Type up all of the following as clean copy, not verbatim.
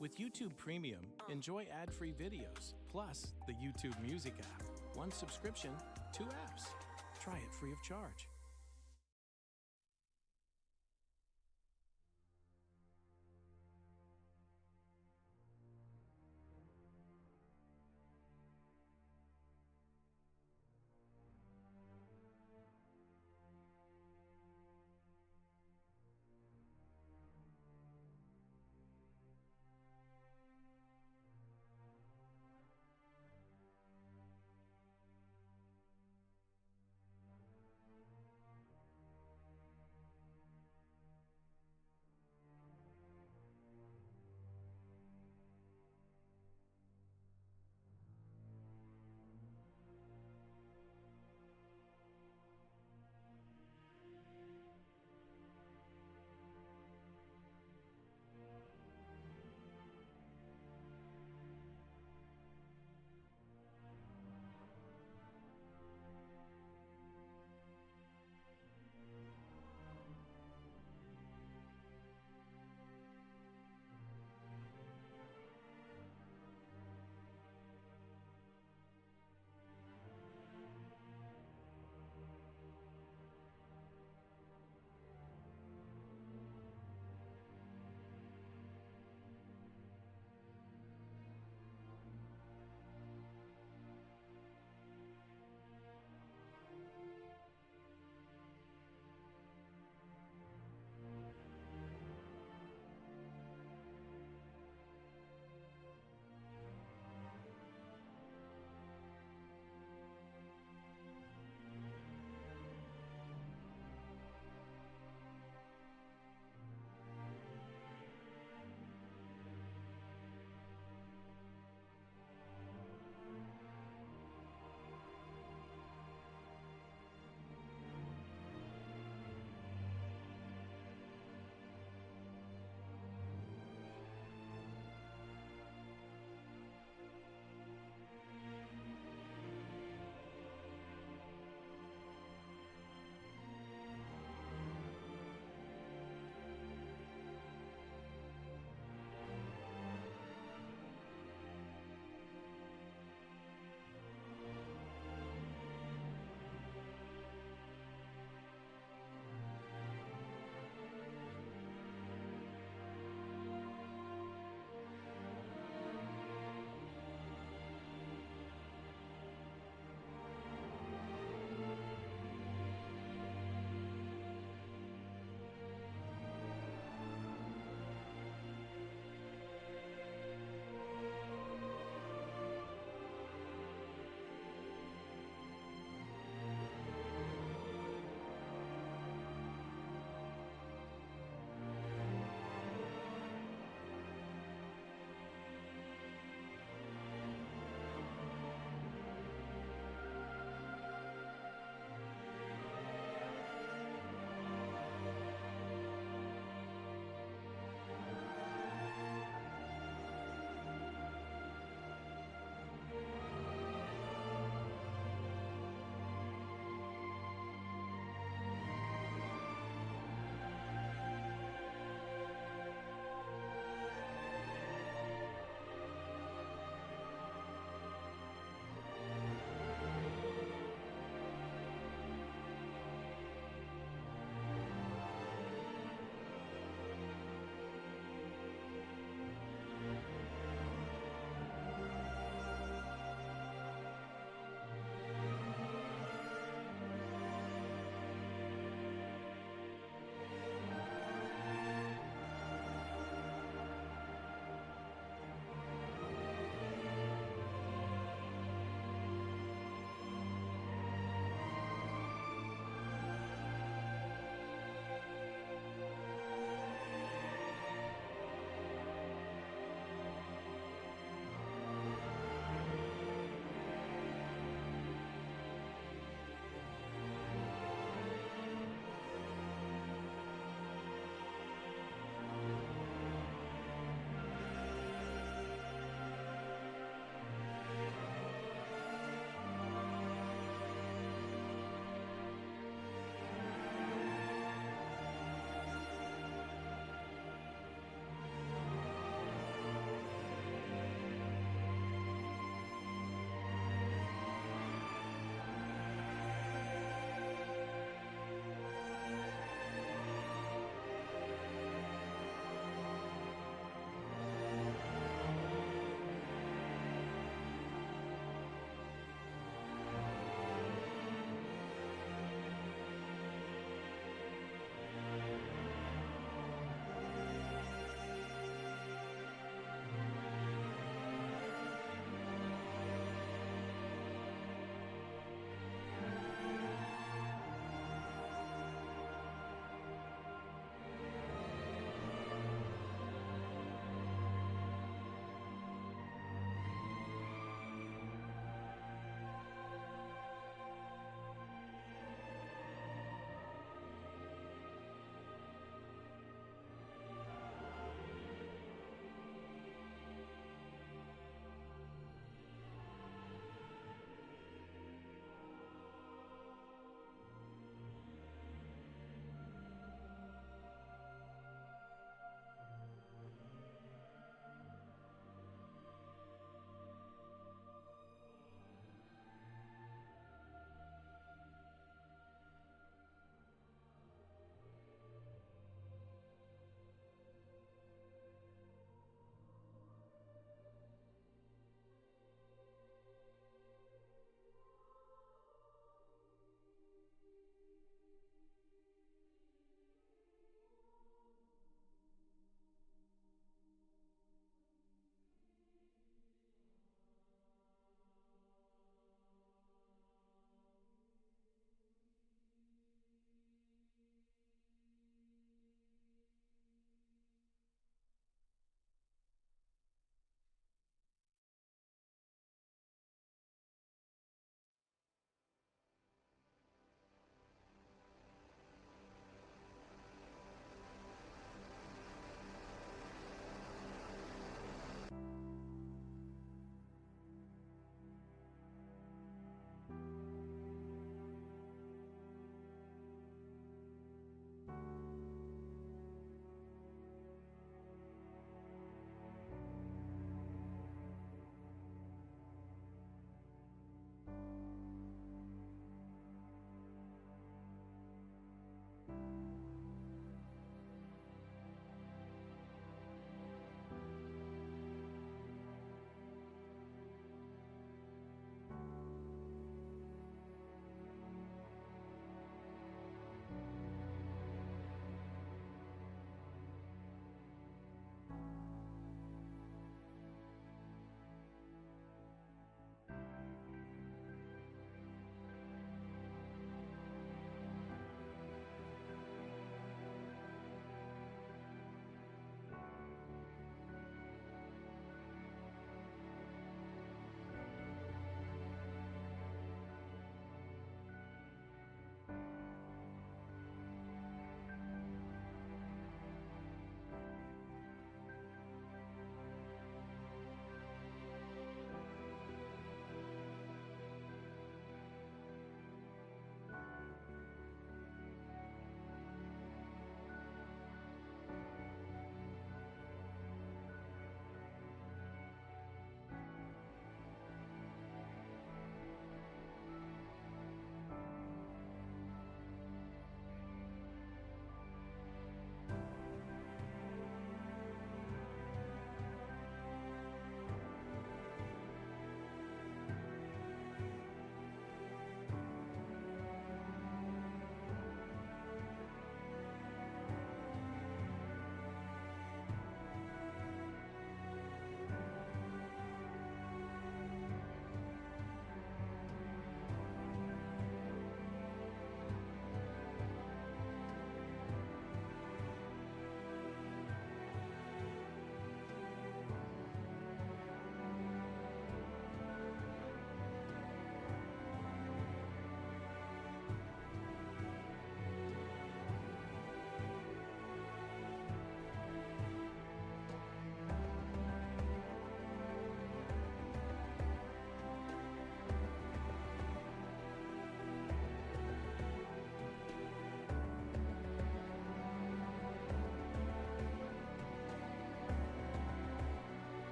With YouTube Premium, enjoy ad-free videos, plus the YouTube Music app. One subscription, 2 apps. Try it free of charge.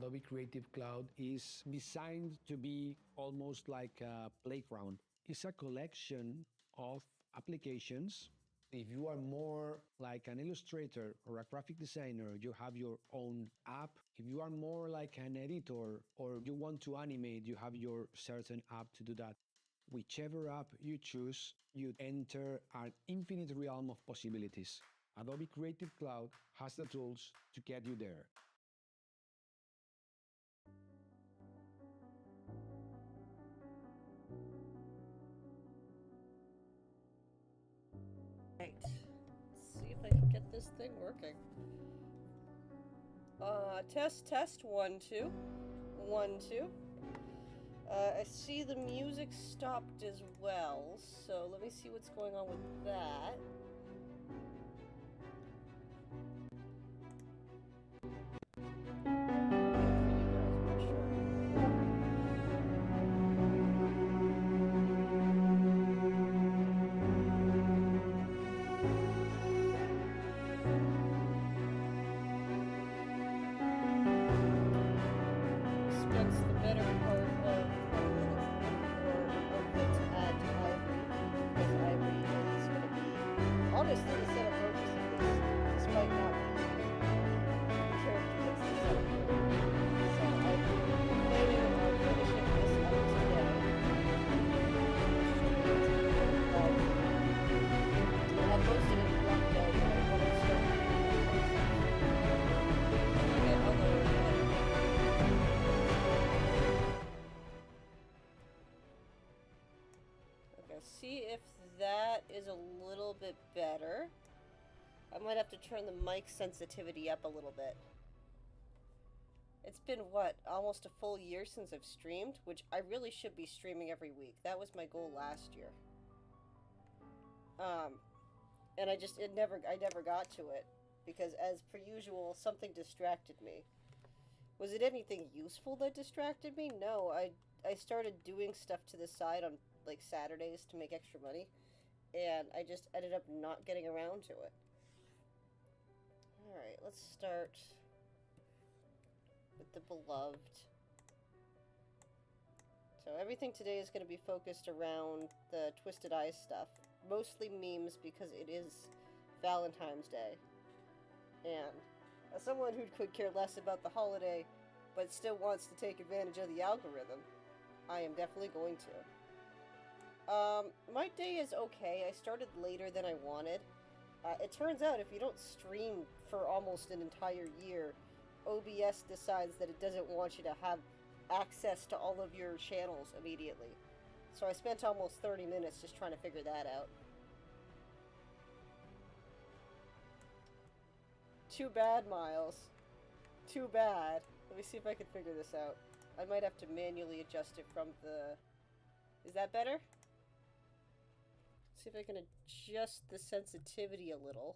Adobe Creative Cloud is designed to be almost like a playground. It's a collection of applications. If you are more like an illustrator or a graphic designer, you have your own app. If you are more like an editor or you want to animate, you have your certain app to do that. Whichever app you choose, you enter an infinite realm of possibilities. Adobe Creative Cloud has the tools to get you there. Right. Let's see if I can get this thing working. Test 1 2 1 2. I see the music stopped as well, so let me see what's going on with that. See if that is a little bit better. I might have to turn the mic sensitivity up a little bit. It's been, what, almost a full year since I've streamed, which I really should be streaming every week. That was my goal last year. And I never got to it, because as per usual, something distracted me. Was it anything useful that distracted me? No, I started doing stuff to the side on like Saturdays to make extra money, and I just ended up not getting around to it. Alright, let's start with the beloved. So everything today is going to be focused around the Twisted Eyes stuff. Mostly memes because it is Valentine's Day. And as someone who could care less about the holiday, but still wants to take advantage of the algorithm, I am definitely going to. My day is okay. I started later than I wanted. It turns out if you don't stream for almost an entire year, OBS decides that it doesn't want you to have access to all of your channels immediately. So I spent almost 30 minutes just trying to figure that out. Too bad, Miles. Too bad. Let me see if I can figure this out. I might have to manually adjust it from the... Is that better? See if I can adjust the sensitivity a little.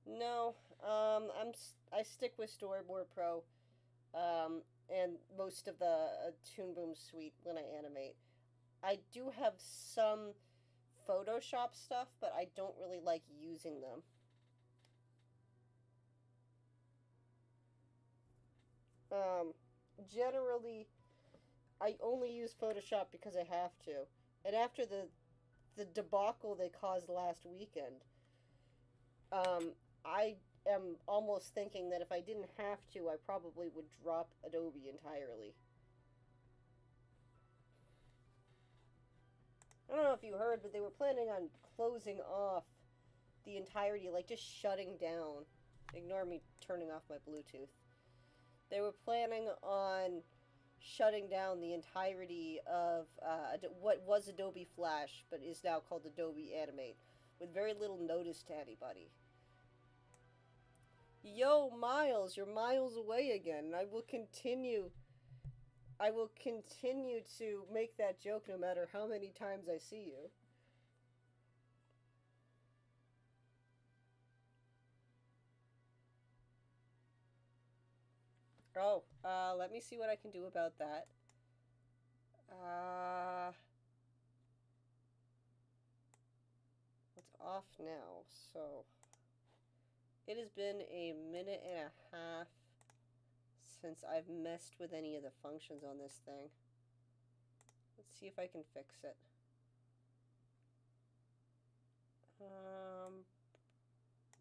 No, I stick with Storyboard Pro, and most of the Toon Boom suite when I animate. I do have some Photoshop stuff, but I don't really like using them. Generally, I only use Photoshop because I have to. And after the debacle they caused last weekend, I am almost thinking that if I didn't have to, I probably would drop Adobe entirely. I don't know if you heard, but they were planning on closing off the entirety, like just shutting down. Ignore me turning off my Bluetooth. They were planning on shutting down the entirety of what was Adobe Flash, but is now called Adobe Animate, with very little notice to anybody. Yo, Miles, you're miles away again, and I will continue to make that joke no matter how many times I see you. Oh, let me see what I can do about that. off now, so it has been a minute and a half since I've messed with any of the functions on this thing. Let's see if I can fix it.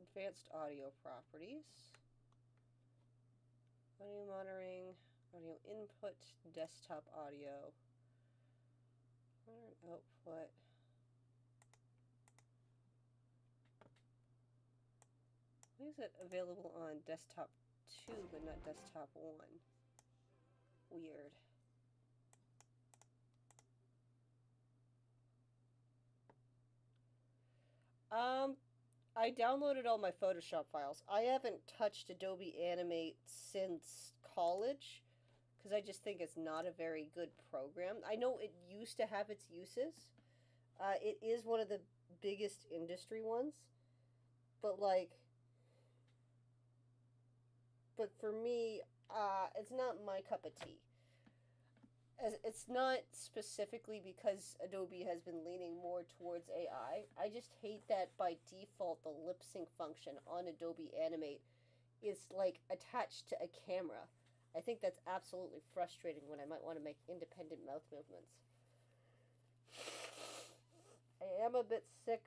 Advanced audio properties. Audio monitoring, audio input, desktop audio. Modern output. Why is it available on desktop 2 but not desktop 1? Weird. I downloaded all my Photoshop files. I haven't touched Adobe Animate since college because I just think it's not a very good program. I know it used to have its uses. It is one of the biggest industry ones, but like, but for me, it's not my cup of tea. It's not specifically because Adobe has been leaning more towards AI. I just hate that by default the lip sync function on Adobe Animate is like attached to a camera. I think that's absolutely frustrating when I might want to make independent mouth movements. I am a bit sick,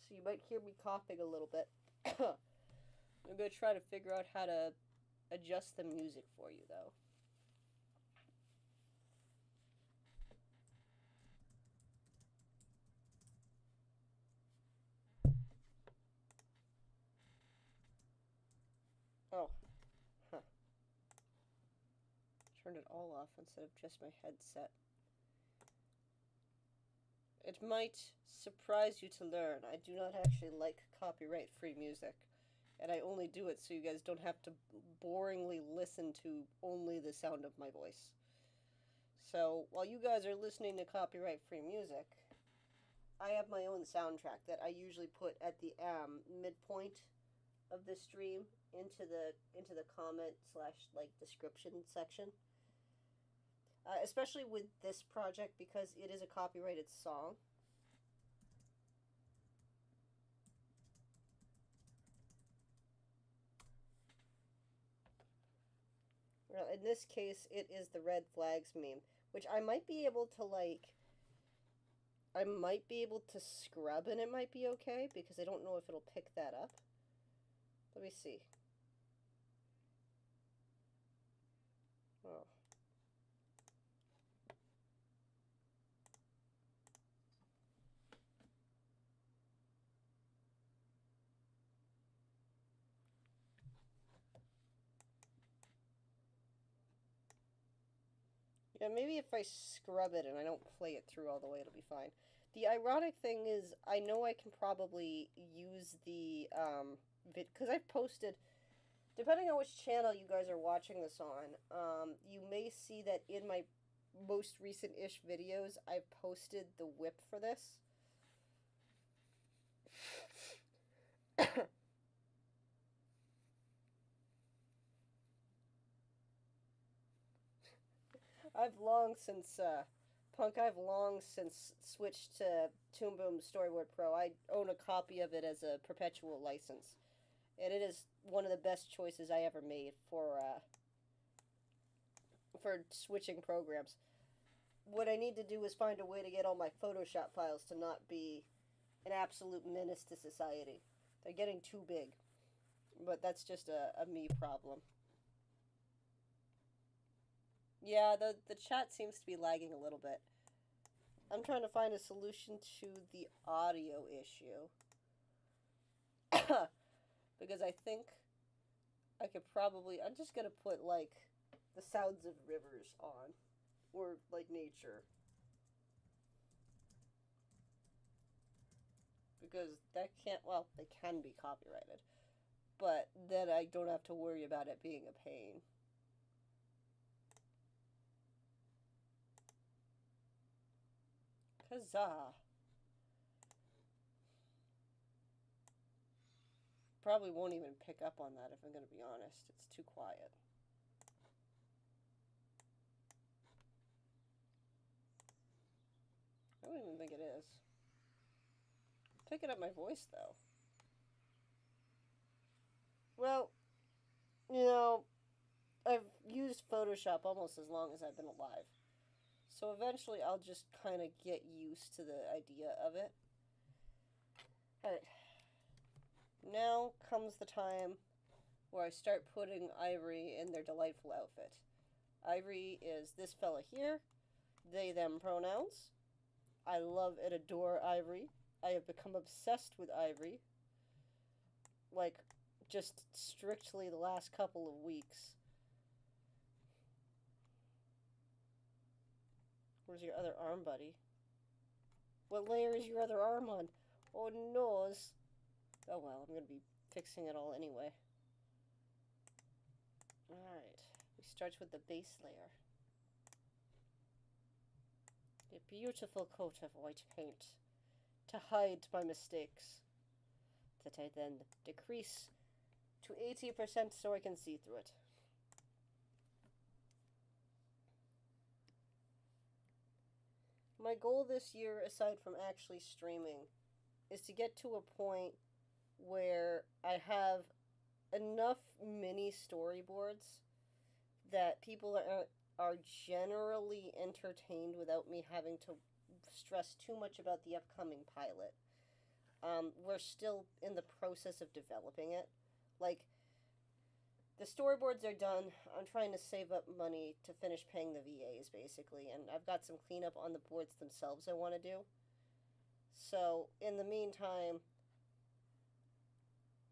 so you might hear me coughing a little bit. I'm going to try to figure out how to adjust the music for you, though. Oh, huh. Turned it all off instead of just my headset. It might surprise you to learn I do not actually like copyright-free music, and I only do it so you guys don't have to boringly listen to only the sound of my voice. So, while you guys are listening to copyright-free music, I have my own soundtrack that I usually put at the midpoint of the stream into the comment / like description section. Especially with this project because it is a copyrighted song. Well, in this case, it is the red flags meme, which I might be able to I might be able to scrub and it might be okay because I don't know if it'll pick that up. Let me see. Oh. Yeah, maybe if I scrub it and I don't play it through all the way, it'll be fine. The ironic thing is, I know I can probably use the, because I've posted, depending on which channel you guys are watching this on, you may see that in my most recent-ish videos, I've posted the whip for this. I've long since switched to Toon Boom Storyboard Pro. I own a copy of it as a perpetual license. And it is one of the best choices I ever made for switching programs. What I need to do is find a way to get all my Photoshop files to not be an absolute menace to society. They're getting too big. But that's just a me problem. Yeah, the chat seems to be lagging a little bit. I'm trying to find a solution to the audio issue. Because I think I could probably... I'm just going to put, like, the sounds of rivers on. Or, like, nature. Because that can't... Well, they can be copyrighted. But then I don't have to worry about it being a pain. Huzzah. Probably won't even pick up on that if I'm going to be honest. It's too quiet. I don't even think it is. Picking up my voice, though. Well, you know, I've used Photoshop almost as long as I've been alive. So eventually I'll just kind of get used to the idea of it. Alright. Now comes the time where I start putting Ivory in their delightful outfit. Ivory is this fella here. They, them pronouns. I love and adore Ivory. I have become obsessed with Ivory. Like, just strictly the last couple of weeks. Where's your other arm, buddy? What layer is your other arm on? Oh, nose. Oh, well, I'm going to be fixing it all anyway. Alright. We start with the base layer. A beautiful coat of white paint to hide my mistakes that I then decrease to 80% so I can see through it. My goal this year, aside from actually streaming, is to get to a point where I have enough mini storyboards that people are generally entertained without me having to stress too much about the upcoming pilot. We're still in the process of developing it. Like, the storyboards are done. I'm trying to save up money to finish paying the VAs, basically, and I've got some cleanup on the boards themselves I want to do. So, in the meantime,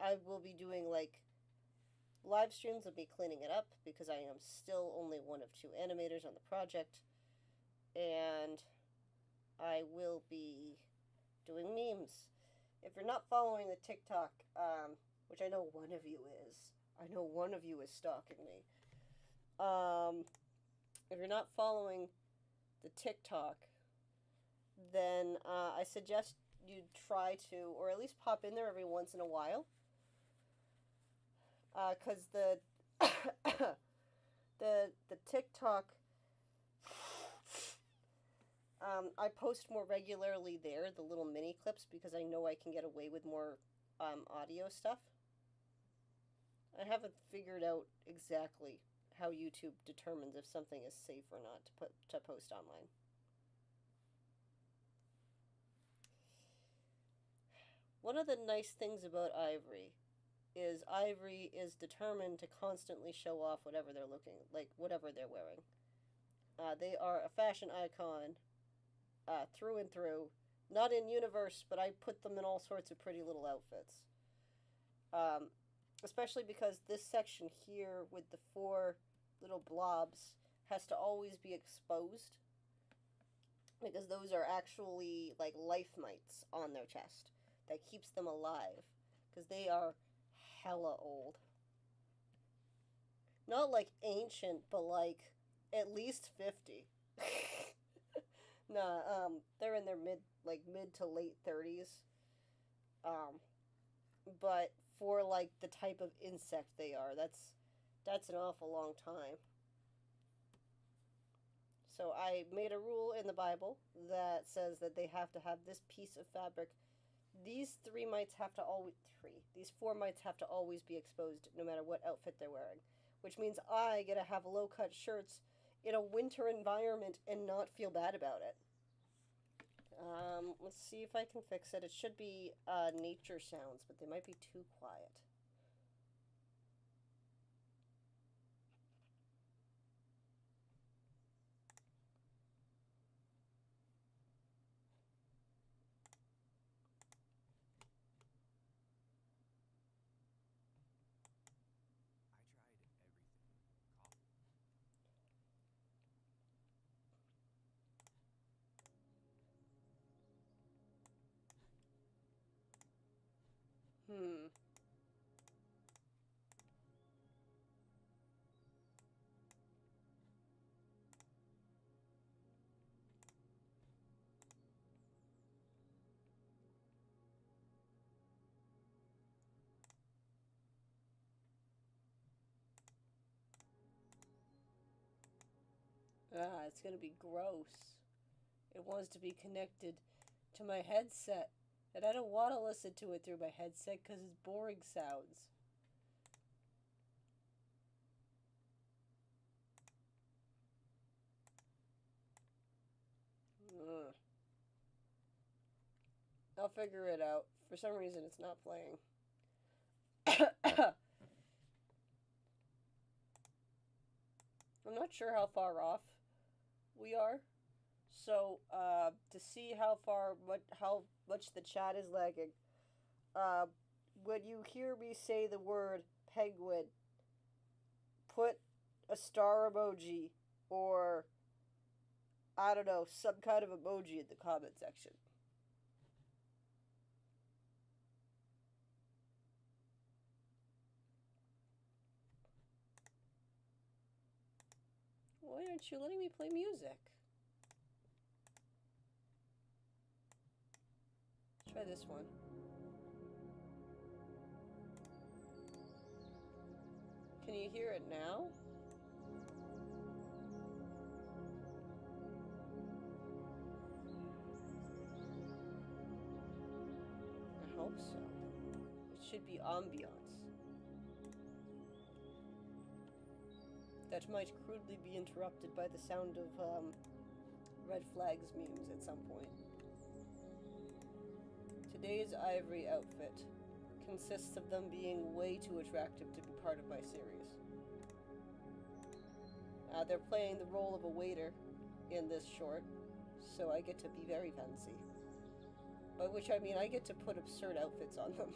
I will be doing, like, live streams. I'll be cleaning it up, because I am still only one of 2 animators on the project, and I will be doing memes. If you're not following the TikTok, which I know one of you is, I know one of you is stalking me. If you're not following the TikTok, then I suggest you try to, or at least pop in there every once in a while. Because the TikTok, I post more regularly there, the little mini clips, because I know I can get away with more audio stuff. I haven't figured out exactly how YouTube determines if something is safe or not to post online. One of the nice things about Ivory is determined to constantly show off whatever they're whatever they're wearing. They are a fashion icon through and through. Not in universe, but I put them in all sorts of pretty little outfits. Especially because this section here with the 4 little blobs has to always be exposed, because those are actually like life mites on their chest that keeps them alive, because they are hella old. Not like ancient, but like at least 50. Nah, they're in their mid to late 30s. But for like the type of insect they are, that's an awful long time. So I made a rule in the Bible that says that they have to have this piece of fabric. These 4 mites have to always be exposed no matter what outfit they're wearing. Which means I get to have low-cut shirts in a winter environment and not feel bad about it. Let's see if I can fix it. It should be nature sounds, but they might be too quiet. Hmm. Ah, it's gonna be gross. It wants to be connected to my headset, And I don't want to listen to it through my headset because it's boring sounds. Ugh. I'll figure it out. For some reason, it's not playing. I'm not sure how far off we are. So, to see how much the chat is lagging, when you hear me say the word penguin, put a star emoji or, I don't know, some kind of emoji in the comment section. Why aren't you letting me play music? Let's try this one. Can you hear it now? I hope so. It should be ambiance. That might crudely be interrupted by the sound of red flags memes at some point. Today's Ivory outfit consists of them being way too attractive to be part of my series. They're playing the role of a waiter in this short, so I get to be very fancy. By which I mean I get to put absurd outfits on them.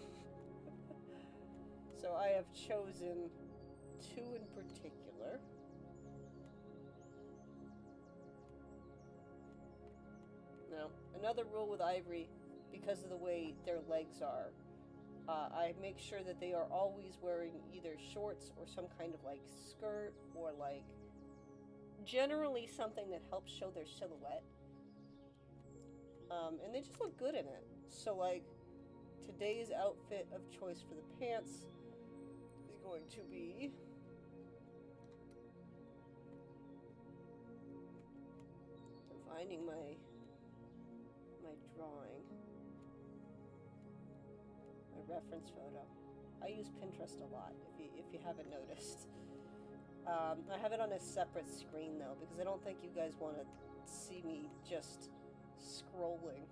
So I have chosen two in particular. Now, another rule with Ivory, because of the way their legs are, I make sure that they are always wearing either shorts or some kind of like skirt or like generally something that helps show their silhouette. And they just look good in it. So like today's outfit of choice for the pants is going to be I'm finding my drawing. My reference photo. I use Pinterest a lot, if you haven't noticed. I have it on a separate screen though, because I don't think you guys want to see me just scrolling.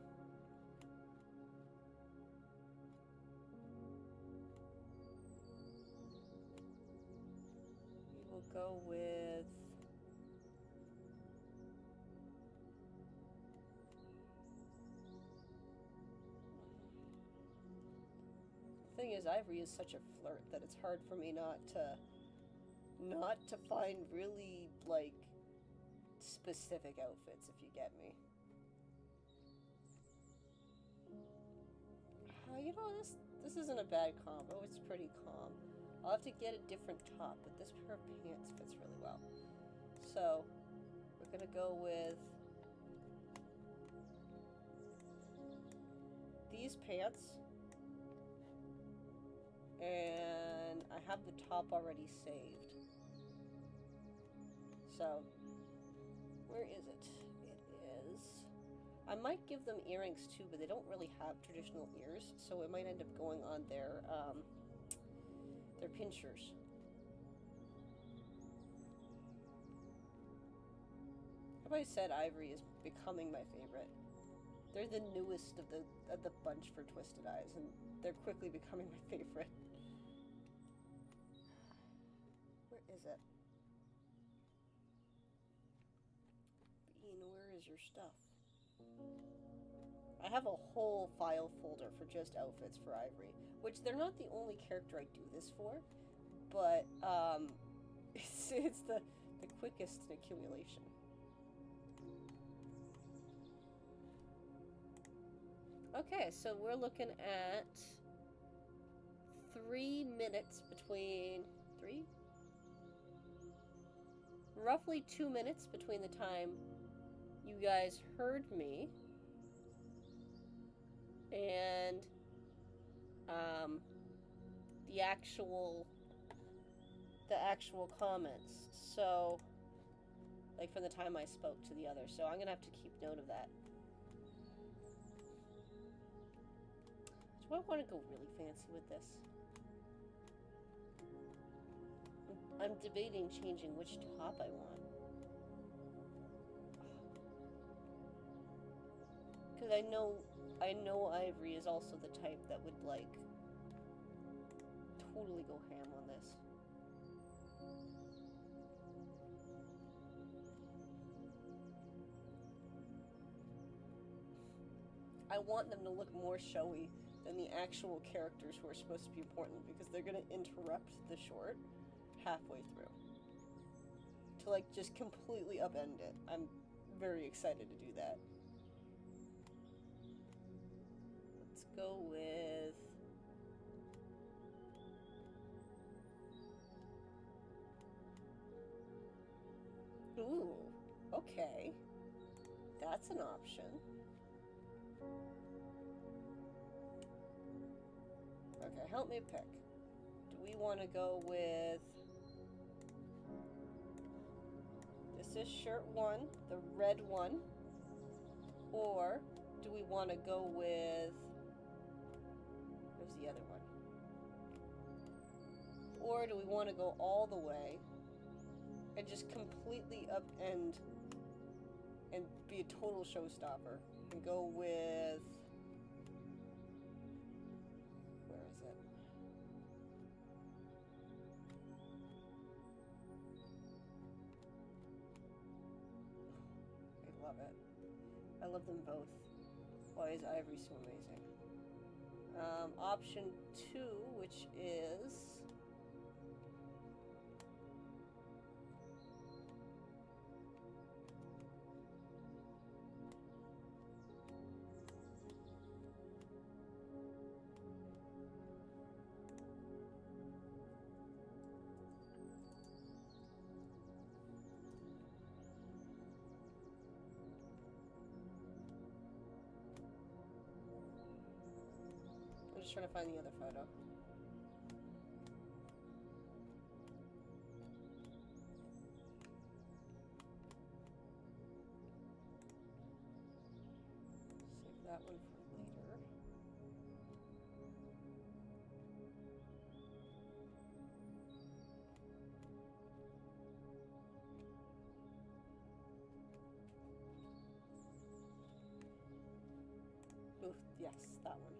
We will go with the thing is, Ivory is such a flirt that it's hard for me not to find really like specific outfits, if you get me. You know, this isn't a bad combo. It's pretty calm. I'll have to get a different top, but this pair of pants fits really well. So we're gonna go with these pants. And I have the top already saved. So, where is it? It is... I might give them earrings too, but they don't really have traditional ears, so it might end up going on their pinchers. I've always said Ivory is becoming my favorite. They're the newest of the bunch for Twisted Eyes, and they're quickly becoming my favorite. Where is it? Bean, where is your stuff? I have a whole file folder for just outfits for Ivory, which they're not the only character I do this for, but it's the quickest in accumulation. Okay, so we're looking at 3 minutes between... 3? Roughly 2 minutes between the time you guys heard me and the actual comments. So, like from the time I spoke to the other. So I'm gonna have to keep note of that. Do I want to go really fancy with this? I'm debating changing which top I want. Because I know Ivory is also the type that would, like, totally go ham on this. I want them to look more showy than the actual characters who are supposed to be important, because they're going to interrupt the short halfway through to, like, just completely upend it. I'm very excited to do that. Let's go with... Ooh, okay. That's an option. Okay, help me pick. Do we want to go with... This is shirt 1, the red one. Or do we want to go with... Where's the other one? Or do we want to go all the way and just completely upend and be a total showstopper and go with... Where is it? I love it. I love them both. Why is Ivory so amazing? Option 2, which is... I'm just trying to find the other photo. Save that one for later. Ooh, yes, that one.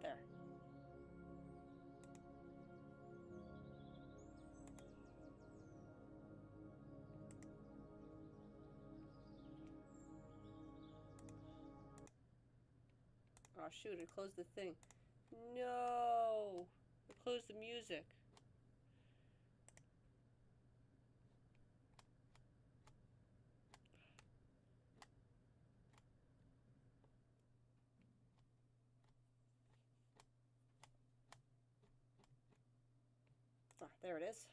There. Oh shoot, it closed the thing. No! It closed the music. Ah, there it is.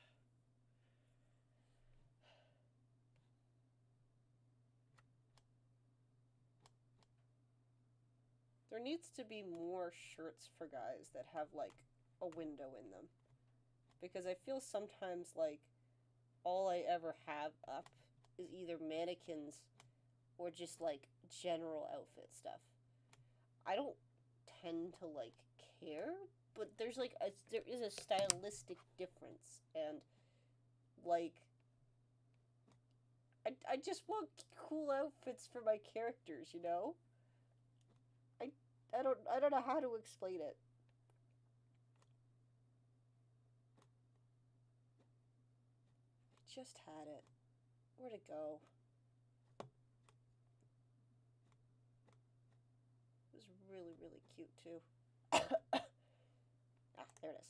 There needs to be more shirts for guys that have, like, a window in them. Because I feel sometimes like all I ever have up is either mannequins or just, like, general outfit stuff. I tend to like care, but there is a stylistic difference, and like I just want cool outfits for my characters, you know? I don't know how to explain it. I just had it. Where'd it go? It was really, really cute too. Ah, there it is.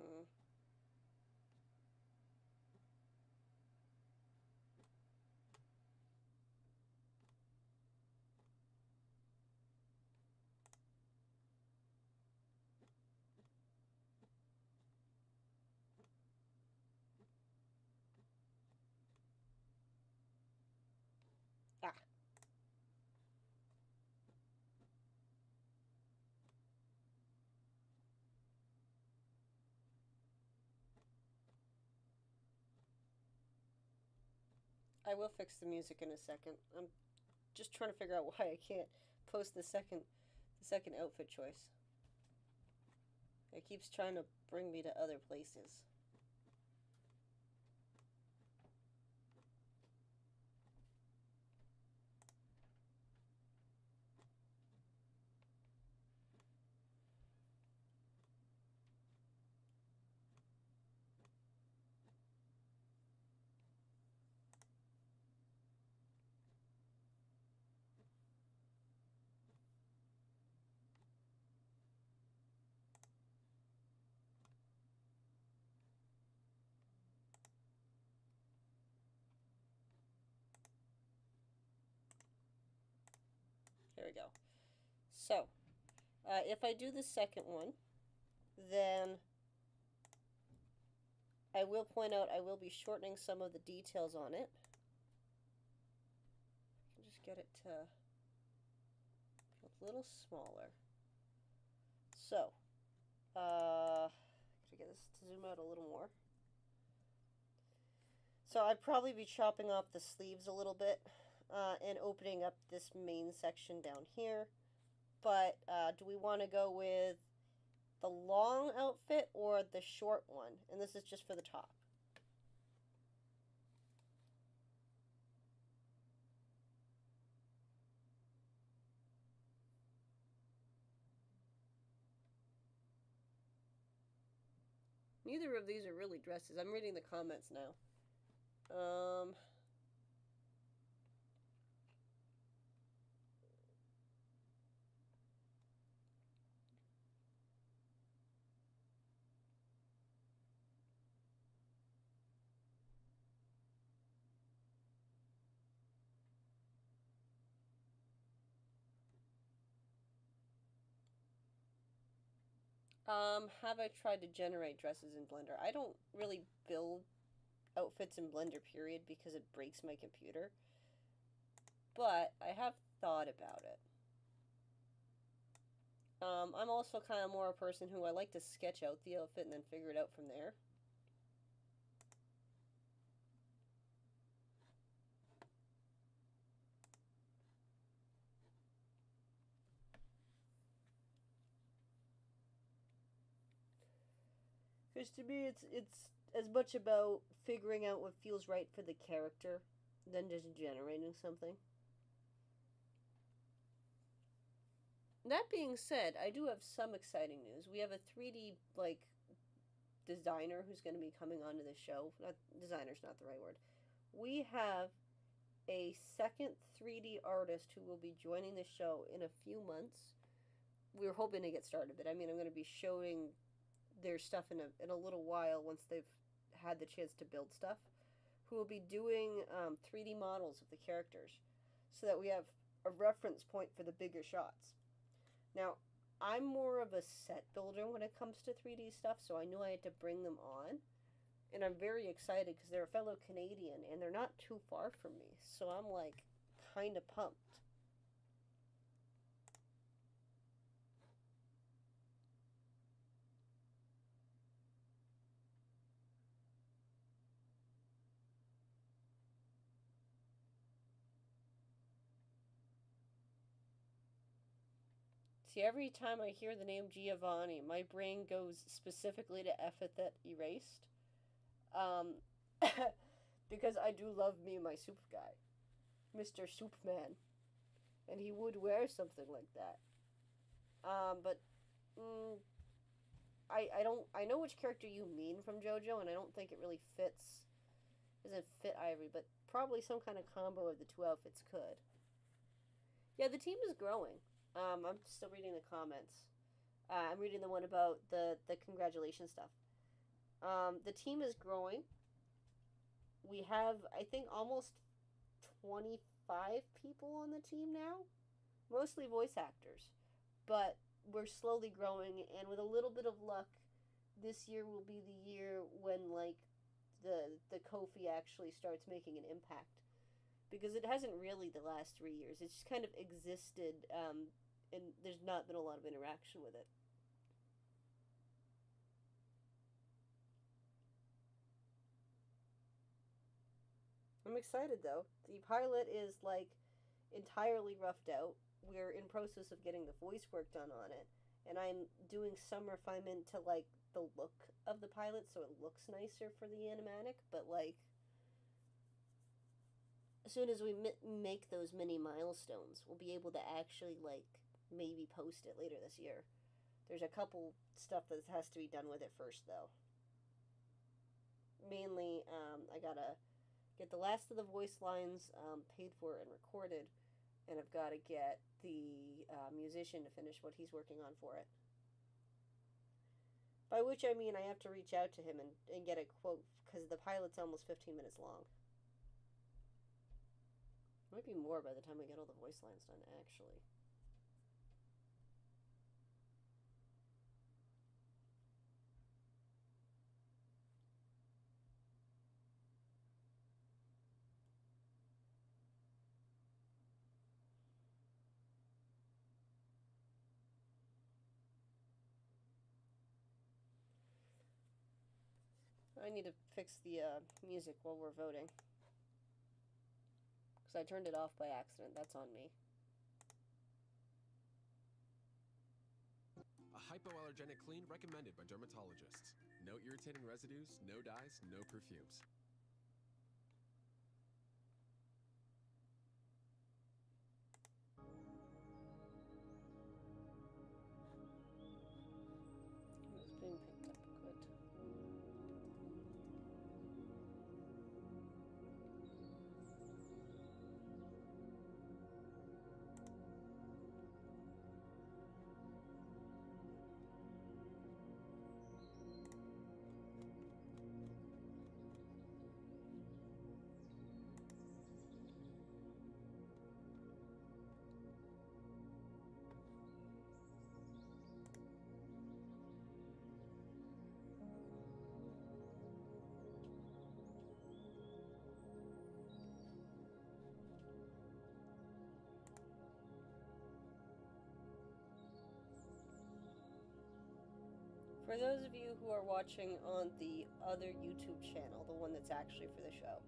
Hmm. Ah. I will fix the music in a second. I'm just trying to figure out why I can't post the second outfit choice. It keeps trying to bring me to other places. Here we go. So, if I do the second one, then I will point out I will be shortening some of the details on it. I can just get it to a little smaller. So, to get this to zoom out a little more. So I'd probably be chopping off the sleeves a little bit and opening up this main section down here. But do we want to go with the long outfit or the short one? And this is just for the top. Neither of these are really dresses. I'm reading the comments now. Have I tried to generate dresses in Blender? I don't really build outfits in Blender, period, because it breaks my computer. But I have thought about it. I'm also kind of more a person who I like to sketch out the outfit and then figure it out from there. Because to me, it's as much about figuring out what feels right for the character than just generating something. That being said, I do have some exciting news. We have a 3D designer who's going to be coming onto the show. Not designer's not the right word. We have a second 3D artist who will be joining the show in a few months. We're hoping to get started, but I mean, I'm going to be showing their stuff in a little while once they've had the chance to build stuff. Who will be doing 3D models of the characters, so that we have a reference point for the bigger shots. Now, I'm more of a set builder when it comes to 3D stuff, so I knew I had to bring them on. And I'm very excited because they're a fellow Canadian and they're not too far from me. So I'm like kind of pumped. See, every time I hear the name Giovanni, my brain goes specifically to epithet erased. Because I do love me my soup guy, Mr. Soupman, and he would wear something like that. But I know which character you mean from JoJo, and I don't think it really fits. Doesn't fit Ivory, but probably some kind of combo of the two outfits could. Yeah, the team is growing. I'm still reading the comments. I'm reading the one about the congratulations stuff. The team is growing. We have, I think, almost 25 people on the team now. Mostly voice actors. But we're slowly growing, and with a little bit of luck, this year will be the year when, the Ko-fi actually starts making an impact. Because it hasn't really the last 3 years. It's just kind of existed, and there's not been a lot of interaction with it. I'm excited though. The pilot is entirely roughed out. We're in process of getting the voice work done on it, and I'm doing some refinement to the look of the pilot so it looks nicer for the animatic, but as soon as we make those mini milestones, we'll be able to actually maybe post it later this year. There's a couple stuff that has to be done with it first though. Mainly, I gotta get the last of the voice lines paid for and recorded, and I've got to get the musician to finish what he's working on for it. By which I mean I have to reach out to him and get a quote, because the pilot's almost 15 minutes long. Might be more by the time we get all the voice lines done, actually. I need to fix the music while we're voting. Because I turned it off by accident. That's on me. A hypoallergenic clean recommended by dermatologists. No irritating residues, no dyes, no perfumes. It's being picked up. Good. For those of you who are watching on the other YouTube channel, the one that's actually for the show,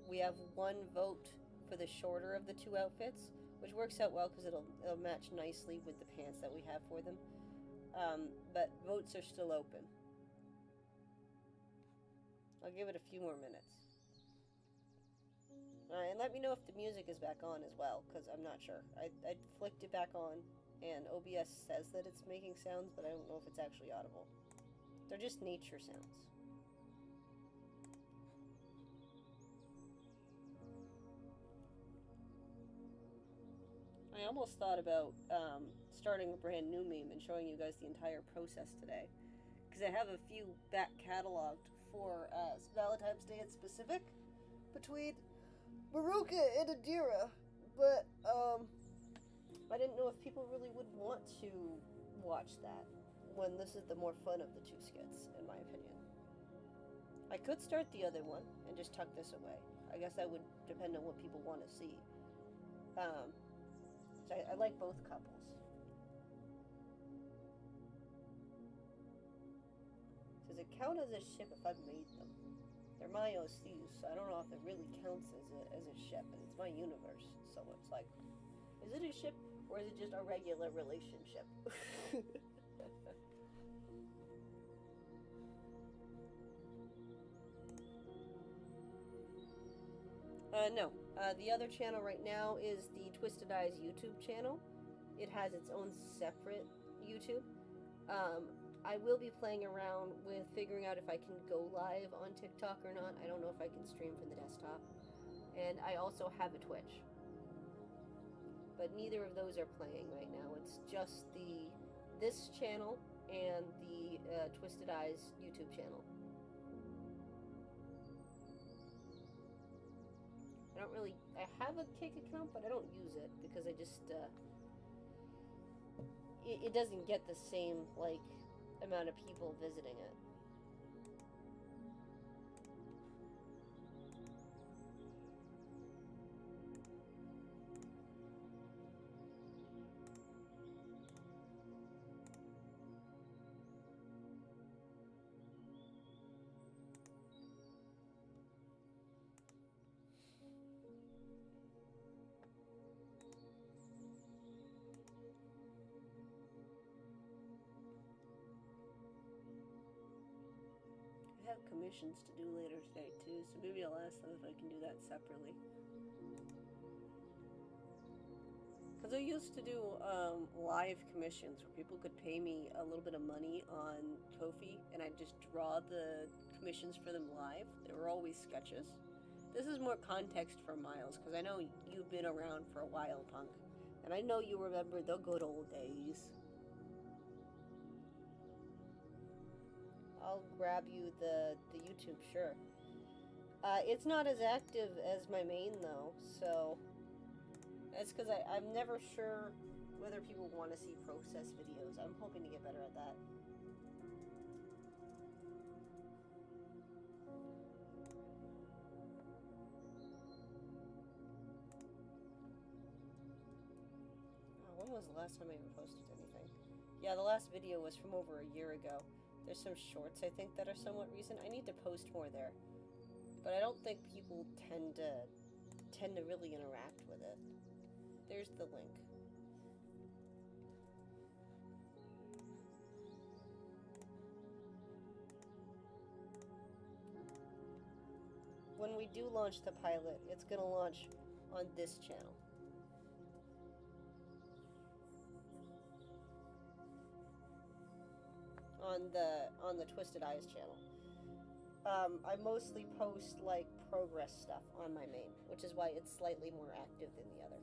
we have one vote for the shorter of the two outfits, which works out well because it'll match nicely with the pants that we have for them. But votes are still open. I'll give it a few more minutes. And let me know if the music is back on as well, because I'm not sure. I flicked it back on, and OBS says that it's making sounds, but I don't know if it's actually audible. They're just nature sounds. I almost thought about starting a brand new meme and showing you guys the entire process today, because I have a few back cataloged for Valentine's Day in specific between Maruka and Adira, but I didn't know if people really would want to watch that when this is the more fun of the two skits, in my opinion. I could start the other one and just tuck this away. I guess that would depend on what people want to see. So I like both couples. Does it count as a ship if I've made them? They're my OCs, so I don't know if it really counts as a ship, and it's my universe, so it's like, is it a ship, or is it just a regular relationship? No. The other channel right now is the Twisted Eyes YouTube channel. It has its own separate YouTube. I will be playing around with figuring out if I can go live on TikTok or not. I don't know if I can stream from the desktop. And I also have a Twitch. But neither of those are playing right now. It's just this channel and the Twisted Eyes YouTube channel. I have a Kick account, but I don't use it because I just, it doesn't get the same, like, amount of people visiting it. I have commissions to do later today too, so maybe I'll ask them if I can do that separately. Because I used to do live commissions where people could pay me a little bit of money on Ko-fi, and I'd just draw the commissions for them live. They were always sketches. This is more context for Miles, because I know you've been around for a while, Punk, and I know you remember the good old days. I'll grab you the YouTube, sure. It's not as active as my main, though, so that's because I'm never sure whether people want to see process videos. I'm hoping to get better at that. When was the last time I even posted anything? Yeah, the last video was from over a year ago. There's some shorts, I think, that are somewhat recent. I need to post more there. But I don't think people tend to really interact with it. There's the link. When we do launch the pilot, it's going to launch on this channel. On the Twisted Eyes channel. I mostly post like progress stuff on my main, which is why it's slightly more active than the other.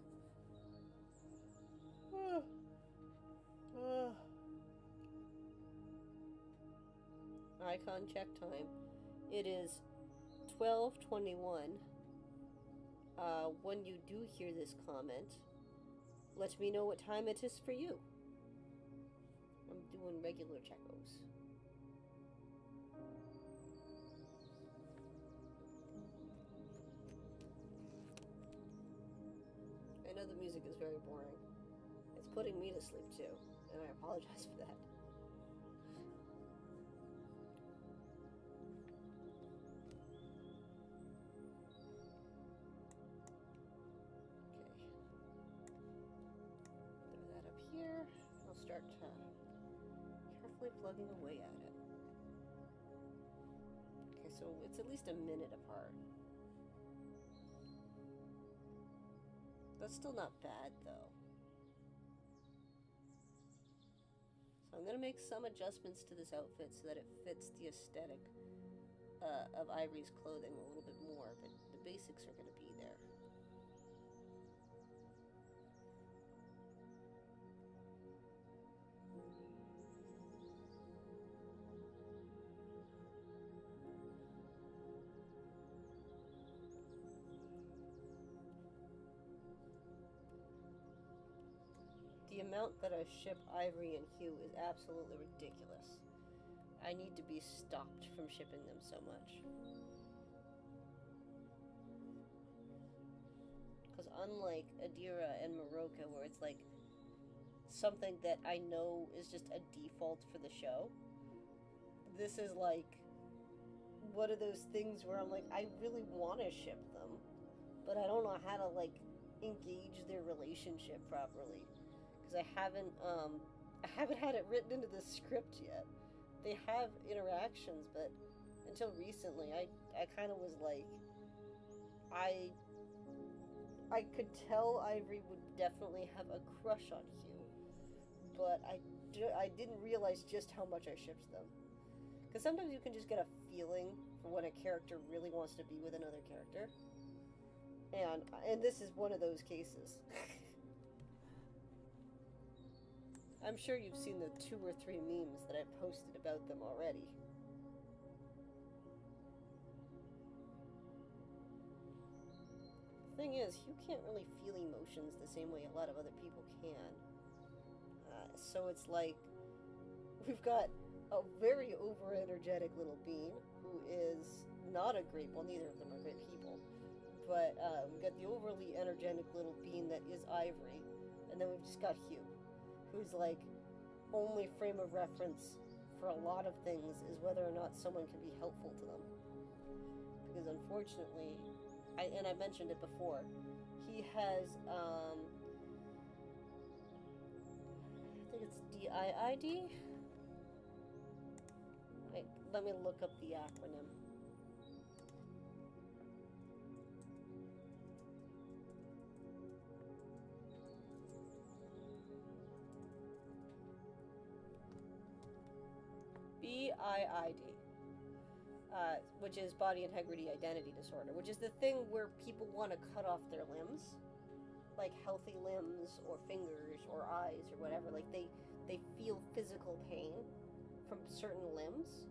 Icon check time. It is 12:21. When you do hear this comment, let me know what time it is for you. I'm doing regular checkos. I know the music is very boring. It's putting me to sleep too, and I apologize for that. really plugging away at it. Okay, so it's at least a minute apart. That's still not bad, though. So I'm going to make some adjustments to this outfit so that it fits the aesthetic of Ivory's clothing a little bit more, but the basics are going to be there. The amount that I ship Ivory and Hugh is absolutely ridiculous. I need to be stopped from shipping them so much. Because unlike Adira and Maroka, where it's like something that I know is just a default for the show, this is like one of those things where I'm like, I really want to ship them, but I don't know how to like engage their relationship properly. Because I haven't had it written into the script yet. They have interactions, but until recently, I kind of was like, I could tell Ivory would definitely have a crush on Hugh, but I didn't realize just how much I shipped them. Because sometimes you can just get a feeling for when a character really wants to be with another character, and this is one of those cases. I'm sure you've seen the 2 or 3 memes that I've posted about them already. The thing is, you can't really feel emotions the same way a lot of other people can. So it's like, we've got a very over-energetic little bean who is not a great, well, neither of them are great people, but we've got the overly energetic little bean that is Ivory, and then we've just got Hugh, who's like, only frame of reference for a lot of things is whether or not someone can be helpful to them. Because unfortunately, I mentioned it before, he has, I think it's DIID? Wait, let me look up the acronym. BIID, which is Body Integrity Identity Disorder, which is the thing where people want to cut off their limbs, like healthy limbs or fingers or eyes or whatever. Like they feel physical pain from certain limbs,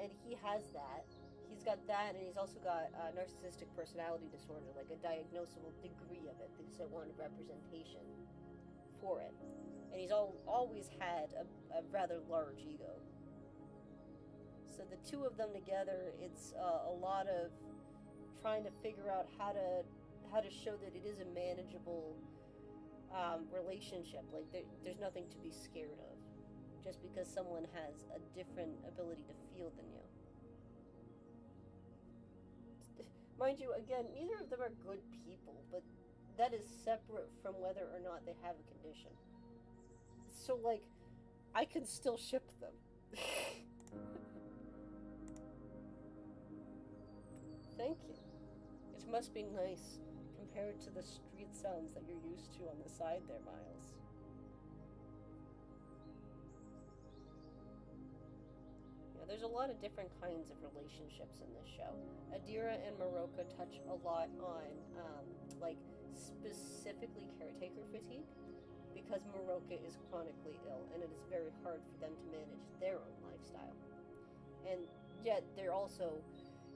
and he has that. He's got that, and he's also got narcissistic personality disorder, like a diagnosable degree of it. They just don't want a representation for it. And he's always had a rather large ego. So the two of them together, it's a lot of trying to figure out how to show that it is a manageable relationship. Like there's nothing to be scared of, just because someone has a different ability to feel than you. Mind you, again, neither of them are good people, but that is separate from whether or not they have a condition. So, like, I can still ship them. Thank you. It must be nice compared to the street sounds that you're used to on the side there, Miles. Yeah, there's a lot of different kinds of relationships in this show. Adira and Maroka touch a lot on, like, specifically caretaker fatigue, because Maroka is chronically ill, and it is very hard for them to manage their own lifestyle. And yet, they're also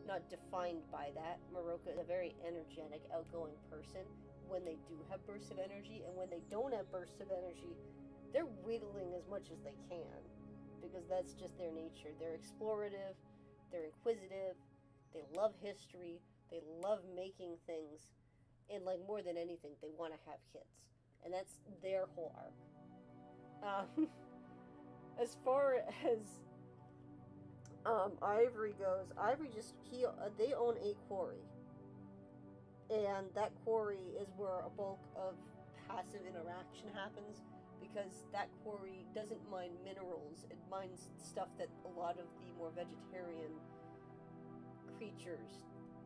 not defined by that. Maroka is a very energetic, outgoing person when they do have bursts of energy, and when they don't have bursts of energy, they're whittling as much as they can, because that's just their nature. They're explorative, they're inquisitive, they love history, they love making things, and like more than anything, they want to have kids. And that's their whole arc. As far as Ivory goes, Ivory they own a quarry, and that quarry is where a bulk of passive interaction happens because that quarry doesn't mine minerals. It mines stuff that a lot of the more vegetarian creatures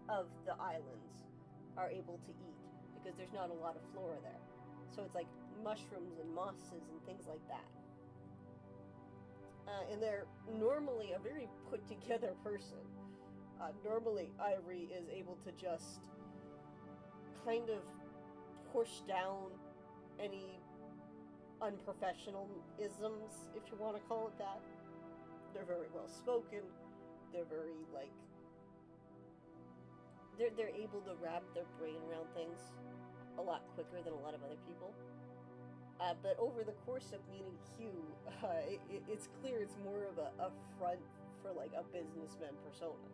of the islands are able to eat, because there's not a lot of flora there. So it's like mushrooms and mosses and things like that. And they're normally a very put together person. Normally Ivory is able to just kind of push down any unprofessionalisms, if you want to call it that. They're very well spoken. They're very, like, they're able to wrap their brain around things a lot quicker than a lot of other people. But over the course of meeting Hugh, it's clear it's more of a front for, like, a businessman persona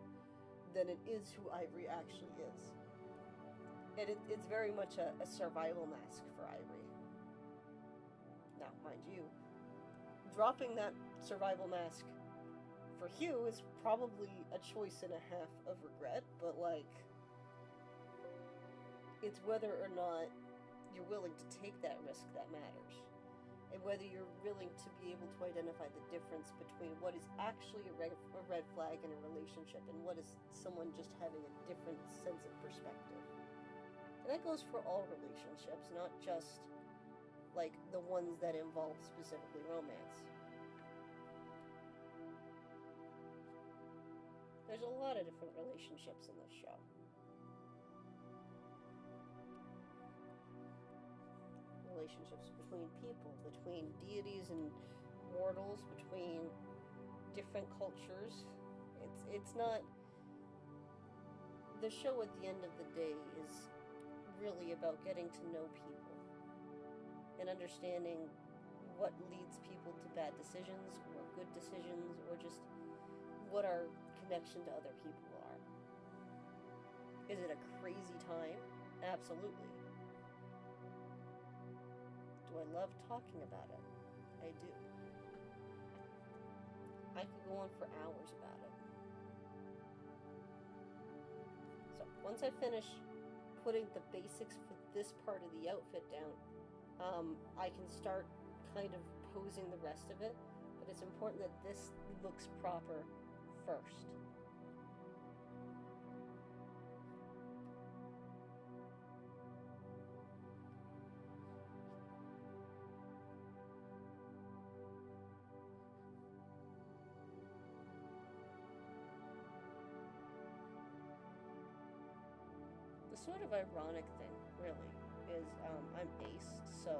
than it is who Ivory actually is. And it's very much a survival mask for Ivory. Now, mind you, dropping that survival mask for Hugh is probably a choice and a half of regret, but, like, it's whether or not you're willing to take that risk that matters. And whether you're willing to be able to identify the difference between what is actually a red flag in a relationship and what is someone just having a different sense of perspective. And that goes for all relationships, not just, like, the ones that involve specifically romance. There's a lot of different relationships in this show. Relationships between people, between deities and mortals, between different cultures. It's not... The show at the end of the day is really about getting to know people and understanding what leads people to bad decisions or good decisions, or just what our connection to other people are. Is it a crazy time? Absolutely. Do I love talking about it? I do. I could go on for hours about it. So, once I finish putting the basics for this part of the outfit down, I can start kind of posing the rest of it, but it's important that this looks proper first. The sort of ironic thing, really, is I'm ace, so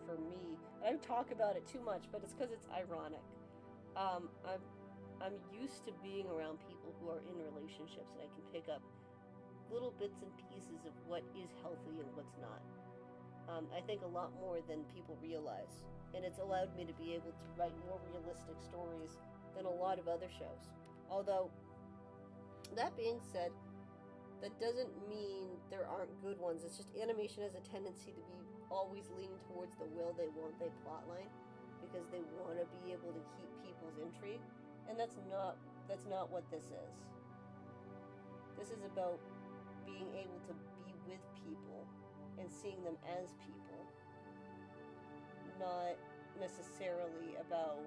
for me, I don't talk about it too much, but it's because it's ironic. I'm used to being around people who are in relationships, and I can pick up little bits and pieces of what is healthy and what's not. I think a lot more than people realize, and it's allowed me to be able to write more realistic stories than a lot of other shows. Although, that being said, that doesn't mean there aren't good ones. It's just animation has a tendency to be always leaning towards the will they want they plotline, because they want to be able to keep people's intrigue, and that's not what this is. This is about being able to be with people and seeing them as people, not necessarily about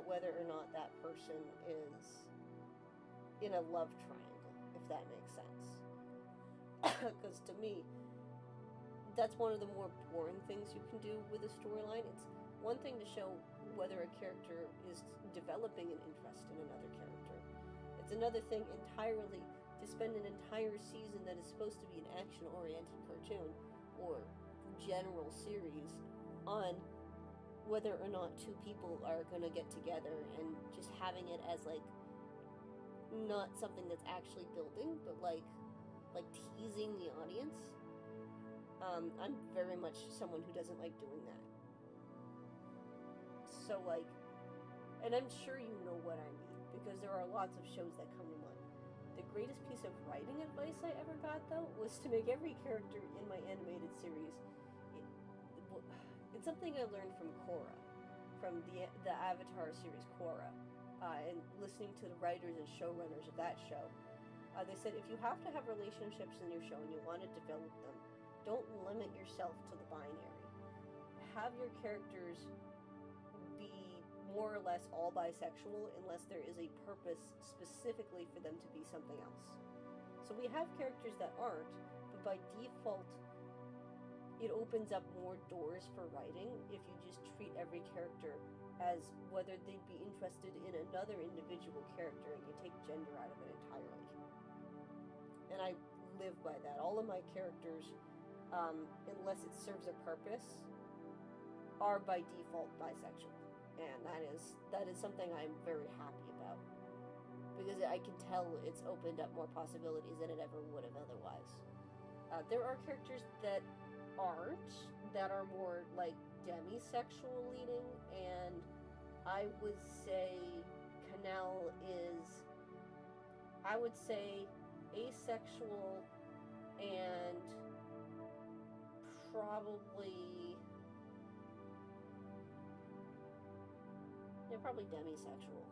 whether or not that person is in a love triangle, if that makes sense. Because to me, that's one of the more boring things you can do with a storyline. It's one thing to show whether a character is developing an interest in another character. It's another thing entirely to spend an entire season that is supposed to be an action-oriented cartoon or general series on whether or not two people are going to get together, and just having it as, like, not something that's actually building, but like teasing the audience. I'm very much someone who doesn't like doing that. So, like, and I'm sure you know what I mean, because there are lots of shows that come to mind. The greatest piece of writing advice I ever got, though, was to make every character in my animated series. It's something I learned from Korra, from the Avatar series Korra, and listening to the writers and showrunners of that show. They said if you have to have relationships in your show and you want to develop them, don't limit yourself to the binary. Have your characters be more or less all bisexual unless there is a purpose specifically for them to be something else. So we have characters that aren't, but by default, it opens up more doors for writing if you just treat every character as whether they'd be interested in another individual character and you take gender out of it entirely. And I live by that. All of my characters, unless it serves a purpose, are by default bisexual. And that is something I'm very happy about. Because I can tell it's opened up more possibilities than it ever would have otherwise. There are characters that aren't, that are more like demisexual leading, and I would say Canal is, I would say, asexual and probably demisexual.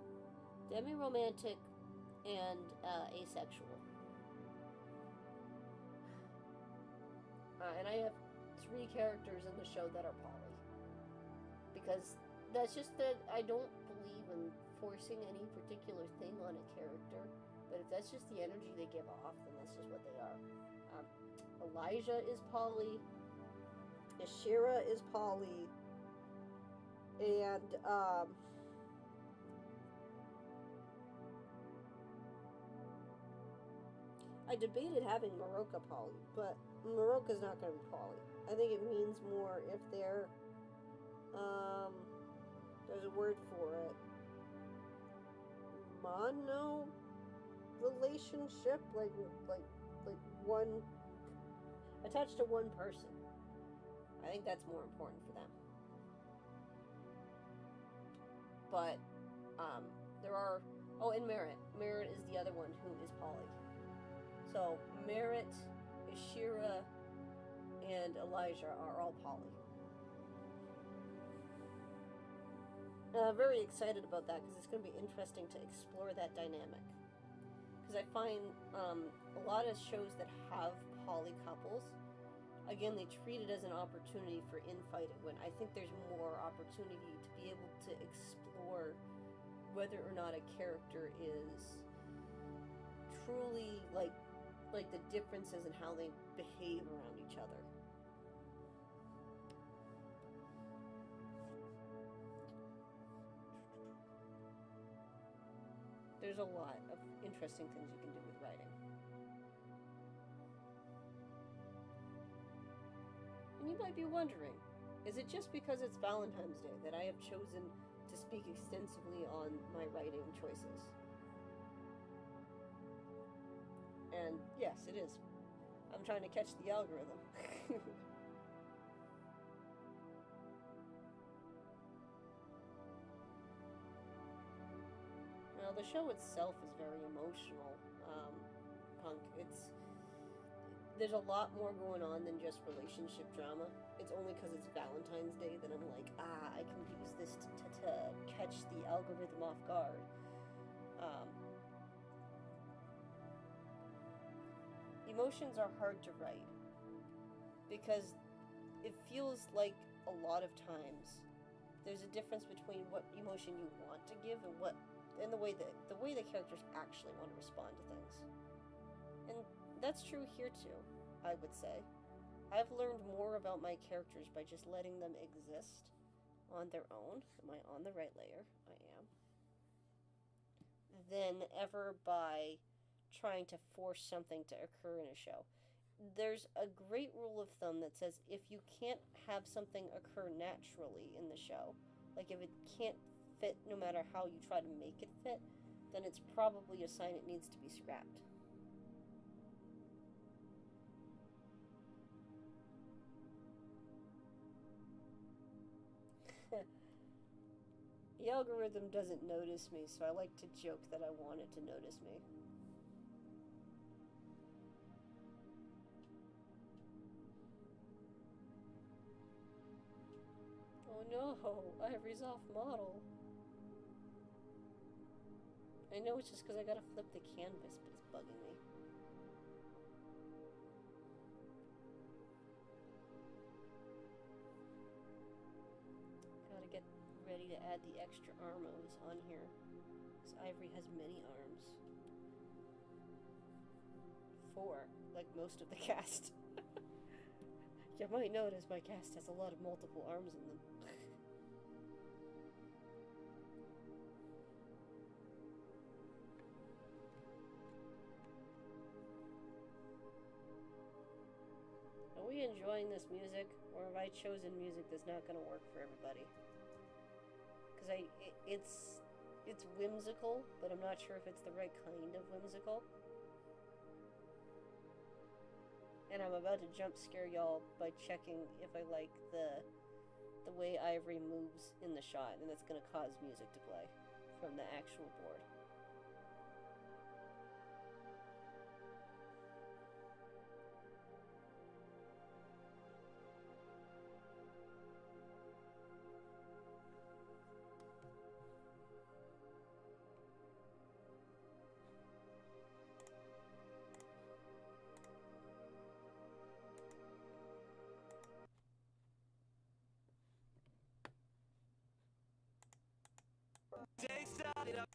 Demi-romantic and asexual. And I have 3 characters in the show that are poly. Because that's just that I don't believe in forcing any particular thing on a character. But if that's just the energy they give off, then that's just what they are. Elijah is poly. Ashira is poly. And, I debated having Maroka poly, but Maroka's not going to be poly. I think it means more if they're, there's a word for it. Mono relationship, like one, attached to one person. I think that's more important for them. But, there are, oh, and Merritt. Merritt is the other one who is poly. So, Merritt, Ashira, and Elijah are all poly. I'm very excited about that because it's going to be interesting to explore that dynamic. Because I find a lot of shows that have poly couples, again, they treat it as an opportunity for infighting, when I think there's more opportunity to be able to explore whether or not a character is truly like the differences in how they behave around each other. There's a lot of interesting things you can do with writing. And you might be wondering, is it just because it's Valentine's Day that I have chosen to speak extensively on my writing choices? And yes, it is. I'm trying to catch the algorithm. Now, the show itself is very emotional, Punk. There's a lot more going on than just relationship drama. It's only because it's Valentine's Day that I'm like, I can use this to catch the algorithm off guard. Emotions are hard to write because it feels like a lot of times there's a difference between what emotion you want to give and the way the characters actually want to respond to things. And that's true here too, I would say. I've learned more about my characters by just letting them exist on their own. Am I on the right layer? I am. Than ever by trying to force something to occur in a show. There's a great rule of thumb that says if you can't have something occur naturally in the show, like if it can't fit no matter how you try to make it fit, then it's probably a sign it needs to be scrapped. The algorithm doesn't notice me, so I like to joke that I want it to notice me. Oh no, I have resolved model. I know it's just because I gotta flip the canvas, but it's bugging me. get ready to add the extra armos on here. Because Ivory has many arms. 4, like most of the cast. You might notice my cast has a lot of multiple arms in them. Are we enjoying this music, or have I chosen music that's not going to work for everybody? Because it's whimsical, but I'm not sure if it's the right kind of whimsical. And I'm about to jump scare y'all by checking if I like the way Ivory moves in the shot, and that's going to cause music to play from the actual board. Day started up.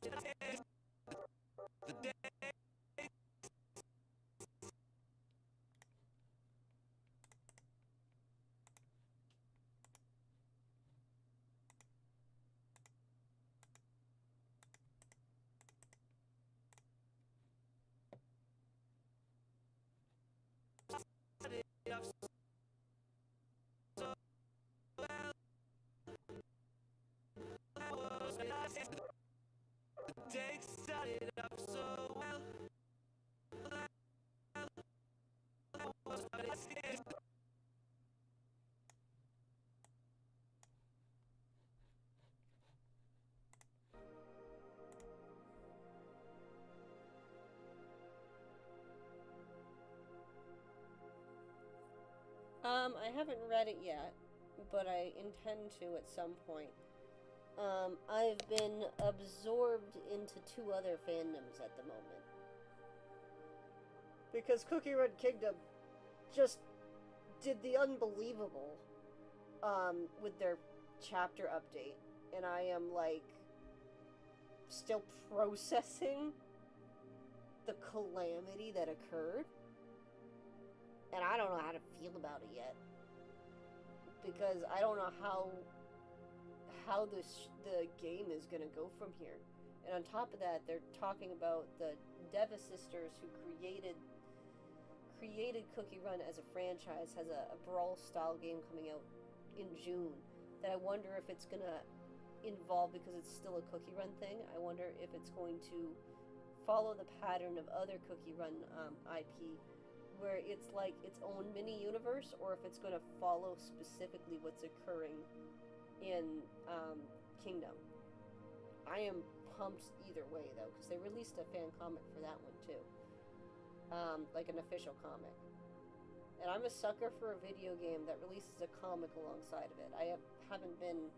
The day. The day started up so well. I haven't read it yet, but I intend to at some point. I've been absorbed into 2 other fandoms at the moment. Because Cookie Run Kingdom just did the unbelievable with their chapter update. And I am, like, still processing the calamity that occurred. And I don't know how to feel about it yet. Because I don't know how the game is going to go from here. And on top of that, they're talking about the Deva sisters who created Cookie Run as a franchise, has a brawl style game coming out in June that I wonder if it's going to involve, because it's still a Cookie Run thing, I wonder if it's going to follow the pattern of other Cookie Run IP, where it's like its own mini universe, or if it's going to follow specifically what's occurring in Kingdom. I am pumped either way, though, because they released a fan comic for that one too, like an official comic. And I'm a sucker for a video game that releases a comic alongside of it. I haven't been.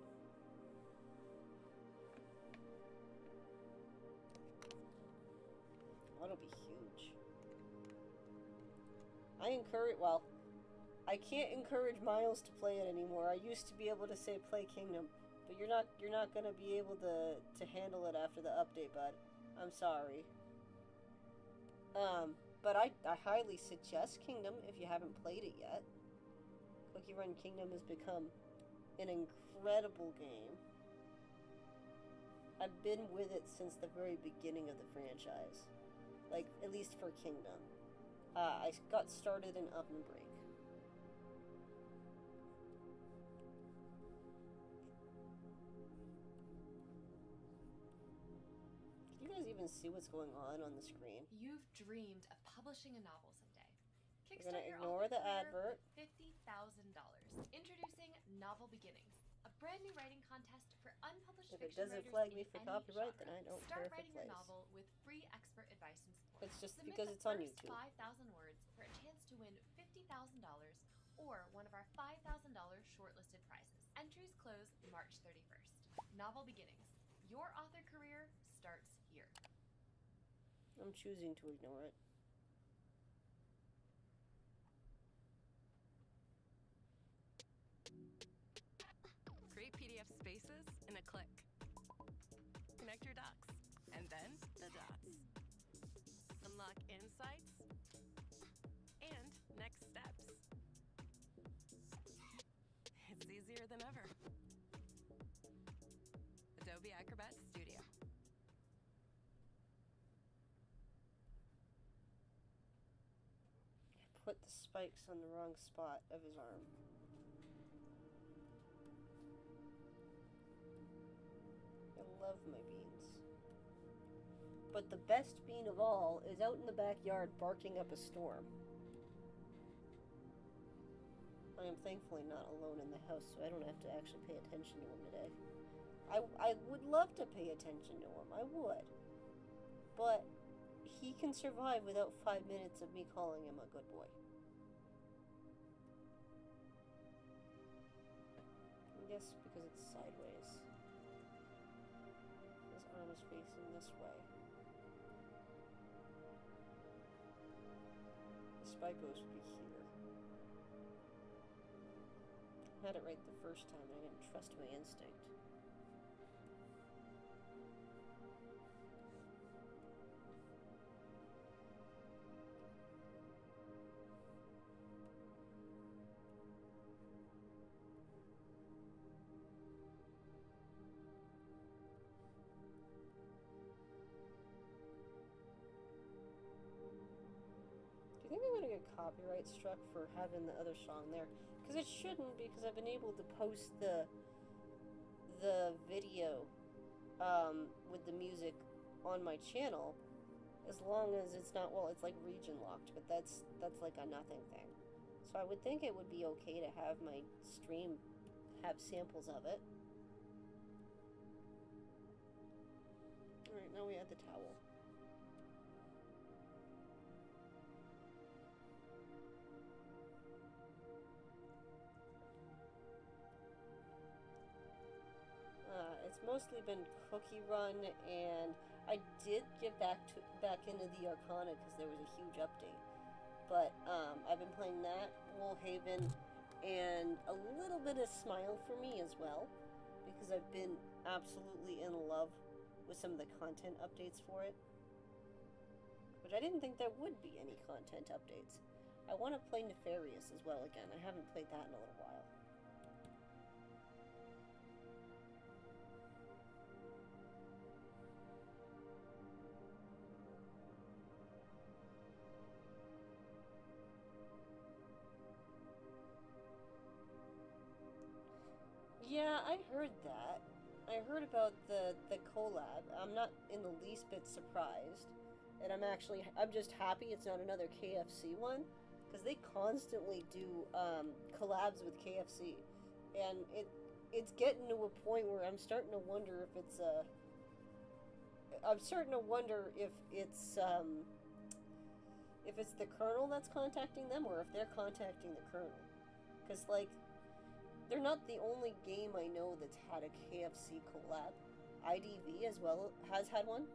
That'll be huge. I can't encourage Miles to play it anymore. I used to be able to say play Kingdom, but you're not gonna be able to handle it after the update, bud. I'm sorry. But I highly suggest Kingdom if you haven't played it yet. Cookie Run Kingdom has become an incredible game. I've been with it since the very beginning of the franchise. Like, at least for Kingdom. I got started in Oven Break. Can you guys even see what's going on the screen? You've dreamed of publishing a novel someday. We're gonna Kickstart your ignore author the career advert. with $50,000. Introducing Novel Beginnings, a brand new writing contest for unpublished If it fiction doesn't writers flag in me for any copyright, genre. then I don't Start care if it writing your plays. novel with free expert advice and support. It's just Submit because the it's on first YouTube. 5,000 words for a chance to win $50,000 or one of our $5,000 shortlisted prizes. Entries close March 31st. Novel Beginnings. Your author career starts here. I'm choosing to ignore it. spaces in a click. Connect your docs, and then the dots. Unlock insights and next steps. It's easier than ever. Adobe Acrobat Studio. Put the spikes on the wrong spot of his arm. I love my beans. But the best bean of all is out in the backyard barking up a storm. I am thankfully not alone in the house, so I don't have to actually pay attention to him today. I would love to pay attention to him. I would. But he can survive without 5 minutes of me calling him a good boy. I guess because it's sideways. His arm is facing this way. The spikos would be here. I had it right the first time and I didn't trust my instinct. I think I'm going to get copyright struck for having the other song there. Because it shouldn't, because I've been able to post the video with the music on my channel, as long as it's not, well, it's like region locked, but that's like a nothing thing. So I would think it would be okay to have my stream have samples of it. Alright, now we add the towel. It's mostly been Cookie Run, and I did get back into the Arcana because there was a huge update. But I've been playing that, Woolhaven, and a little bit of Smile for Me as well, because I've been absolutely in love with some of the content updates for it. Which I didn't think there would be any content updates. I want to play Nefarious as well again. I haven't played that in a little while. Yeah, I heard that. I heard about the collab. I'm not in the least bit surprised. And I'm just happy it's not another KFC one. Because they constantly do collabs with KFC. And it's getting to a point where I'm starting to wonder if it's the Colonel that's contacting them, or if they're contacting the Colonel. Because, like, they're not the only game I know that's had a KFC collab. IDV as well has had one.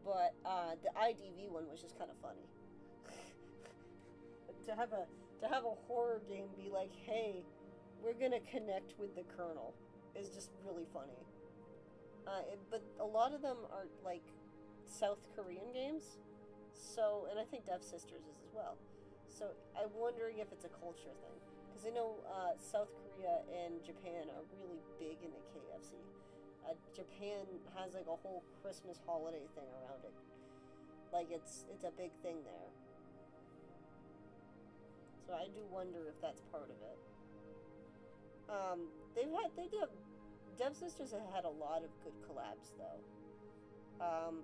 But the IDV one was just kind of funny. to have a horror game be like, hey, we're gonna connect with the Colonel is just really funny. But a lot of them are like South Korean games. So, and I think Dev Sisters is as well. So I'm wondering if it's a culture thing. Because I know South Korea and Japan are really big into KFC. Japan has like a whole Christmas holiday thing around it. Like it's a big thing there. So I do wonder if that's part of it. Dev Sisters have had a lot of good collabs though.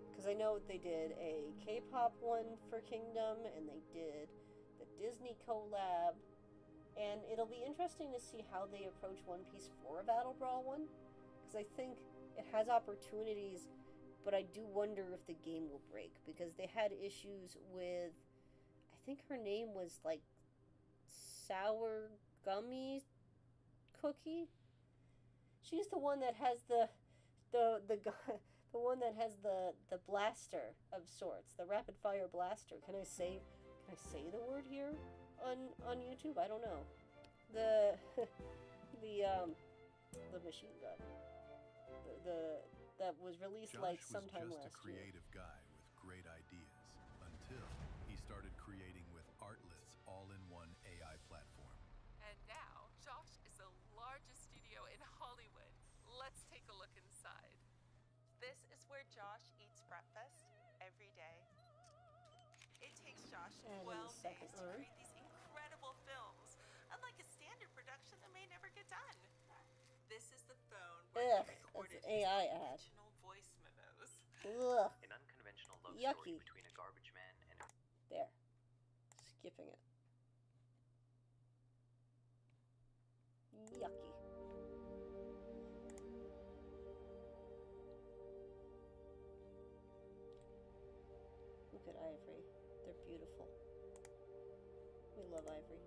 Because I know they did a K-pop one for Kingdom, and they did the Disney collab. And it'll be interesting to see how they approach One Piece for a Battle Brawl one. Because I think it has opportunities, but I do wonder if the game will break. Because they had issues with, I think her name was like Sour Gummy Cookie. She's the one that has the one that has the blaster of sorts, the rapid fire blaster. Can I say the word here on YouTube? I don't know. the machine gun. The that was released Josh like was sometime just a last year. creative guy with great ideas until he started creating with Artless all-in-one AI platform. And now, Josh is the largest studio in Hollywood. Let's take a look inside. This is where Josh eats breakfast every day. It takes Josh And in 12 the second days to arm. create these incredible films, unlike a standard production that may never get done. This is the phone where Ugh, he recorded that's an AI his ad. original voice memos. Ugh. An unconventional love Yucky. story between a garbage man and a... There. Skipping it. Yucky. Look at Ivory. They're beautiful. We love Ivory.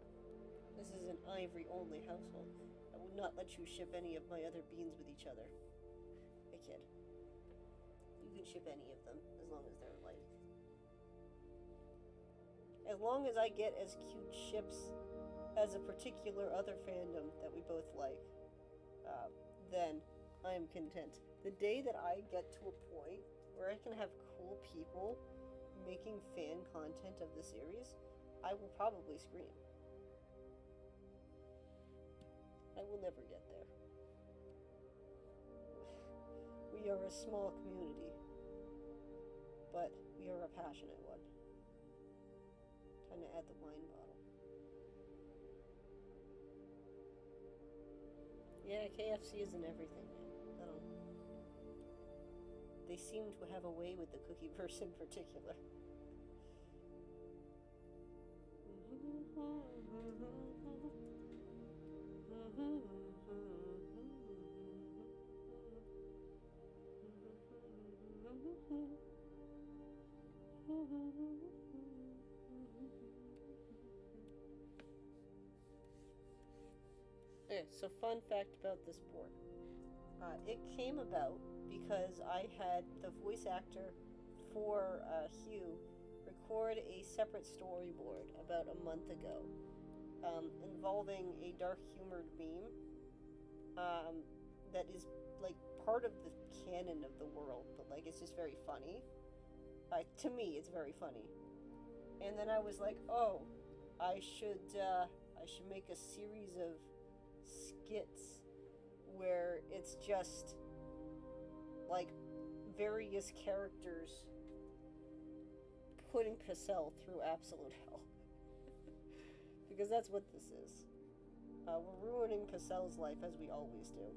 This is an Ivory-only household. I would not let you ship any of my other beans with each other. I kid. You can ship any of them, as long as they're like... As long as I get as cute ships as a particular other fandom that we both like, then I am content. The day that I get to a point where I can have cool people making fan content of the series, I will probably scream. I will never get there. We are a small community, but we are a passionate one. Time to add the wine bottle. Yeah, KFC isn't everything, man. I don't... They seem to have a way with the cookie verse in particular. Okay, so fun fact about this board. It came about because I had the voice actor for Hugh record a separate storyboard about a month ago, involving a dark humored meme that is like part of the canon of the world, but like it's just very funny. Like to me, it's very funny. And then I was like, oh, I should make a series of skits where it's just like various characters putting Cassell through absolute hell. Because that's what this is. We're ruining Cassell's life as we always do.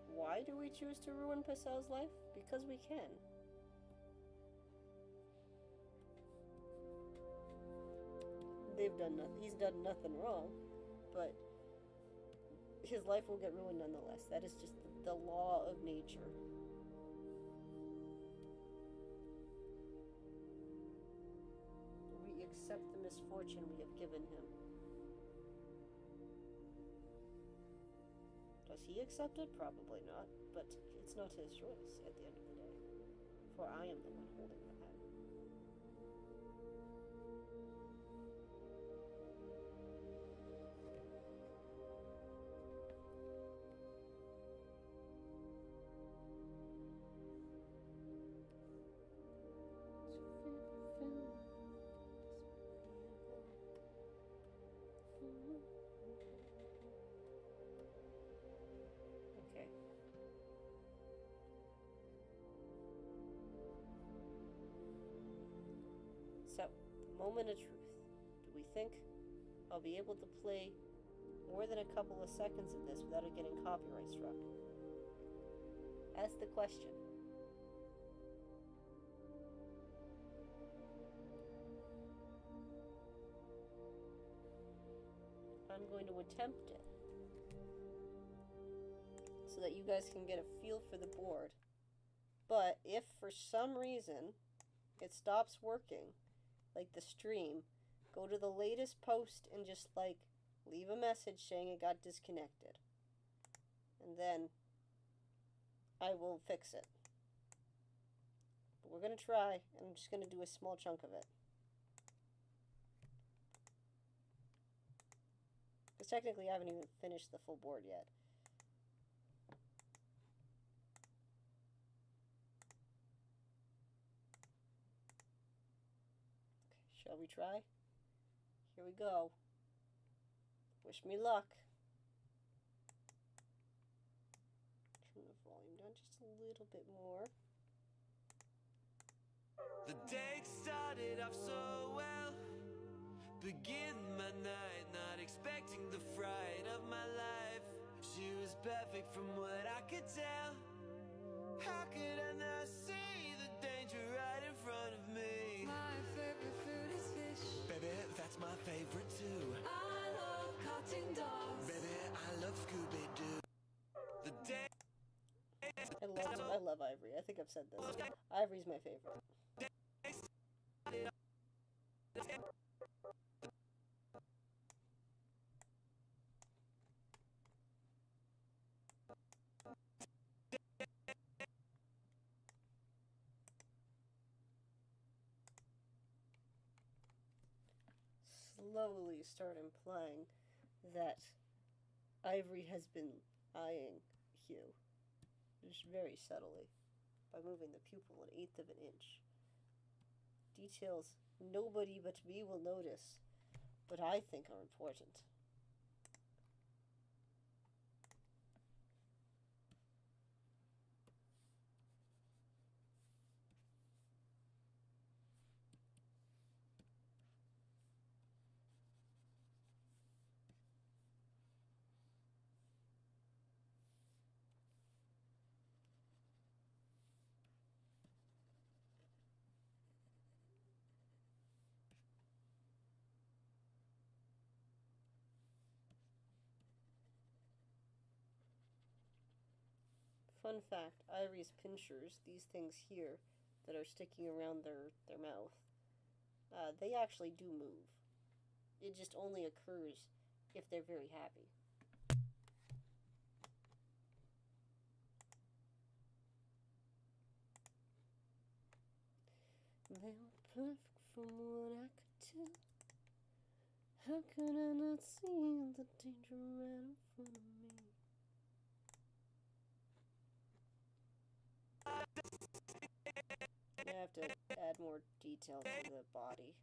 Why do we choose to ruin Cassell's life? Because we can. He's done nothing wrong, but his life will get ruined nonetheless. That is just the law of nature. We accept the misfortune we have given him. Does he accept it? Probably not, but it's not his choice at the end of the day. For I am the one holding the pen. Okay. So, the moment of truth. Do we think I'll be able to play more than a couple of seconds of this without it getting copyright struck? That's the question. I'm going to attempt it so that you guys can get a feel for the board. But if for some reason it stops working, like the stream, go to the latest post and just like leave a message saying it got disconnected. And then I will fix it. But we're going to try, and I'm just going to do a small chunk of it. Because technically I haven't even finished the full board yet. Okay, shall we try? Here we go. Wish me luck. Turn the volume down just a little bit more. The day started off so well. Begin my night, not expecting the fright of my life. She was perfect from what I could tell. How could I not see the danger right in front of me? My favorite food is fish. Baby, that's my favorite too. I love cutting dogs. Baby, I love Scooby-Doo. The day I love Ivory. I think I've said this. Ivory's my favorite. Slowly start implying that Ivory has been eyeing Hugh, just very subtly, by moving the pupil 1/8 of an inch. Details nobody but me will notice, but I think are important. Fun fact, Ivory's pinchers, these things here that are sticking around their mouth, they actually do move. It just only occurs if they're very happy. They were perfect from what I could tell. How could I not see the danger right in front of me? I have to add more detail to the body.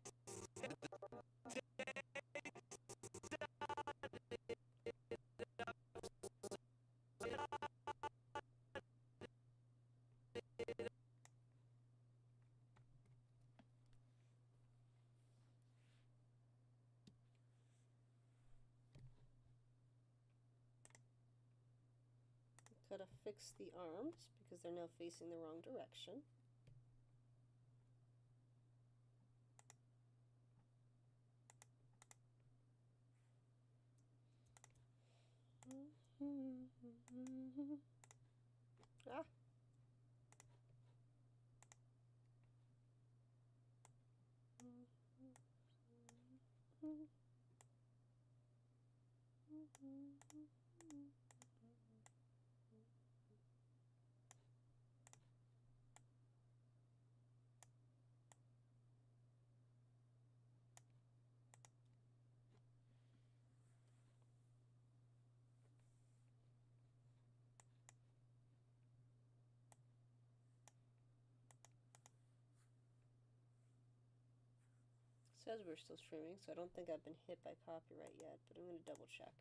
Gotta fix the arms because they're now facing the wrong direction. Ah. Says we're still streaming, so I don't think I've been hit by copyright yet, but I'm going to double check.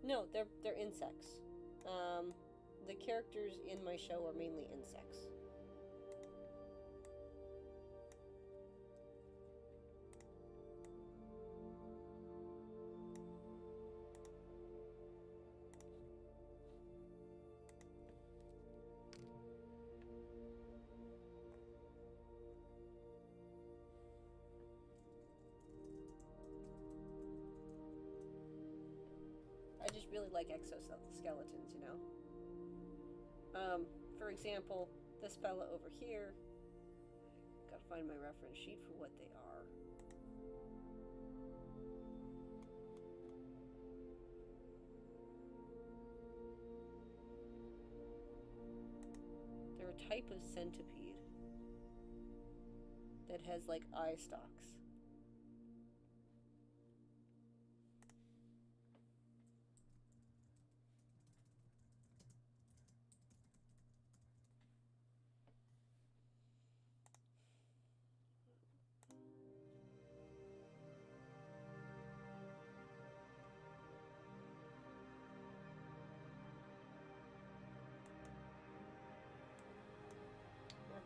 No, they're insects. The characters in my show are mainly insects. I just really like exoskeletons, you know? For example, this fella over here, gotta find my reference sheet for what they are. They're a type of centipede that has like eye stalks.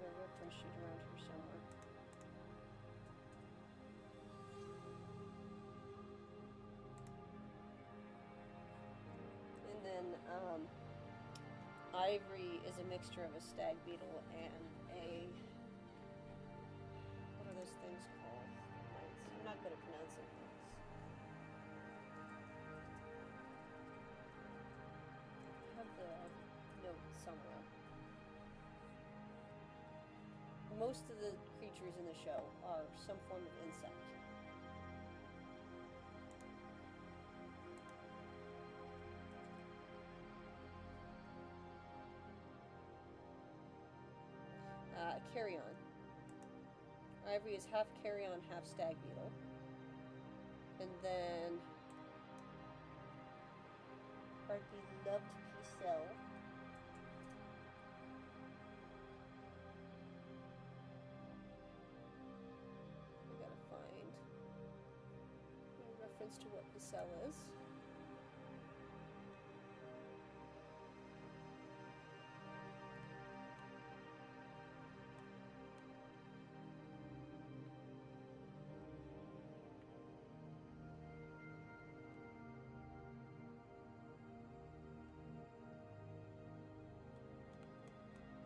A reference sheet around here somewhere. And then ivory is a mixture of a stag beetle and a, what are those things called? I'm not good at pronouncing things. I have the note somewhere. Most of the creatures in the show are some form of insect. Carrion. Ivory is half carrion, half stag beetle. And then our beloved Picel. Reference to what Picel is.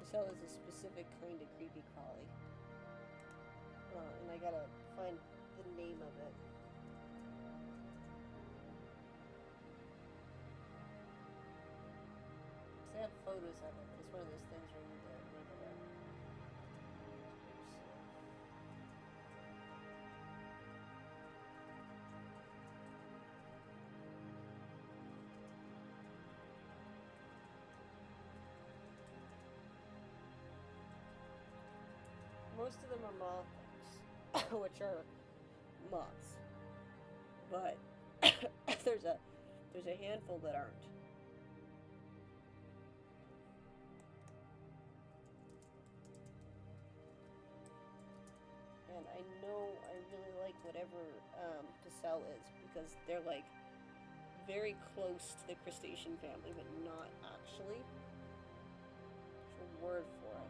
Picel is a specific kind of creepy crawly. And I gotta find the name of it. I have photos of it, but it's one of those things where you need to make it up. Most of them are moths, which are moths, but there's a handful that aren't. And I know I really like whatever Picel is, because they're like very close to the crustacean family, but not actually. There's a word for it.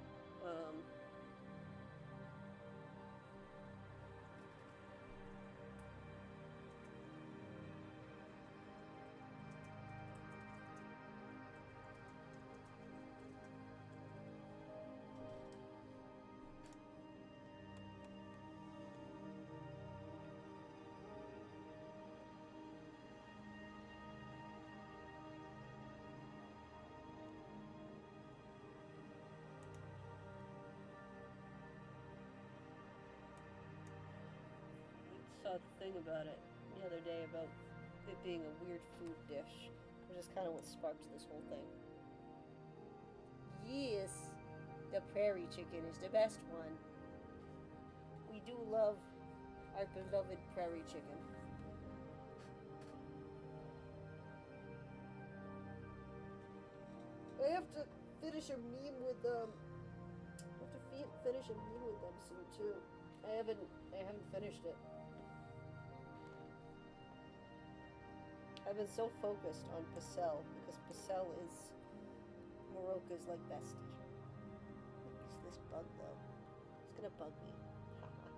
Saw the thing about it the other day about it being a weird food dish, which is kind of what sparked this whole thing. Yes, the prairie chicken is the best one. We do love our beloved prairie chicken. I have to finish a meme with them. I have to finish a meme with them soon too. I haven't finished it. I've been so focused on Picel because Picel is Morocco's like bestie. What is this bug though? It's gonna bug me. Haha.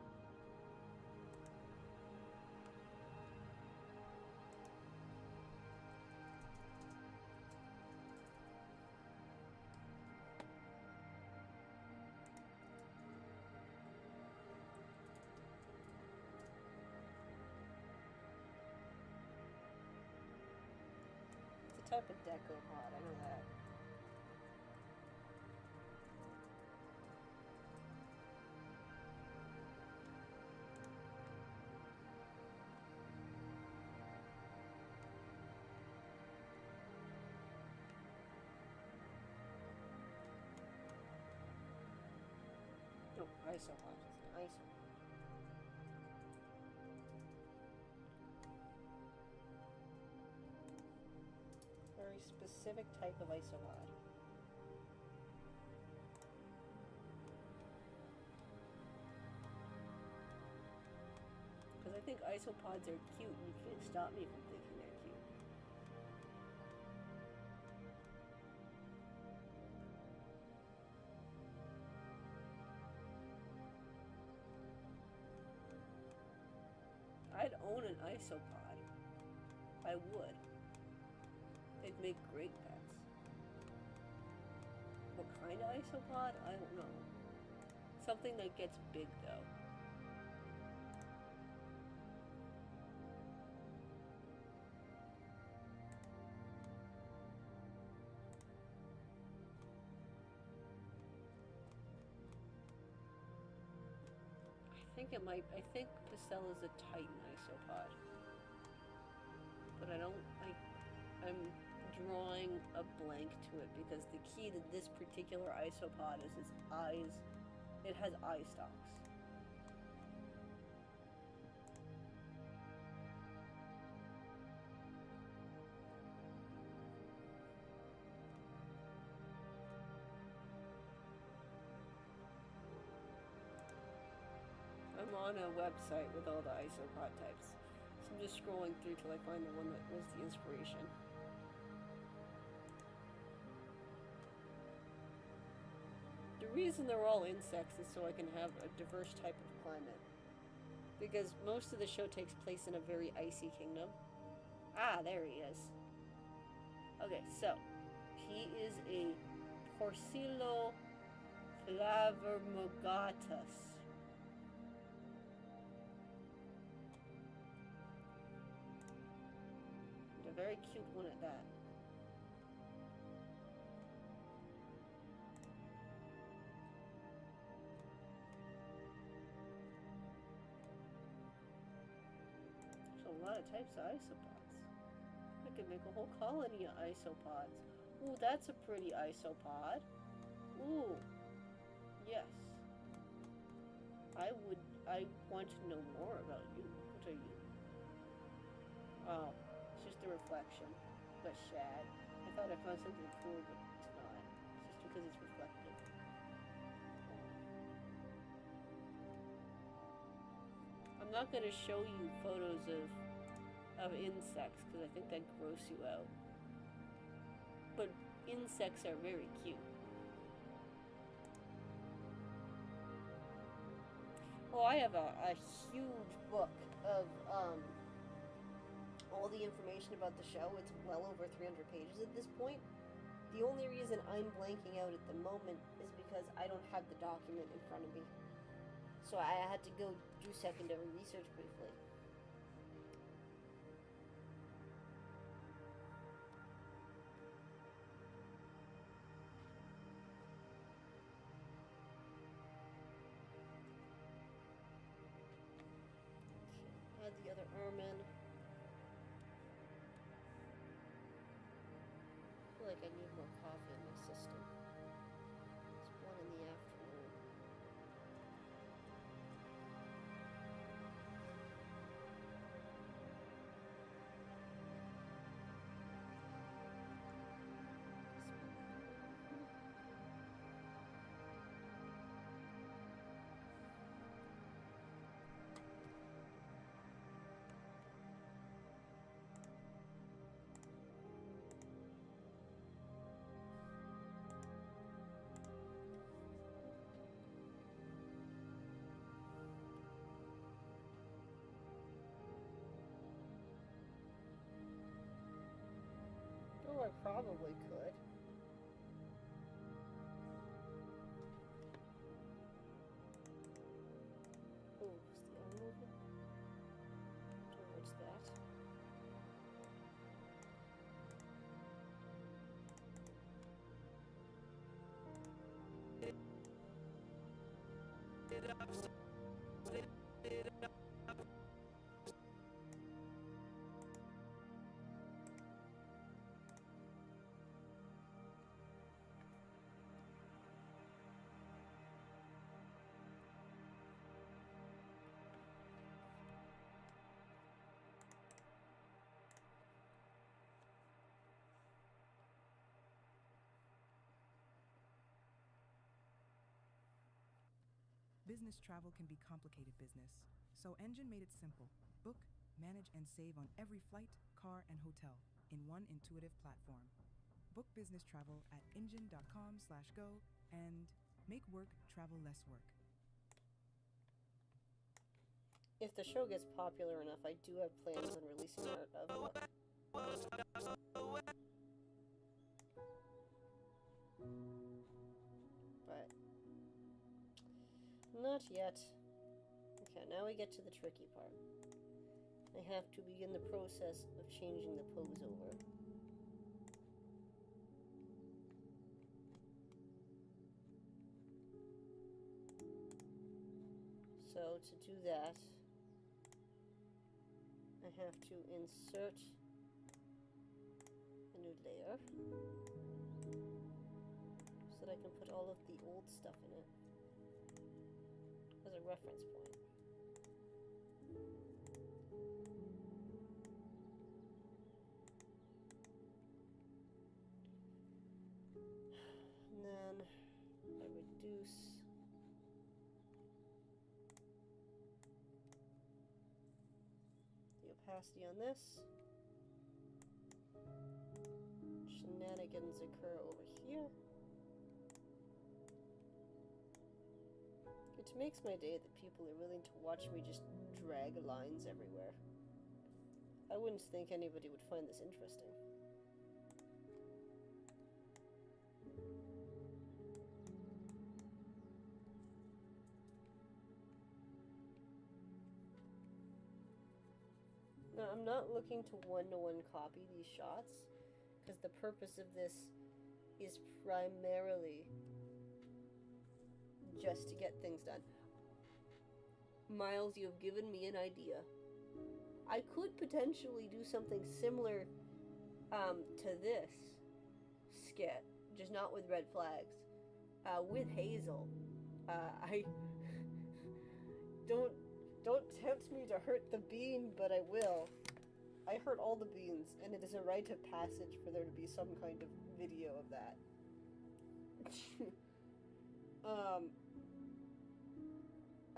It's a type of decopod, I know that. No, isopod. It's an isopod. Very specific type of isopod. Because I think isopods are cute and you can't stop me from thinking they're cute. I'd own an isopod. I would. They'd make great pets. What kind of isopod? I don't know. Something that gets big though. I think Picel is a Titan isopod. But I'm drawing a blank to it because the key to this particular isopod is its eyes. It has eye stalks. I'm on a website with all the isopod types. So I'm just scrolling through till I find the one that was the inspiration. The reason they're all insects is so I can have a diverse type of climate. Because most of the show takes place in a very icy kingdom. Ah, there he is. Okay, so he is a Porcilo flavermogatus. A very cute one at that. There's a lot of types of isopods. I could make a whole colony of isopods. Ooh, that's a pretty isopod. Ooh, yes. I want to know more about you. What are you? Oh. Just a reflection, but shag. I thought I found something cool, but it's not. It's just because it's reflective. I'm not going to show you photos of insects because I think that gross you out. But insects are very cute. Oh, I have a huge book of all the information about the show. It's well over 300 pages at this point. The only reason I'm blanking out at the moment is because I don't have the document in front of me. So I had to go do secondary research briefly. Add the other ermine. I feel like I need more coffee in my system. It's 1 in the afternoon. probably could. Oh, is the arm moving? Towards that. Business travel can be complicated business, so Engine made it simple. Book, manage, and save on every flight, car, and hotel in one intuitive platform. Book business travel at engine.com/go and make work travel less work. If the show gets popular enough, I do have plans on releasing a book. But not yet. Okay, now we get to the tricky part. I have to begin the process of changing the pose over. So to do that, I have to insert a new layer so that I can put all of the old stuff in it as a reference point. And then I reduce the opacity on this. Shenanigans occur over here. It makes my day that people are willing to watch me just drag lines everywhere. I wouldn't think anybody would find this interesting. Now, I'm not looking to one-to-one copy these shots, because the purpose of this is primarily just to get things done. Miles, you've given me an idea. I could potentially do something similar to this skit, just not with red flags, with Hazel. I don't tempt me to hurt the bean, but I will. I hurt all the beans, and it is a rite of passage for there to be some kind of video of that.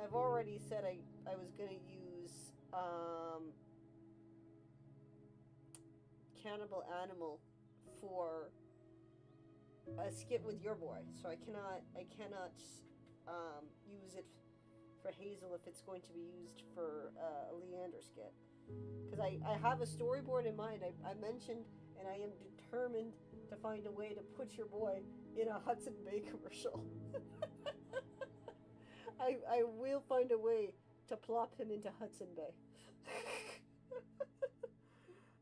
I've already said I was gonna use Cannibal Animal for a skit with your boy, so I cannot use it for Hazel if it's going to be used for a Leander skit, because I have a storyboard in mind. I mentioned, and I am determined to find a way to put your boy in a Hudson Bay commercial. I will find a way to plop him into Hudson Bay.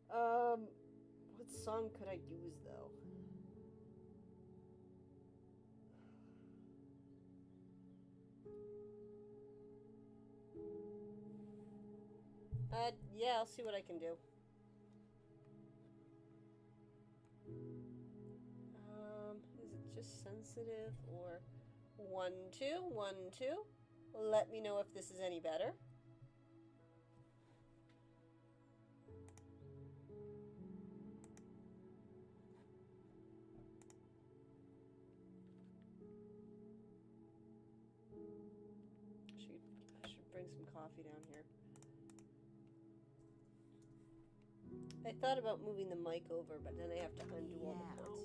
What song could I use, though? Yeah, I'll see what I can do. Is it just sensitive or 1, 2, 1, 2? Let me know if this is any better. I should bring some coffee down here. I thought about moving the mic over, but then I have to undo all the cords.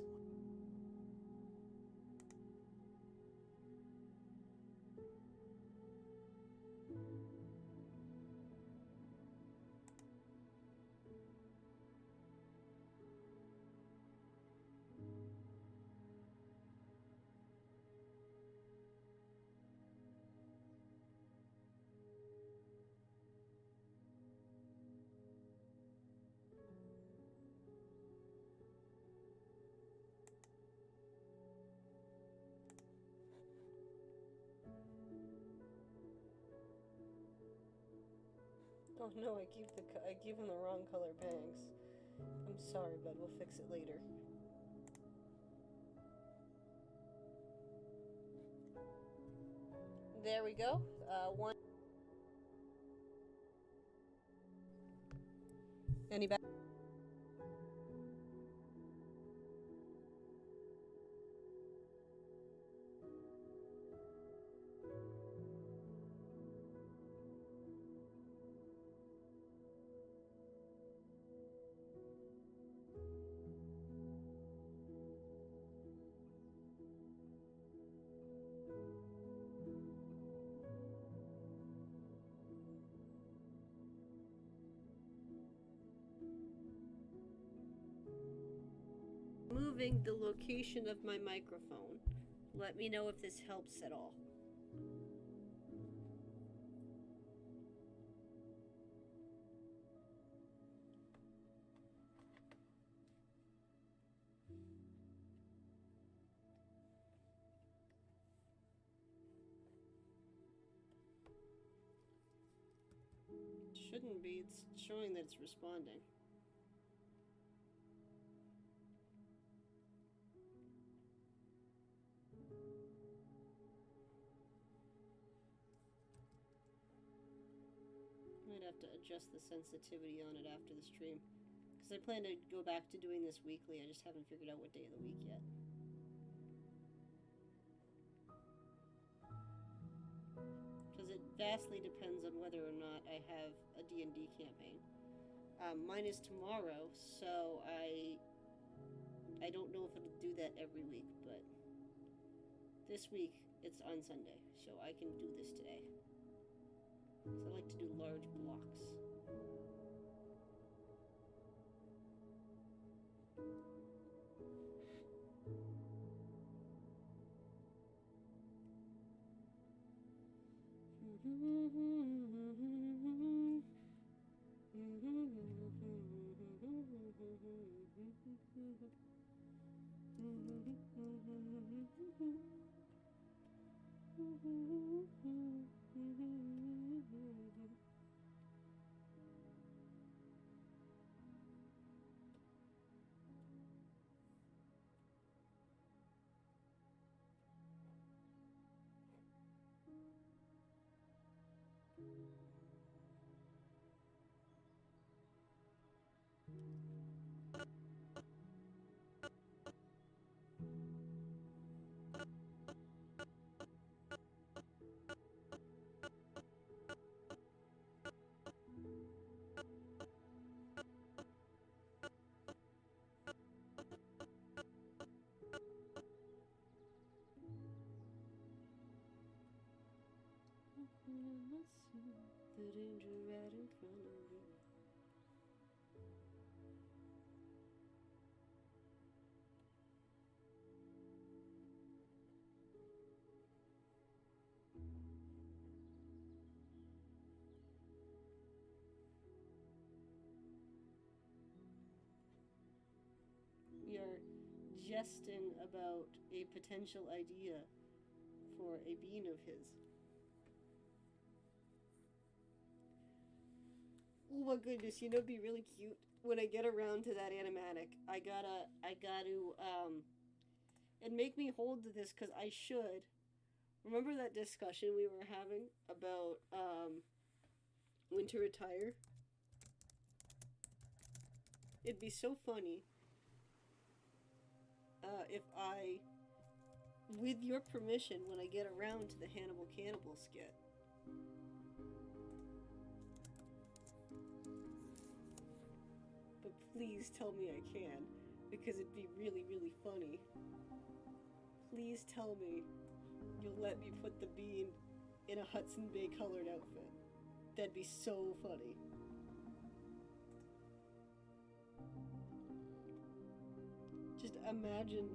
Oh no, I gave him the wrong color bangs. I'm sorry, bud. We'll fix it later. There we go. One. Any back? Moving the location of my microphone. Let me know if this helps at all. Shouldn't be. It's showing that it's responding. Might have to adjust the sensitivity on it after the stream. Because I plan to go back to doing this weekly. I just haven't figured out what day of the week yet. Because it vastly depends on whether or not I have a D&D campaign. Mine is tomorrow, so I don't know if it'll do that every week, but this week it's on Sunday, so I can do this today. Because I like to do large blocks. The danger right in front of me. We are jesting about a potential idea for a bean of his. Oh my goodness, you know, it'd be really cute when I get around to that animatic. I gotta, and make me hold to this, because I should. Remember that discussion we were having about, when to retire? It'd be so funny, if I, with your permission, when I get around to the Hannibal Cannibal skit, but please tell me I can, because it'd be really, really funny. Please tell me you'll let me put the bean in a Hudson Bay colored outfit. That'd be so funny. Just imagine,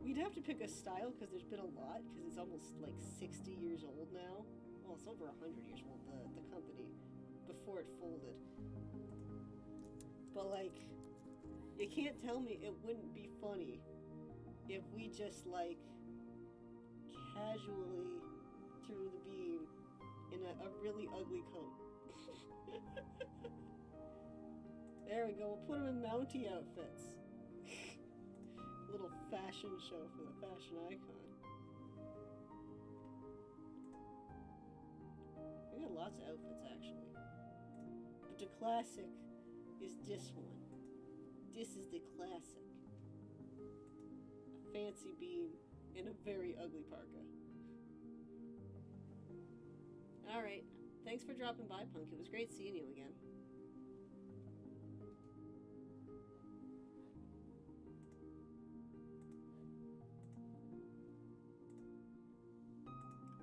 we'd have to pick a style, because there's been a lot, because it's almost like 60 years old now. Well, it's over 100 years old, the company, before it folded. But like, you can't tell me it wouldn't be funny if we just like casually threw the bean in a really ugly coat. There we go. We'll put him in Mountie outfits. Little fashion show for the fashion icon. We got lots of outfits actually. But the classic is this one. This is the classic. A fancy bean in a very ugly parka. Alright. Thanks for dropping by, Punk. It was great seeing you again.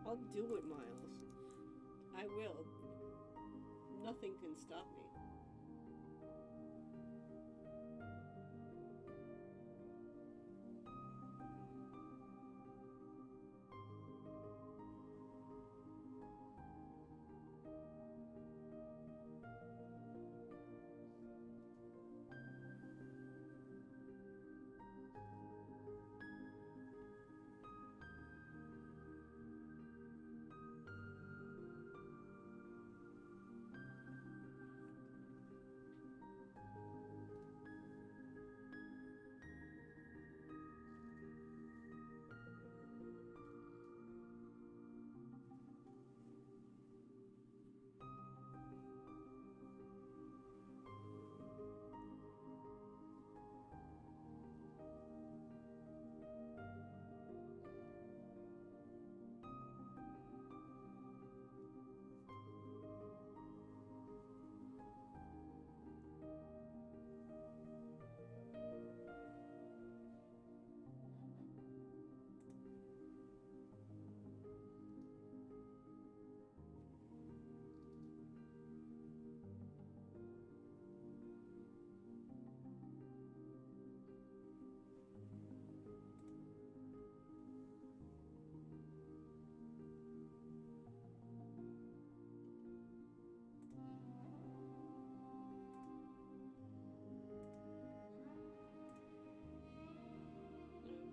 I'll do it, Miles. I will. Nothing can stop me.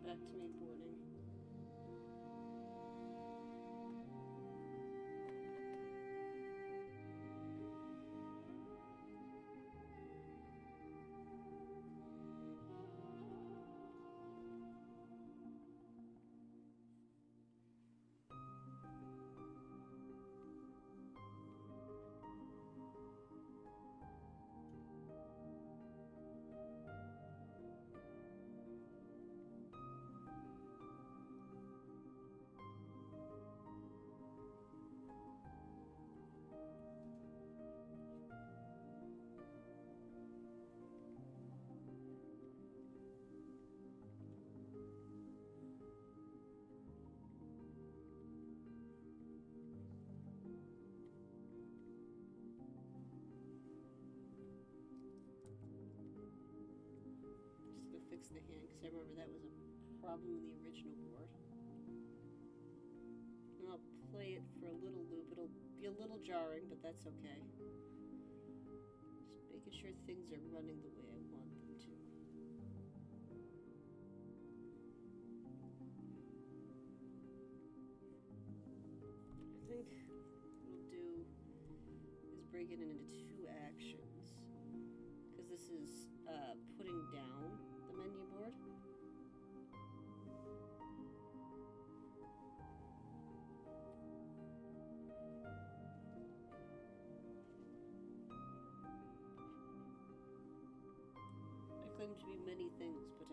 Back to me boarding. Fix the hand because I remember that was a problem in the original board. And I'll play it for a little loop. It'll be a little jarring, but that's okay. Just making sure things are running the way I want them to. I think what we'll do is break it into two actions. Because this is putting down menu board. I claim to be many things, but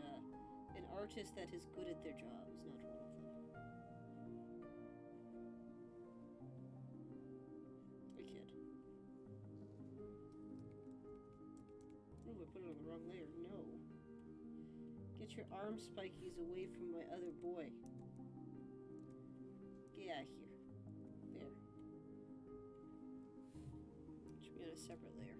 an artist that is good at their job is not one of them. I kid. Ooh, I put it on the wrong layer. No. Get your arm spikies away from my other boy. Get out of here. There. Should be on a separate layer.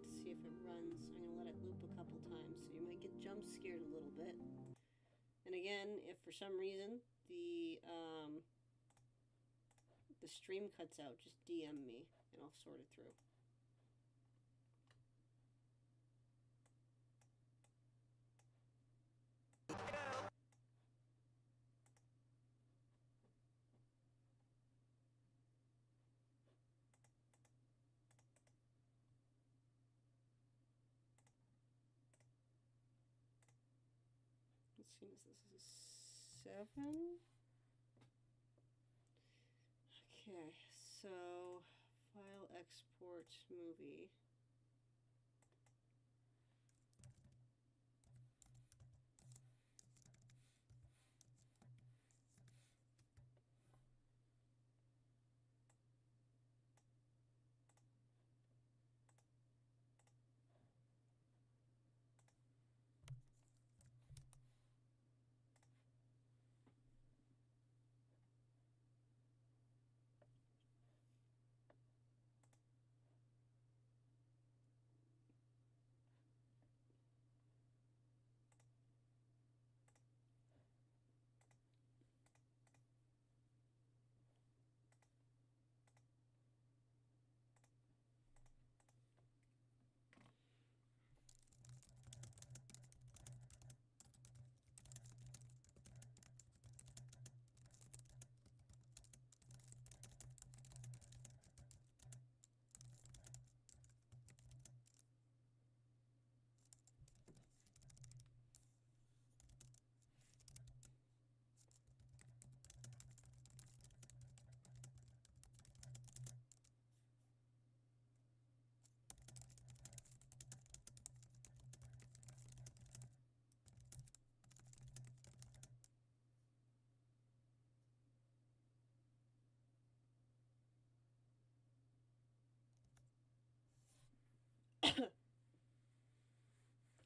to see if it runs. I'm going to let it loop a couple times, so you might get jump scared a little bit. And again, if for some reason the stream cuts out, just DM me and I'll sort it through. Let's see, this is 7. Okay, so file export movie.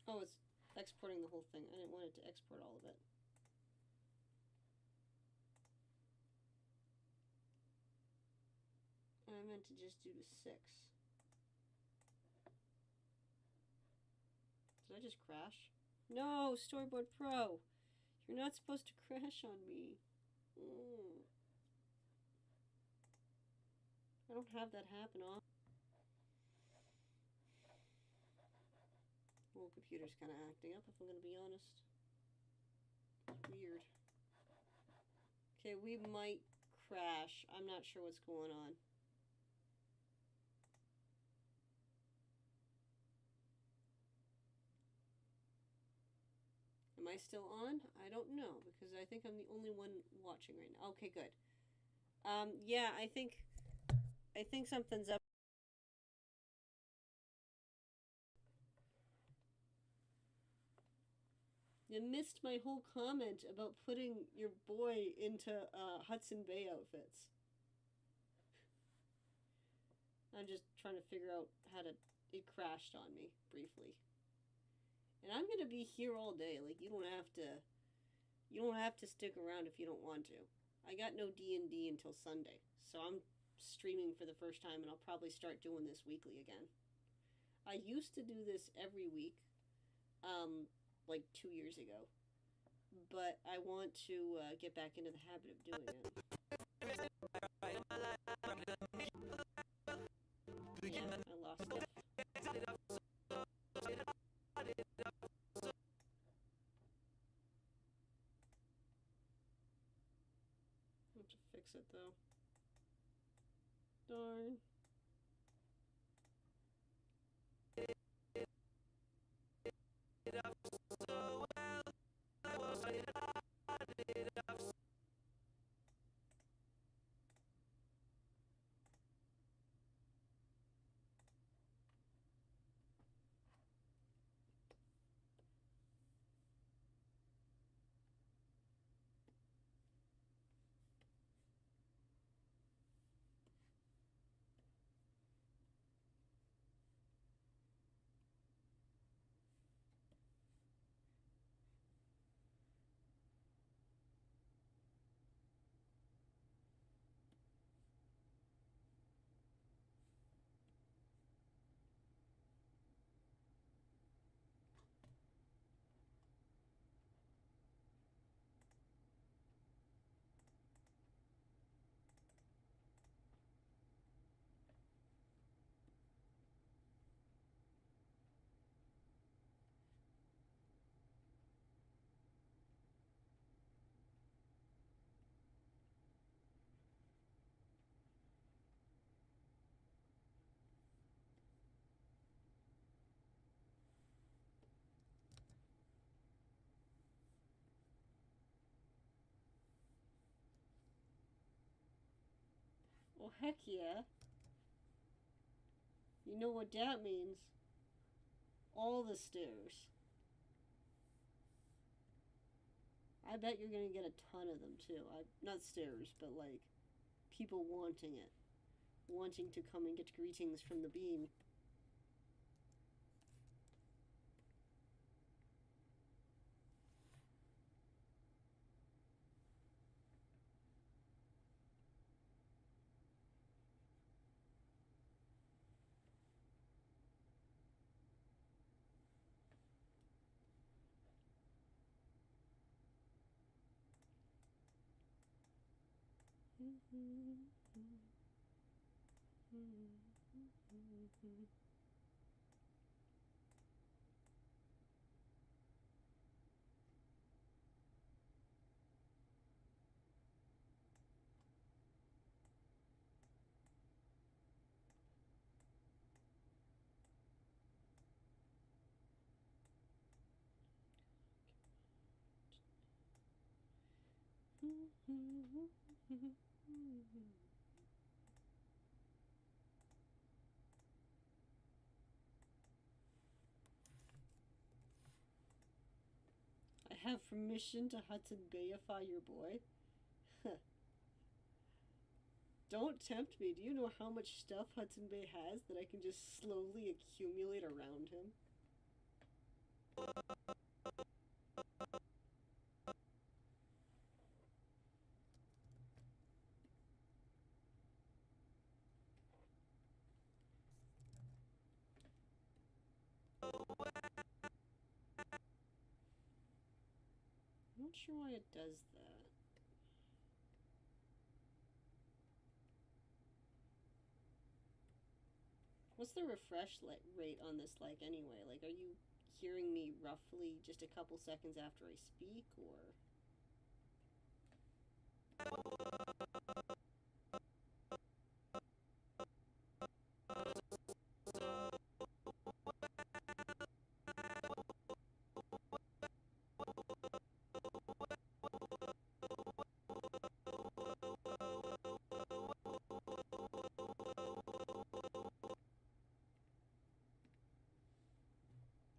Oh, it's exporting the whole thing. I didn't want it to export all of it. I meant to just do the 6. Did I just crash? No, Storyboard Pro! You're not supposed to crash on me. I don't have that happen often. Well, computer's kind of acting up, if I'm going to be honest. It's weird. Okay, we might crash. I'm not sure what's going on. Am I still on? I don't know, because I think I'm the only one watching right now. Okay, good. Yeah, I think something's up. You missed my whole comment about putting your boy into Hudson Bay outfits. I'm just trying to figure out how to... It crashed on me, briefly. And I'm going to be here all day. Like, you don't have to stick around if you don't want to. I got no D&D until Sunday. So I'm streaming for the first time, and I'll probably start doing this weekly again. I used to do this every week. Like 2 years ago, but I want to get back into the habit of doing it. Yeah, I lost it. I have to fix it though. Darn. Oh, heck yeah. You know what that means. All the stairs. I bet you're gonna get a ton of them too. Not stairs, but like people wanting it. Wanting to come and get greetings from the beam. I have permission to Hudson Bayify your boy? Don't tempt me. Do you know how much stuff Hudson Bay has that I can just slowly accumulate around him? I'm not sure why it does that. What's the refresh rate on this like anyway? Like, are you hearing me roughly just a couple seconds after I speak, or?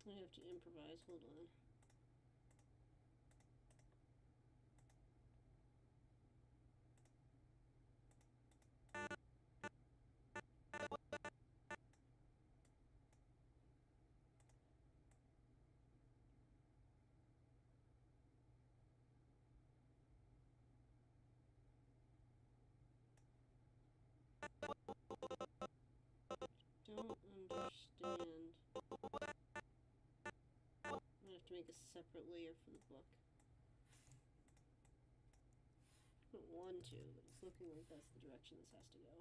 I have to improvise, hold on. Don't understand. I have to make a separate layer for the book. I don't want to, but it's looking like that's the direction this has to go.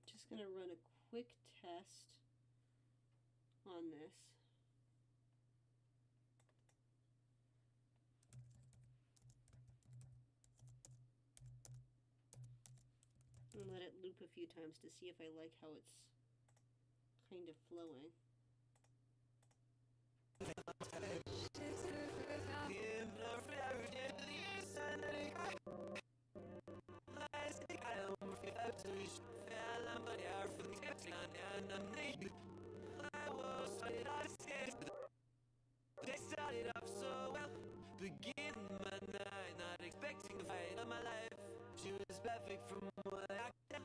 Just gonna run a quick test on this. And let it loop a few times to see if I like how it's kind of flowing. They started off so well, begin my night, not expecting the fight of my life. perfect from what I can.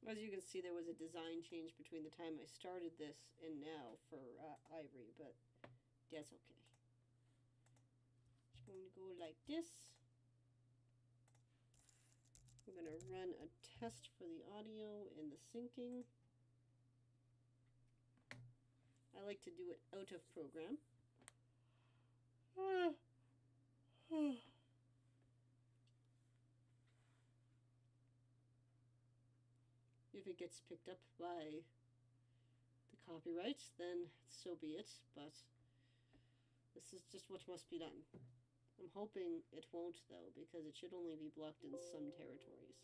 As you can see, there was a design change between the time I started this and now for Ivory, but that's okay. It's going to go like this. I'm going to run a test for the audio and the syncing. I like to do it out of program. If it gets picked up by the copyrights, then so be it, but this is just what must be done. I'm hoping it won't, though, because it should only be blocked in some territories.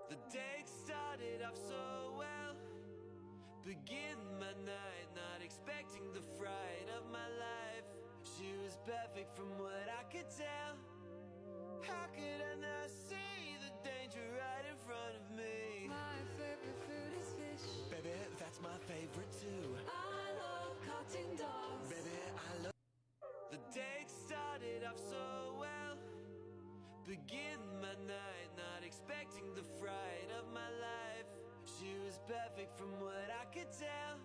The day started off so well. Begin my night, not expecting the fright of my life. She was perfect from what I could tell. How could I not see the danger right in front of me? My favorite food is fish. Baby, that's my favorite too. I love cutting dogs. Baby, I love. The day started off so well. Begin my night, not expecting the fright of my life. She was perfect from what I could tell.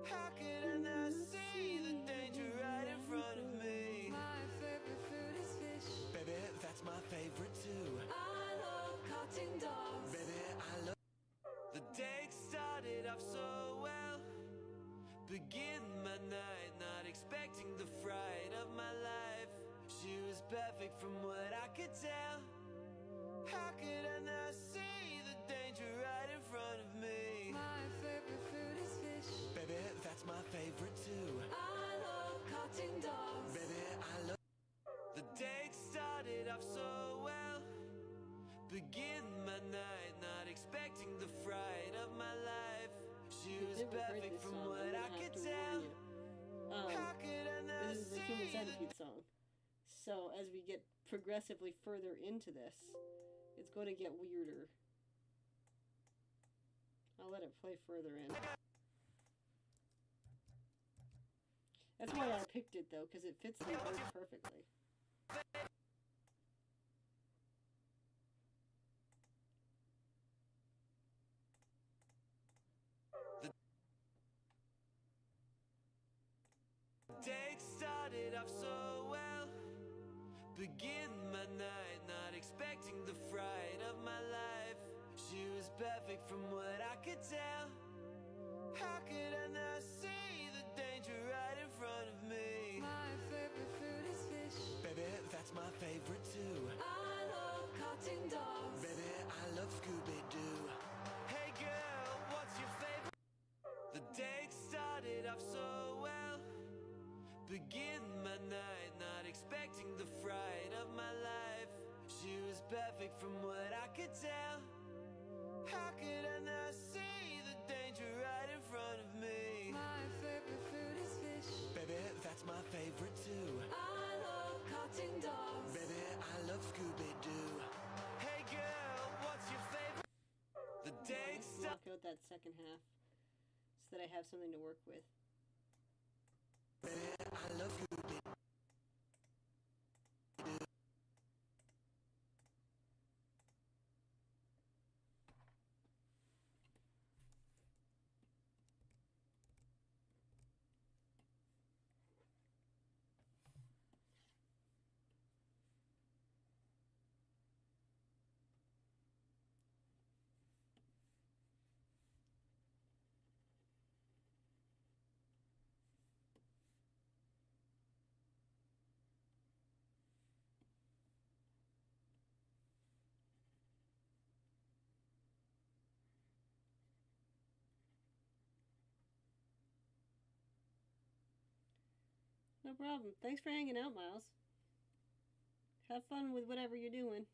How could I not see the danger right in front of me? My favorite food is fish. Baby, that's my favorite too. I love cutting dogs. Baby, I love. The day started off so well. Begin my night, not expecting the fright of my life. She was perfect from what I could tell. How could I not see the danger right in front of me? My favorite food is fish. Baby, that's my favorite too. I love cutting dogs. Baby, I love. The day started off so well. Begin my night, not expecting the fright of my life. She was perfect from what I could tell. How could I not this is a Human Centipede song. So as we get progressively further into this, it's going to get weirder. I'll let it play further in. That's why I picked it, though, because it fits the verse perfectly. The day started off so well. Begin my night, not expecting the fright of my life. She was perfect from what I could tell. How could I not see the danger right in front of me? My favorite food is fish. Baby, that's my favorite too. I love cutting dogs. Baby, I love Scooby-Doo. Hey girl, what's your favorite? The day started off so well. Begin my night, not expecting the fright of my life. She was perfect from what I could tell. How could I not see the danger right in front of me? My favorite food is fish. Baby, that's my favorite too. I love cutting dogs. Baby, I love Scooby-Doo. Hey girl, what's your favorite? The day Block out that second half so that I have something to work with. Baby, I love Scooby-Doo. No problem. Thanks for hanging out, Miles. Have fun with whatever you're doing.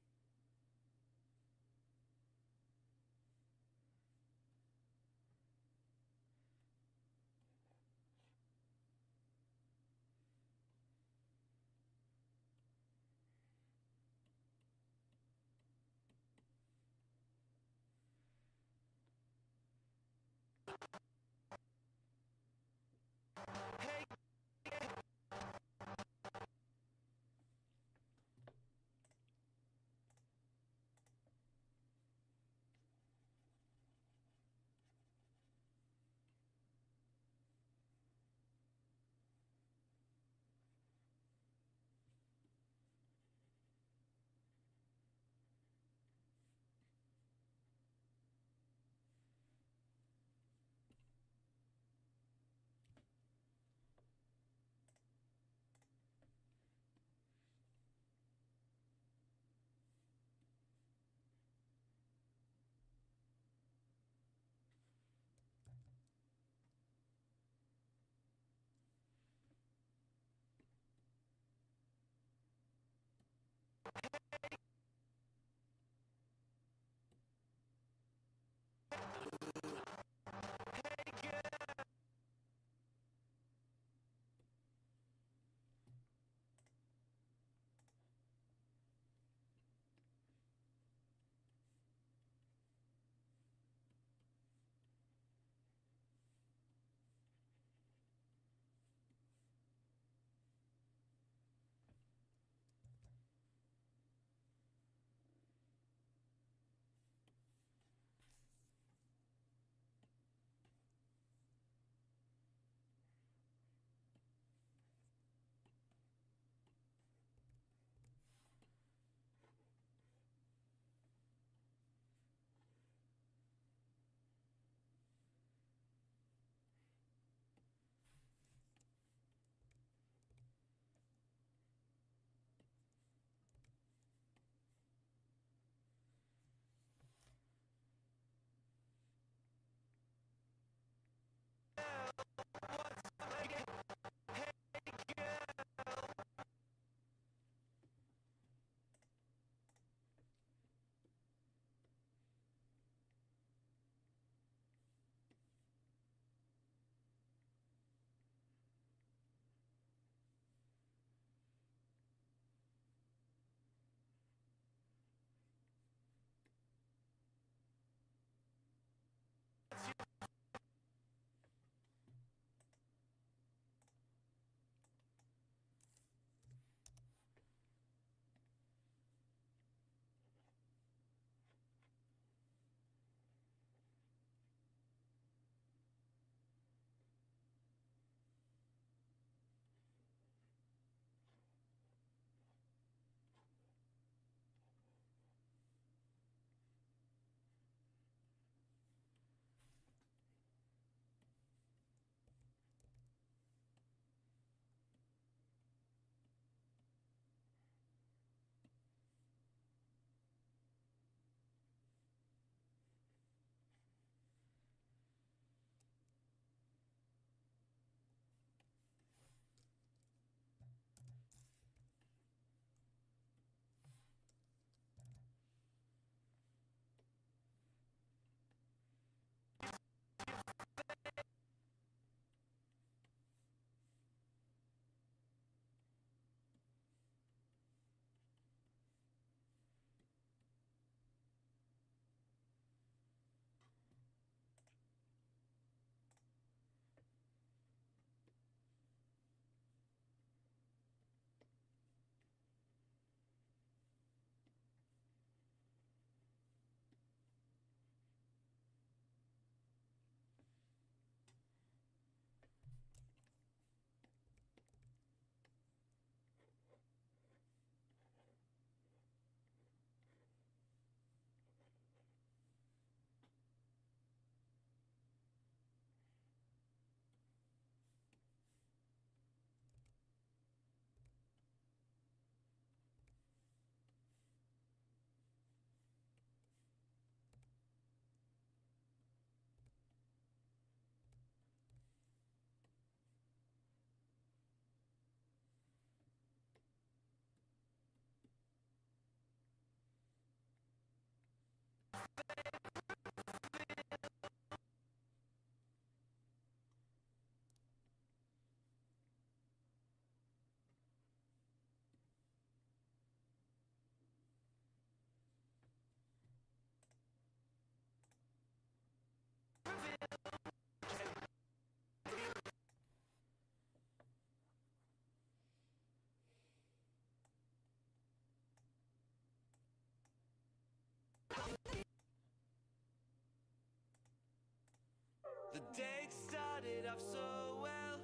off so well.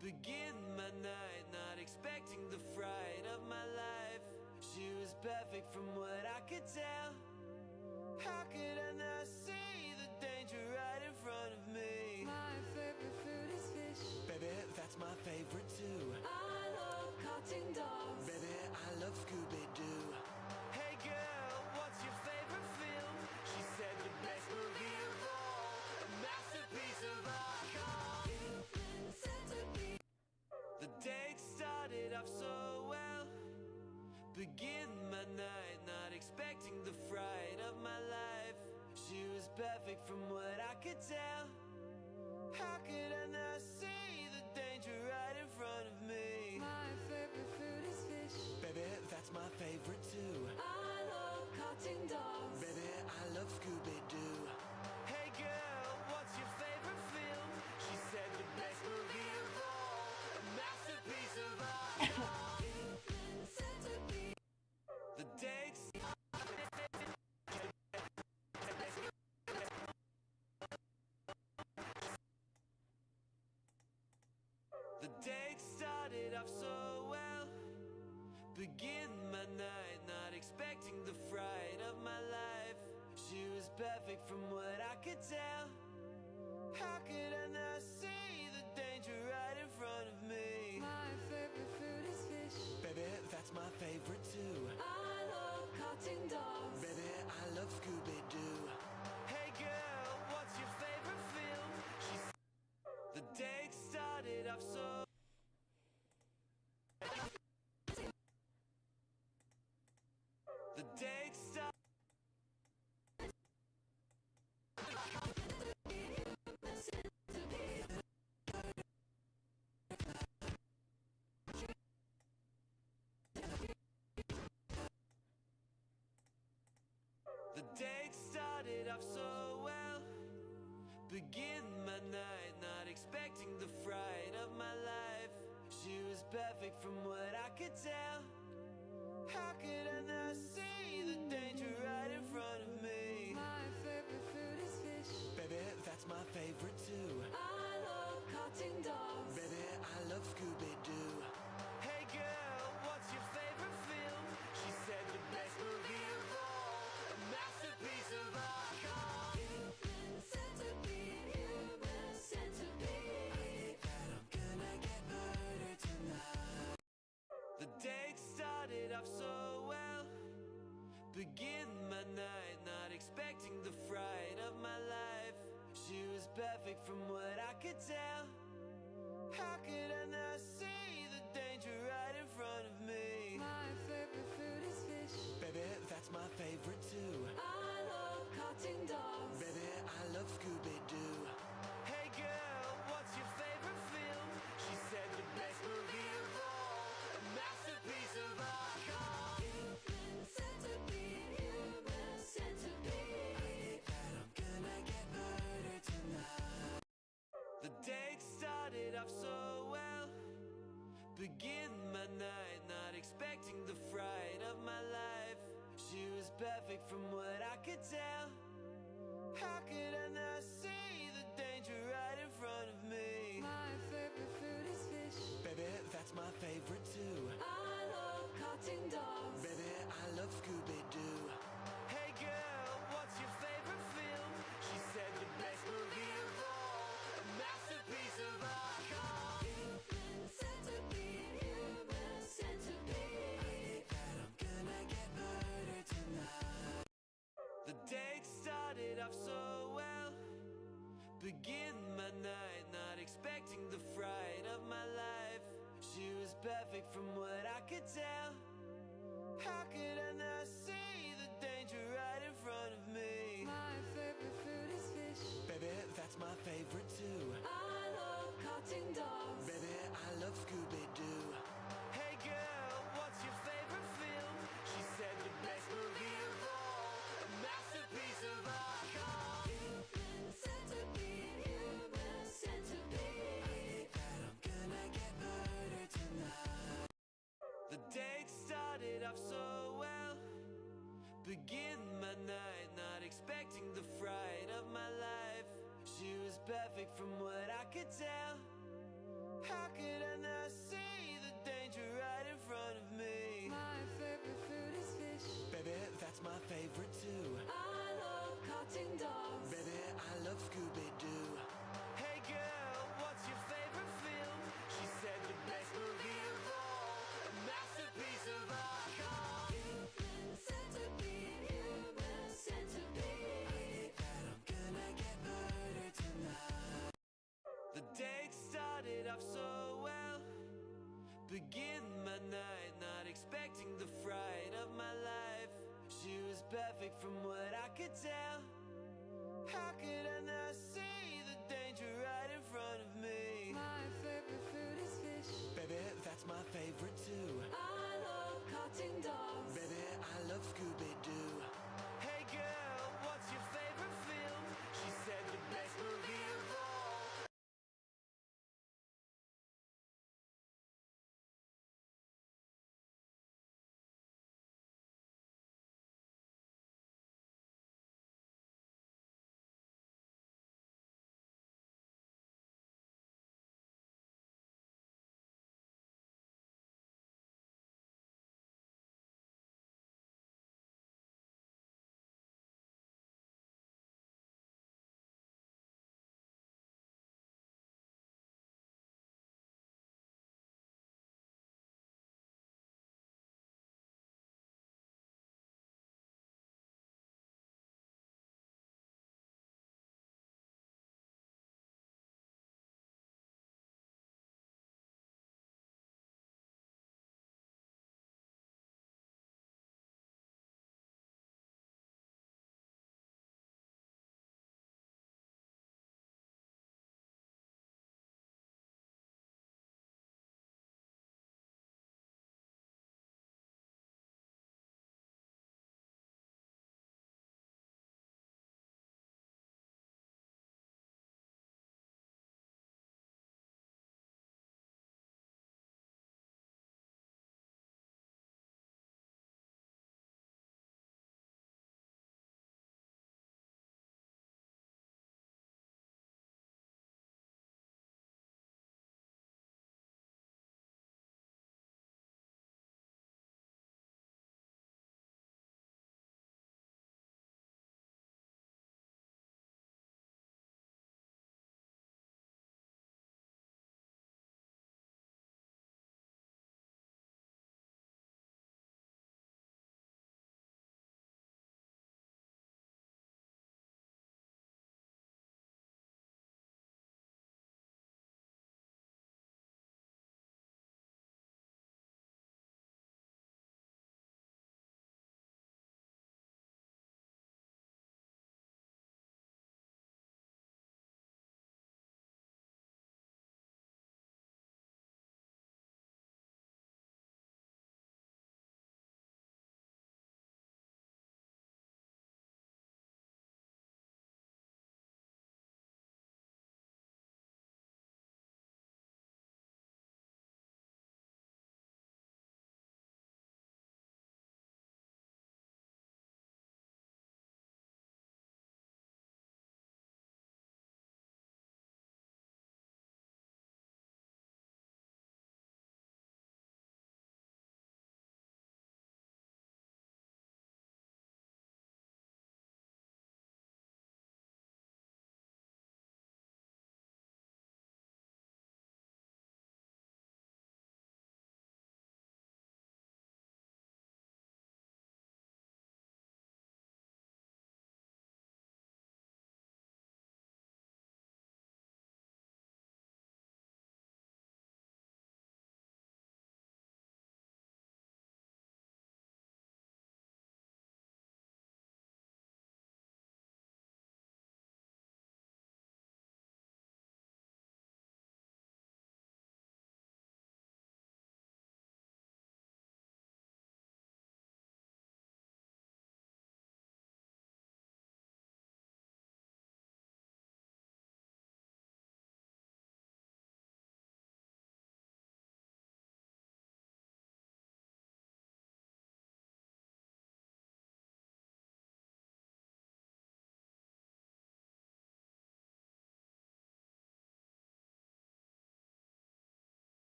Begin my night, not expecting the fright of my life. She was perfect from what I could tell. How could I not see the danger right in front of me? My favorite food is fish. Baby, that's my favorite too. I love cutting dogs. Baby, I love Scooby-Doo. Hey girl, what's your favorite film? She said the best movie of all, a masterpiece of art called Human Centipede. The date started off so well. Begin my night, not expecting the fright of my life. She was perfect from what I could tell. How could I not see the danger right in front of me? My favorite food is fish. Baby, that's my favorite too. I love cutting dogs. Baby, I love Scooby-Doo. Hey girl, what's your favorite film? She said the best movie of all, a masterpiece of art called Human Centipede. The dates. The date started off so well. Begin my night, not expecting the fright of my life. She was perfect from what I could tell. How could I not see the danger right in front of me? My favorite food is fish. Baby, that's my favorite too. I love cutting dogs. Baby, I love Scooby-Doo. Hey girl, what's your favorite film? The date started off so. The date started. The date started off so well. Begin my night, not expecting the fright of my life. She was perfect from what I could tell. How could I not see the danger right in front of me? My favorite food is fish. Baby, that's my favorite too. I love cutting dogs. Baby, I love Scooby-Doo. Hey girl, what's your favorite film? She said the best movie of all, a masterpiece of art called Human Centipede. Human Centipede. that I'm gonna get murdered tonight. The date started off so well. Begin my night, not expecting the fright of my life. She was perfect from what I could tell. How could I not see the danger right in front of me? My favorite food is fish. Baby, that's my favorite too. I love cutting dogs. Baby, I love Scooby-Doo. Hey girl, what's your favorite film? She said the best movie of all, a masterpiece of art called Human Centipede. Human Centipede. that I'm gonna get murdered tonight. The date started off so well. Begin my night, not expecting the fright of my life. She was perfect from what I could tell. How could I not see the danger right in front of me? My favorite food is fish. Baby, that's my favorite too. I love cutting dogs. Baby, I love Scooby-Doo. Hey girl, what's your favorite film? She said the best movie of all, a masterpiece of art called Human Centipede. Human Centipede. that I'm gonna get murdered tonight. The date started off so well. Begin my night, not expecting the fright of my life. She was perfect from what I could tell. How could I not see the danger right in front of me? My favorite food is fish. Baby, that's my favorite too. I love cutting dogs. Baby, I love Scooby-Doo. Hey girl, what's your favorite film? She said the best movie of all, a masterpiece of art called Human Centipede. Human Centipede. that I'm gonna get murdered tonight. The date started off so well. Begin my night, not expecting the fright of my life. She was perfect from what I could How could I not see the danger right in front of me? My favorite food is fish. Baby, that's my favorite too. I love cartoon dogs. Baby, I love Scooby-Doo. Hey girl, what's your favorite film? She said the best movie of all, a masterpiece of art called Human centipede, human centipede. I think that I'm gonna get murdered tonight. The date started off so well. Begin my night, not expecting the fright of my life. She was perfect from what I could tell. How could I not see the danger right in front of me? My favorite food is fish. Baby, that's my favorite too. I love cartoon dogs. Baby, I love Scooby-Doo. Hey girl, what's your favorite film? She said the best movie of all.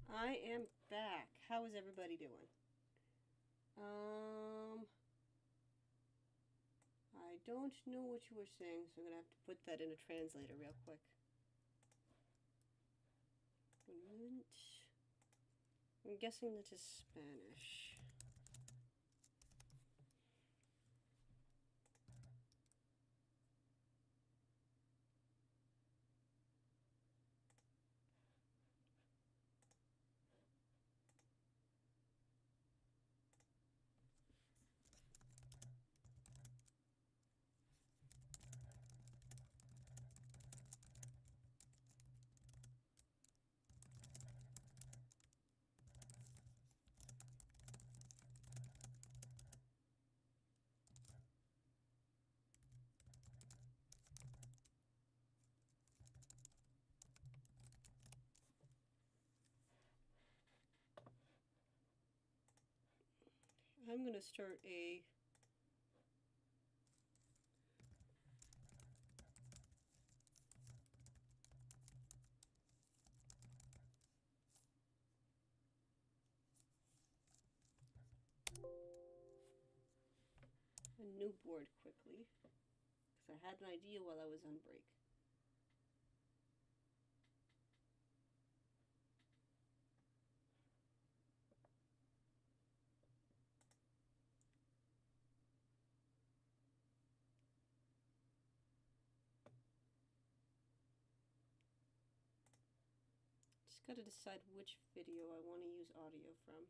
I am back. How is everybody doing? I don't know what you were saying, so I'm gonna have to put that in a translator real quick. 1 minute. I'm guessing that is Spanish. I'm gonna start a new board quickly, because I had an idea while I was on break. Just gotta decide which video I want to use audio from.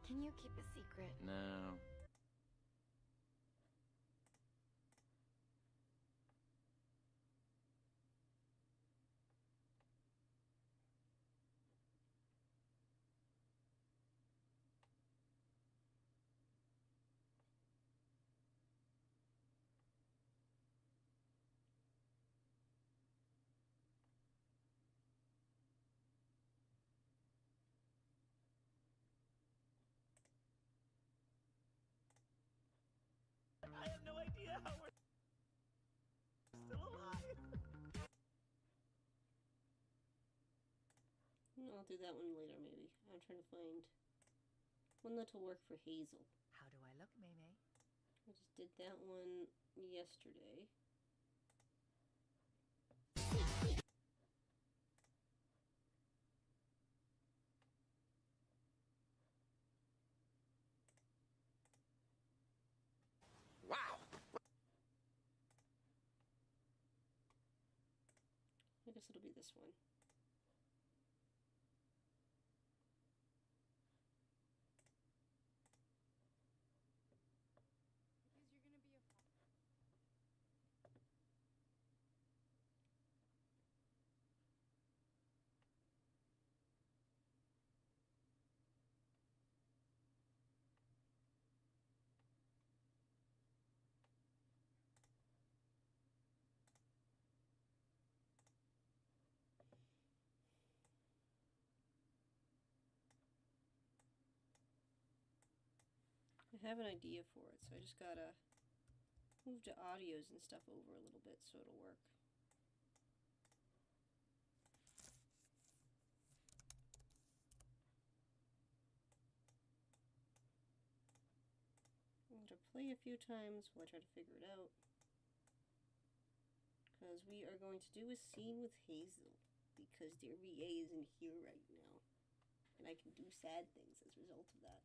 Can you keep a secret? No. I have no idea how we're still alive. I'll do that one later, maybe. I'm trying to find one that'll work for Hazel. How do I look, Maymay? I just did that one yesterday. Wow. I guess it'll be this one. I have an idea for it, so I just gotta move the audios and stuff over a little bit so it'll work. I'm gonna play a few times while I try to figure it out. Because we are going to do a scene with Hazel. Because dear VA isn't here right now. And I can do sad things as a result of that.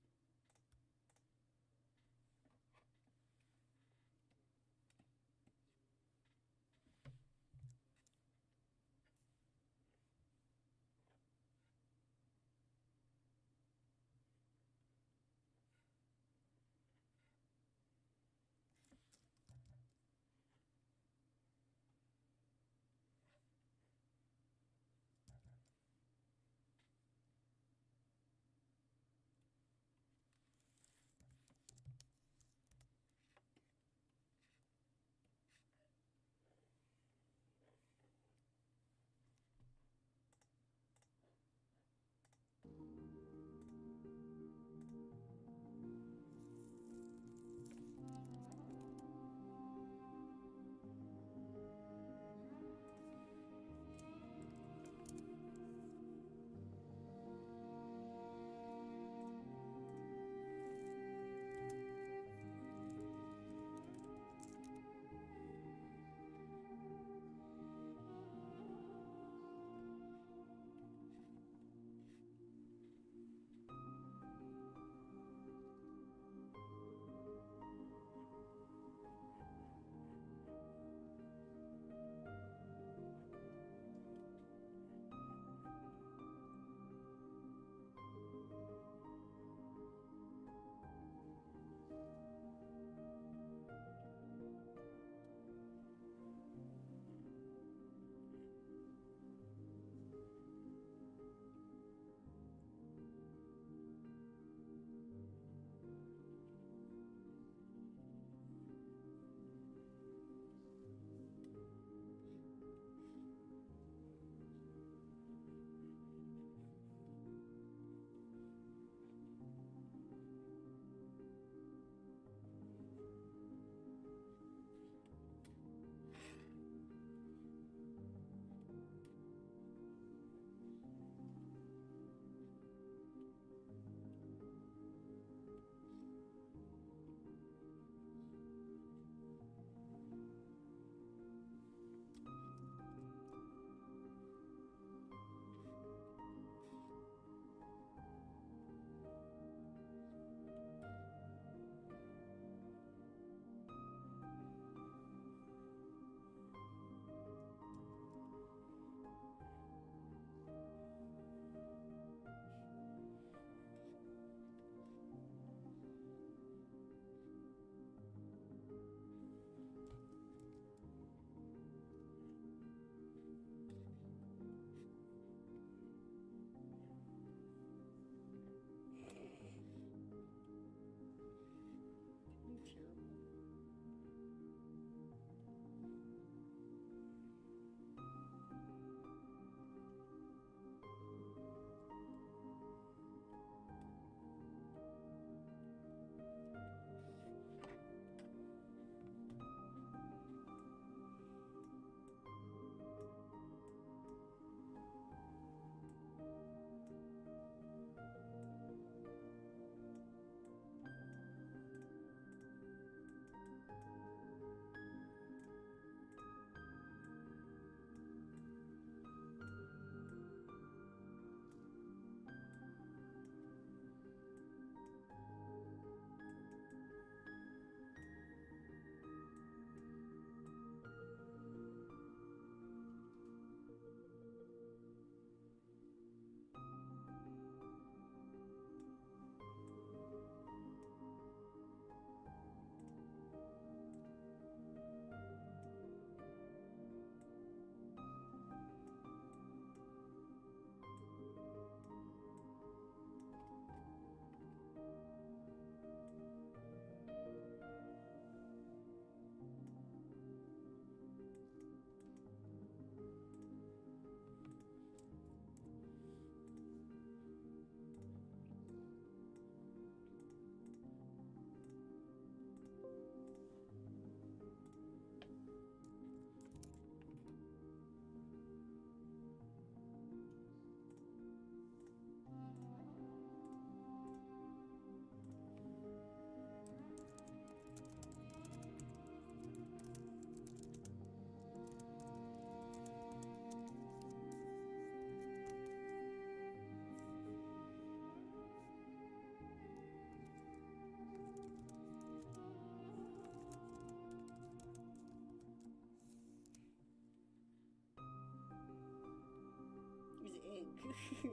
egg.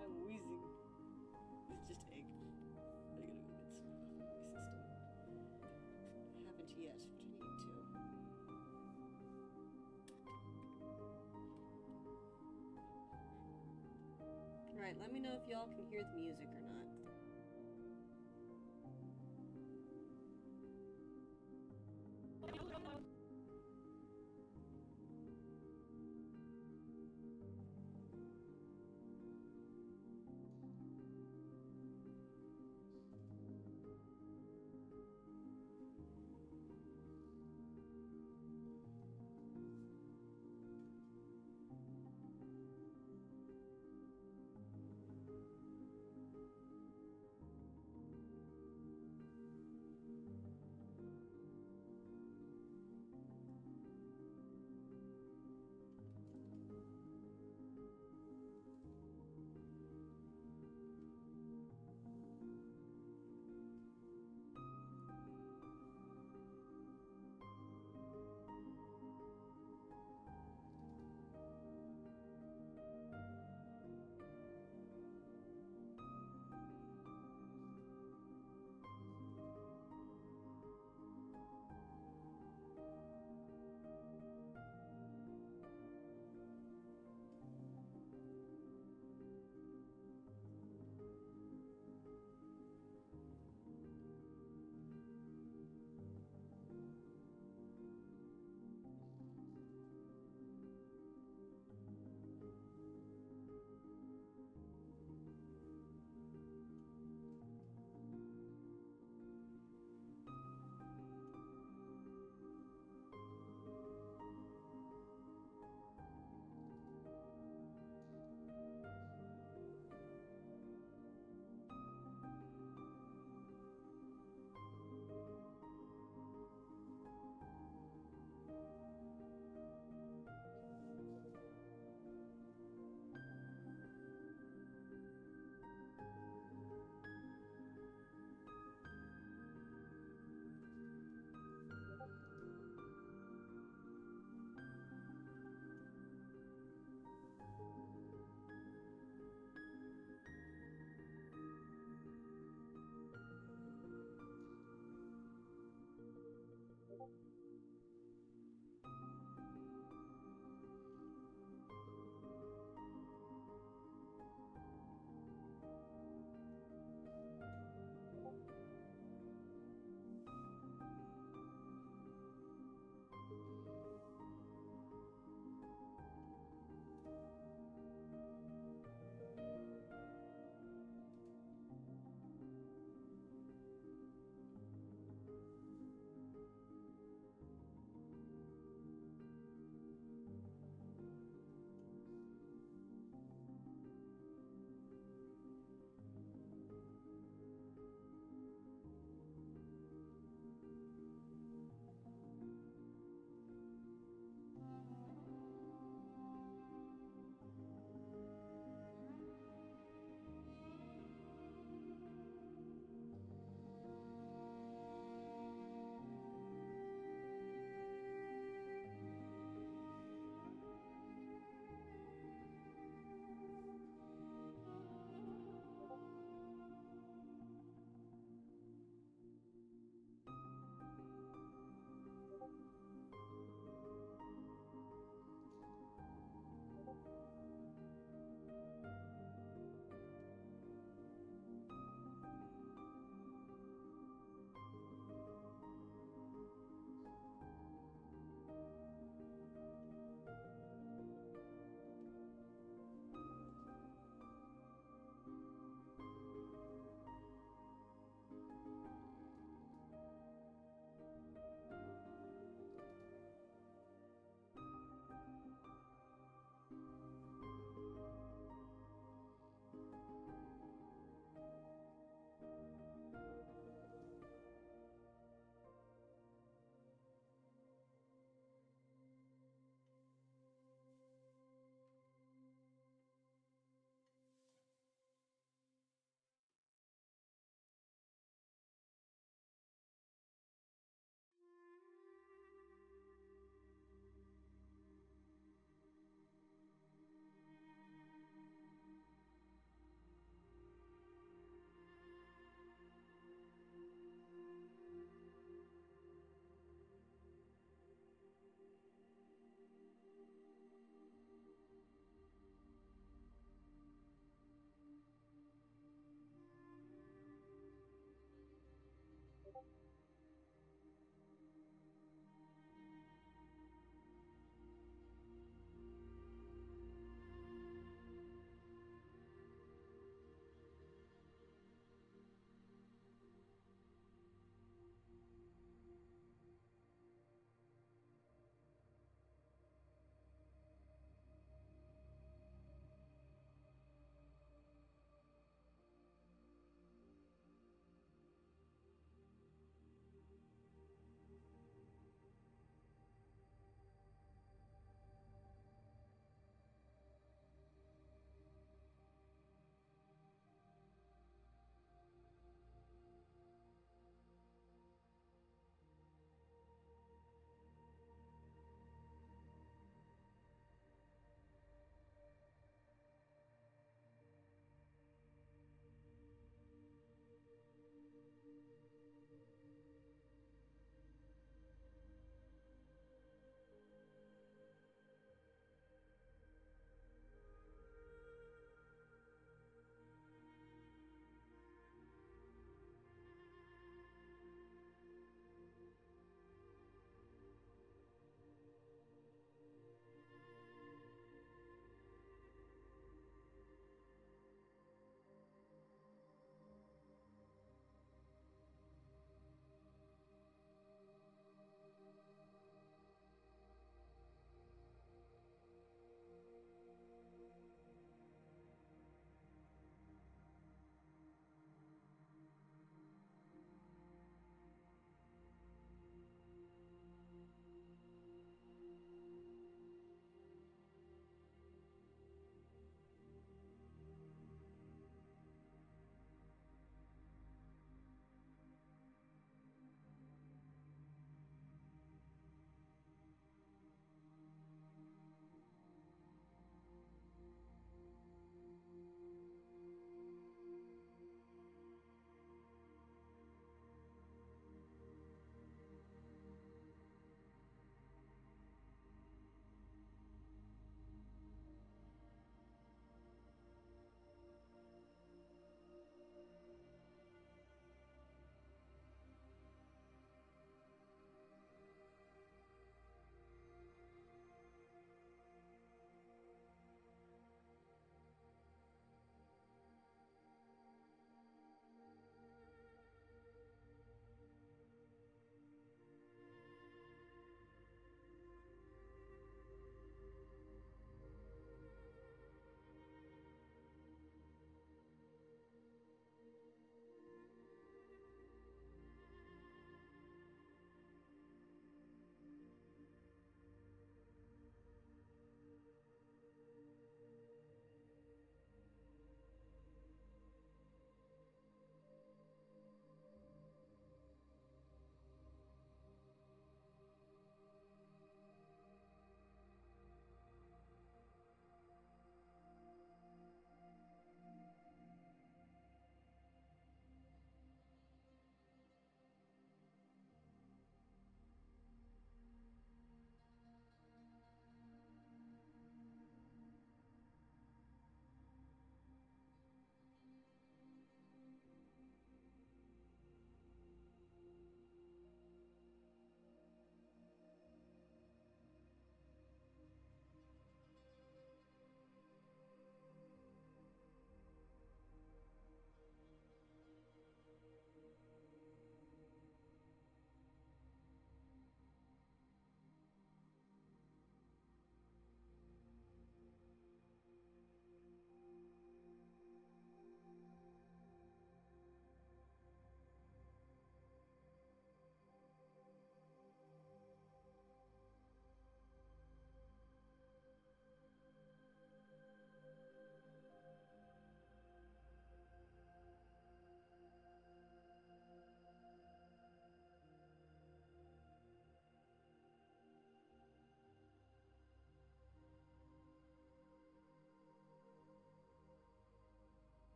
I'm wheezing. It's just egg. I gotta go get some coffee in my system. I haven't yet, but I need to. Alright, let me know if y'all can hear the music or not.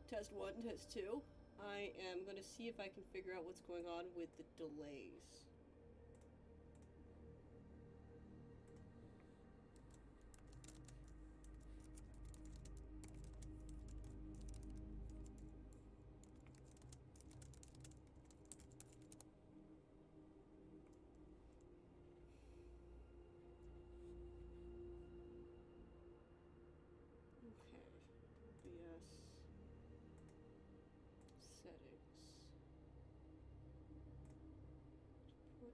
Test 1, test 2. I am going to see if I can figure out what's going on with the delays. OBS settings. Put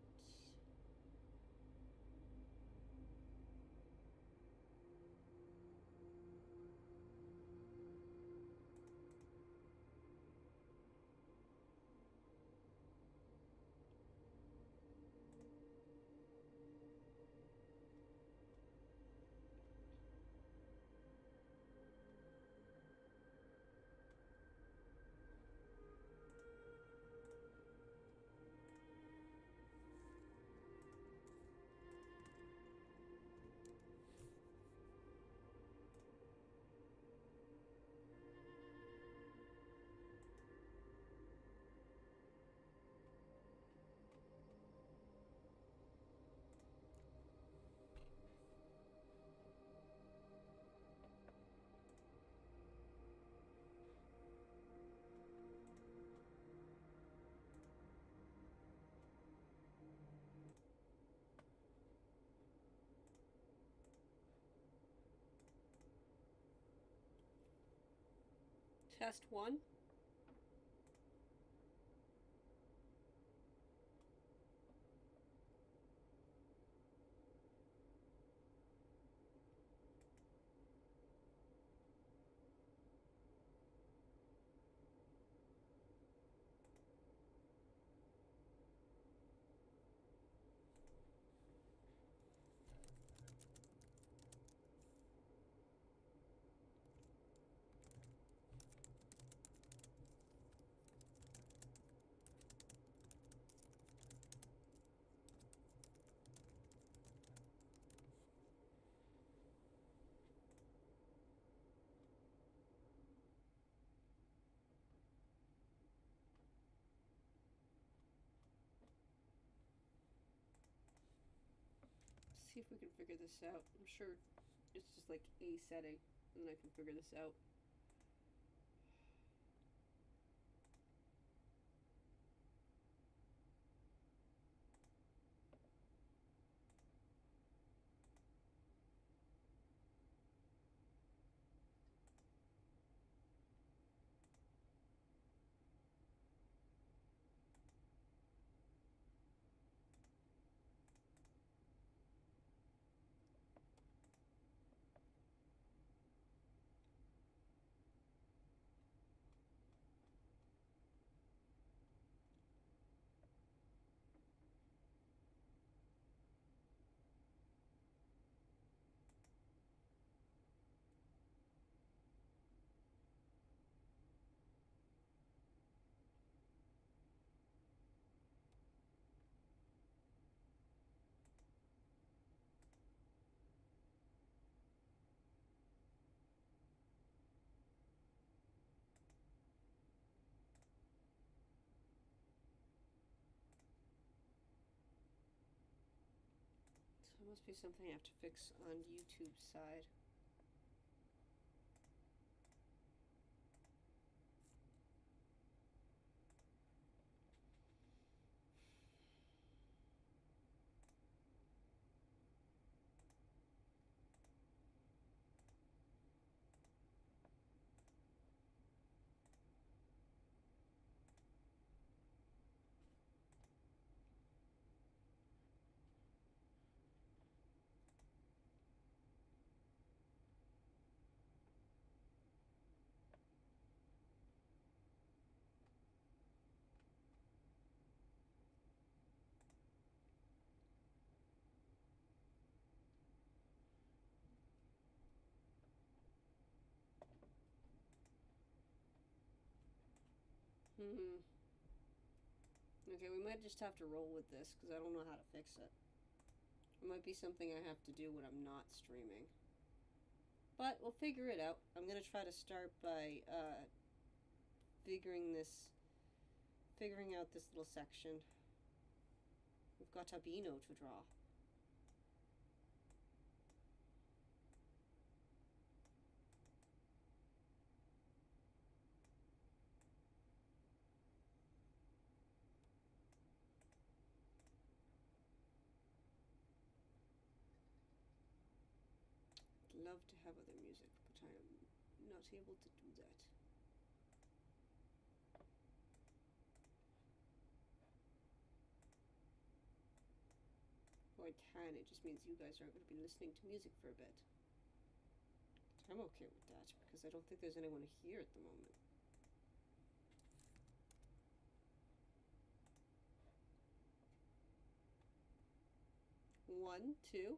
Test 1. See if we can figure this out. I'm sure it's just like a setting, and then I can figure this out. So it must be something I have to fix on YouTube's side. Okay, we might just have to roll with this, because I don't know how to fix it. It might be something I have to do when I'm not streaming. But we'll figure it out. I'm going to try to start by figuring out this little section. We've got Tabino to draw. I'd love to have other music, but I am not able to do that. Or I can, it just means you guys aren't going to be listening to music for a bit. I'm okay with that, because I don't think there's anyone here at the moment. One, two.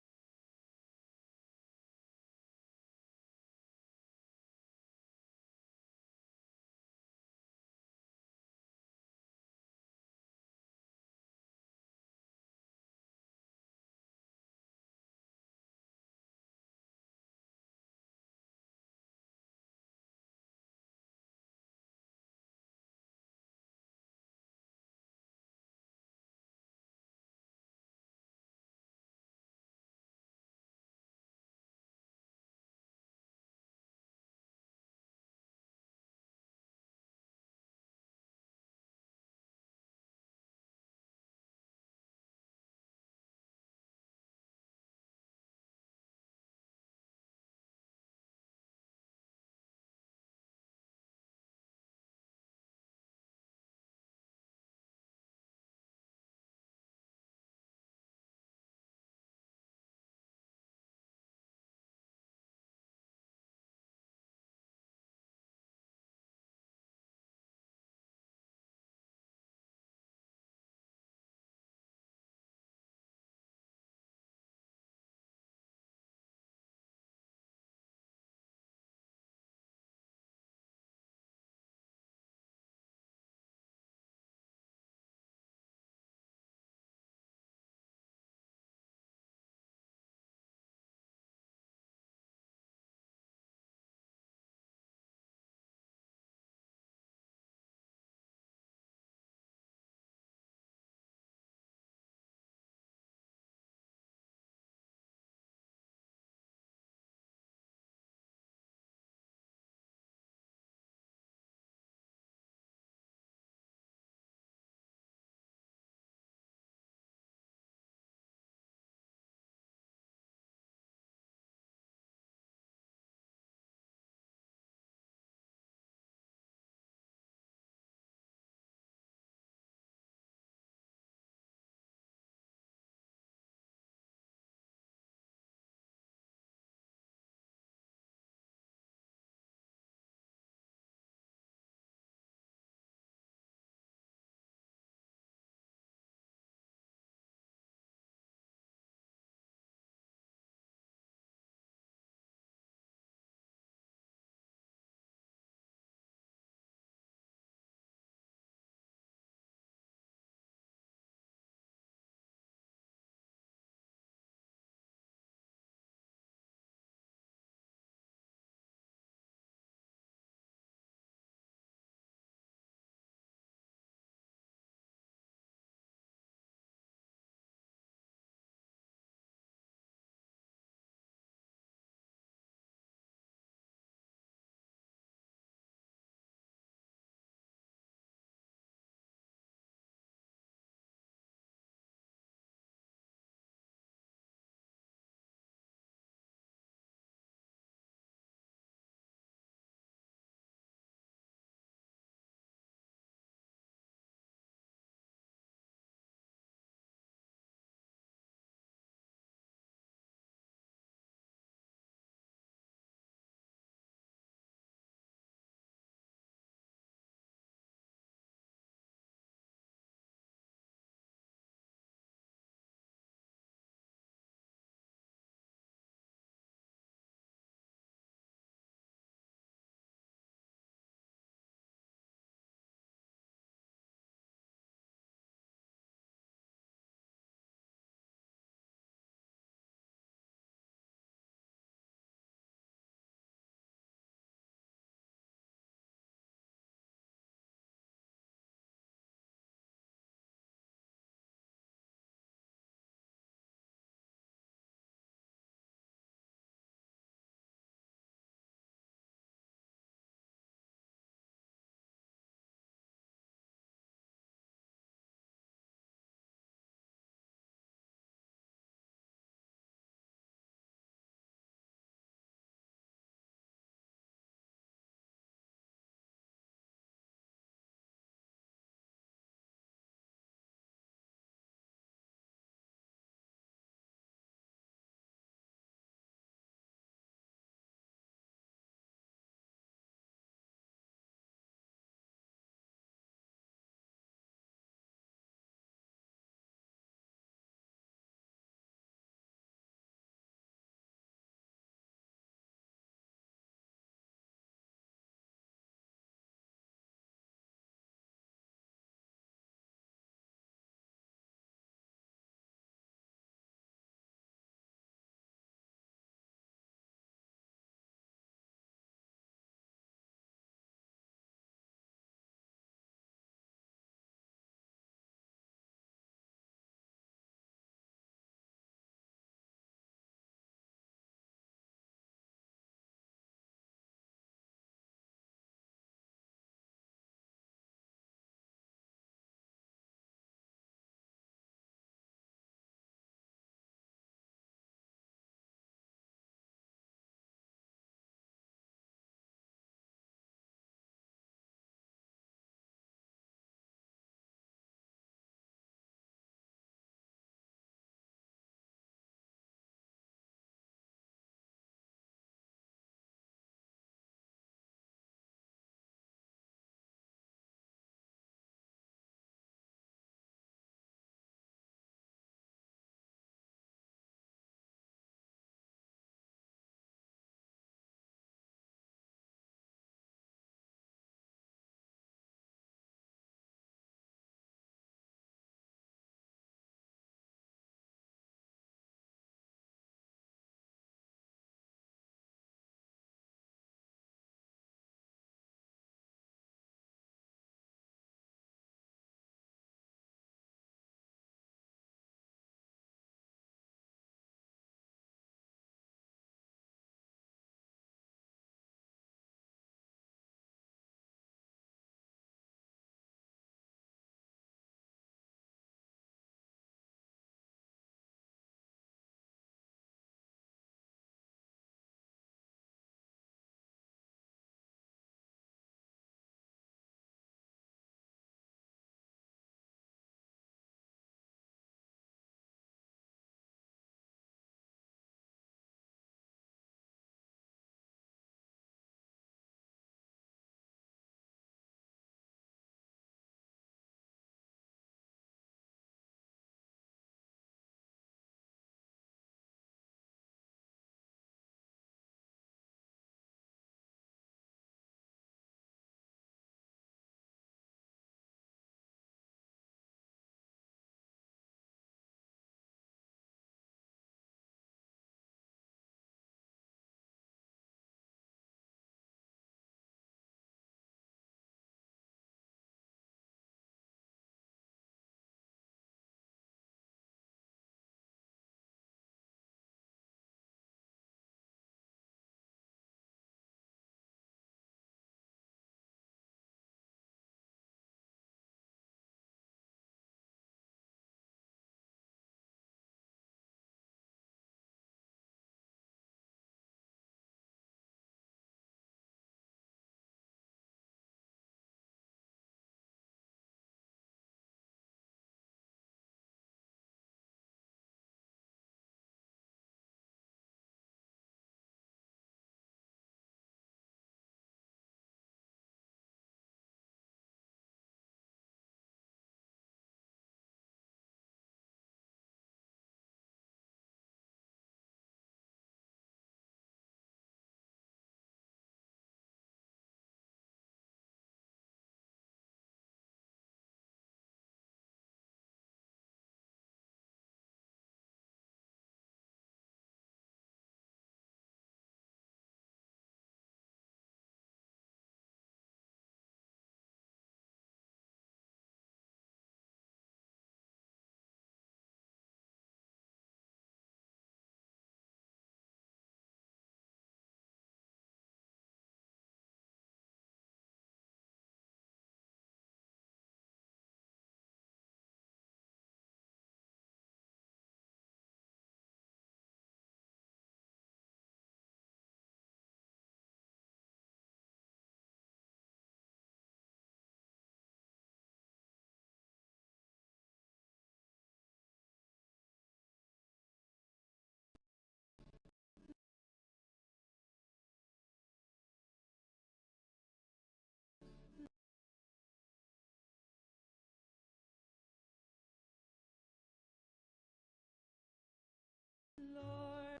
Lord.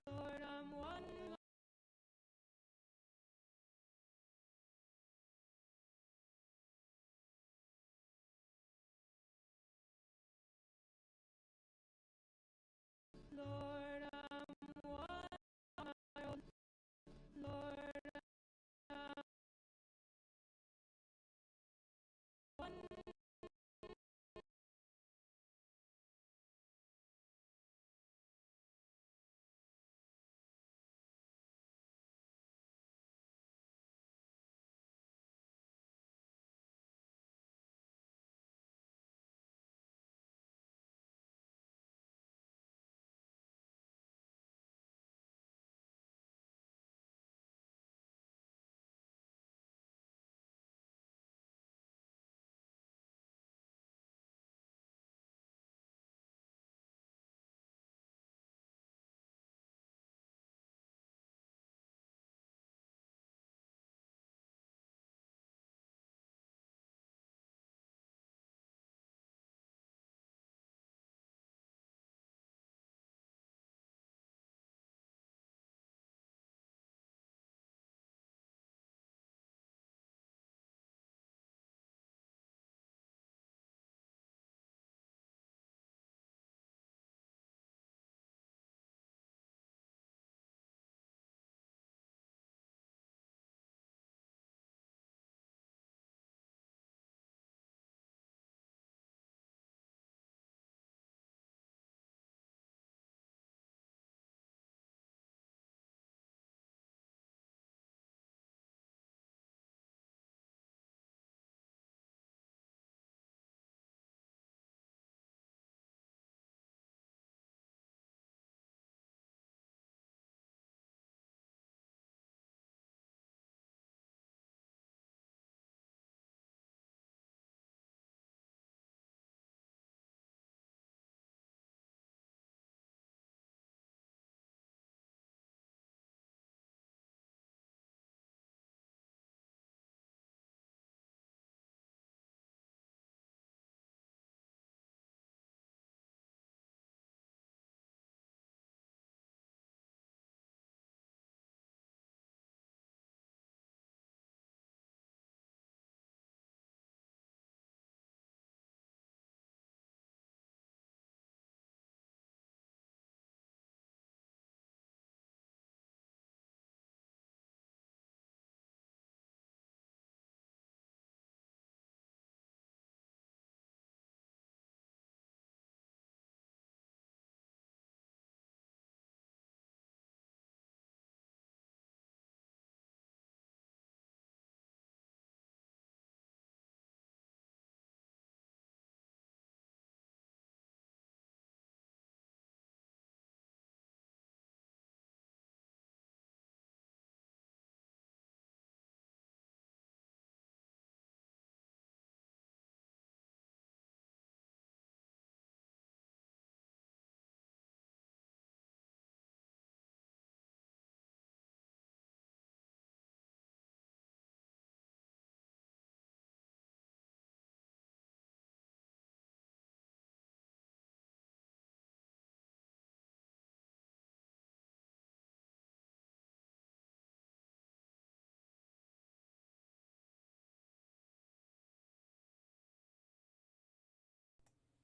Lord, I'm one. Lord, I'm wild. Lord, I'm one.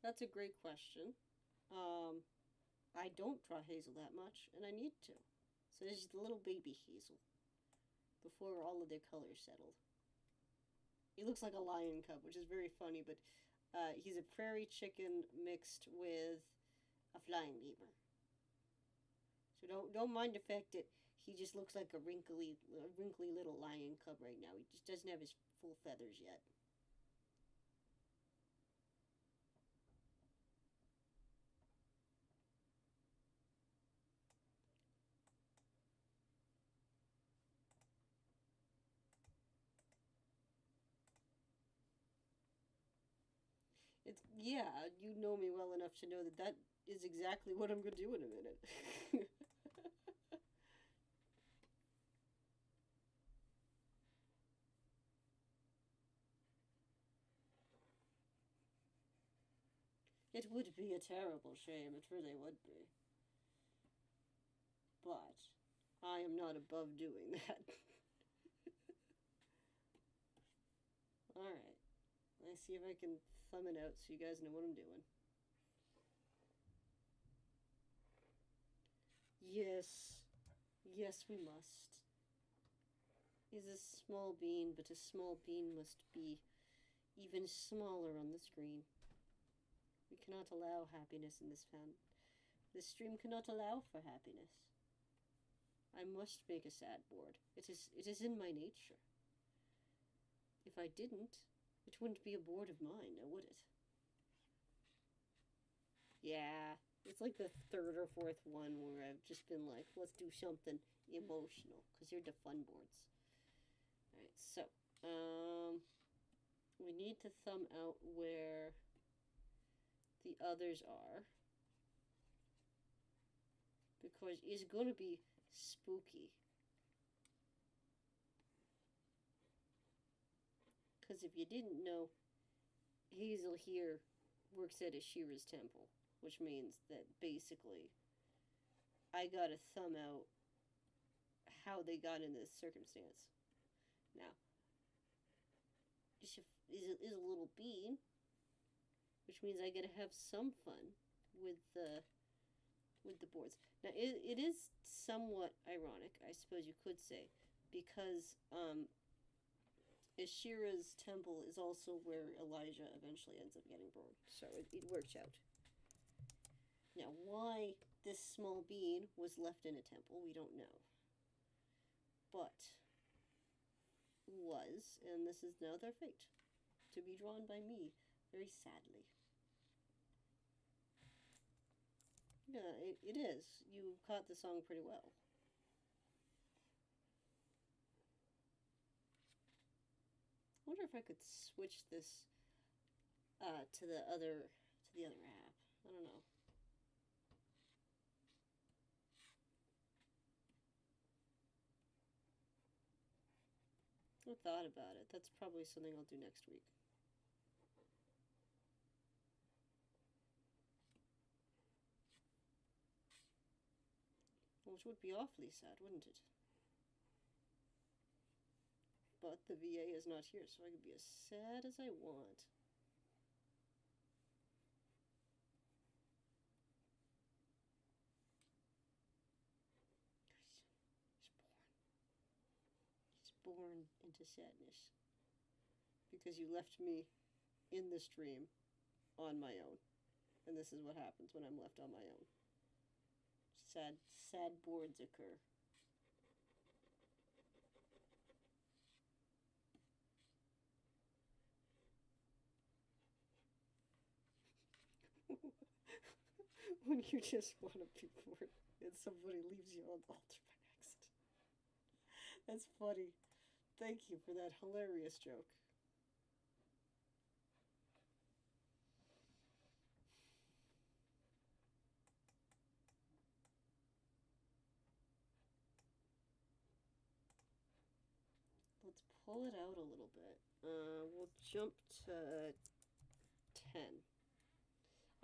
That's a great question. Um, I don't draw Hazel that much, and I need to. So this is the little baby Hazel before all of their colors settled. He looks like a lion cub, which is very funny, but he's a prairie chicken mixed with a flying lemur. So don't mind the fact that he just looks like a wrinkly little lion cub right now. He just doesn't have his full feathers yet. It's yeah, you know me well enough to know that that is exactly what I'm going to do in a minute. would be a terrible shame. It really would be. But I am not above doing that. Alright. Let's see if I can thumb it out so you guys know what I'm doing. Yes. Yes, we must. Is a small bean, but a small bean must be even smaller on the screen. We cannot allow happiness in this fan. This stream cannot allow for happiness. I must make a sad board. It is in my nature. If I didn't, it wouldn't be a board of mine, now would it? Yeah, it's like the third or fourth one where I've just been like, let's do something emotional, because you're the fun boards. Alright, so, we need to thumb out where the others are, because it's going to be spooky. Because if you didn't know, Hazel here works at Ashira's temple, which means that basically I gotta thumb out how they got in this circumstance. Now, is a little bean, which means I gotta have some fun with the boards. Now, it is somewhat ironic, I suppose you could say, because Ashira's temple is also where Elijah eventually ends up getting born, so it works out. Now, why this small bean was left in a temple, we don't know. But was, and this is now their fate, to be drawn by me, very sadly. Yeah, it is. You caught the song pretty well. I wonder if I could switch this to the other app. I don't know. I thought about it. That's probably something I'll do next week. Which would be awfully sad, wouldn't it? But the VA is not here, so I can be as sad as I want. He's born into sadness. Because you left me in the stream on my own. And this is what happens when I'm left on my own. Sad boards occur. When you just want to be bored and somebody leaves you on the altar by accident. That's funny. Thank you for that hilarious joke. Let's pull it out a little bit. We'll jump to 10.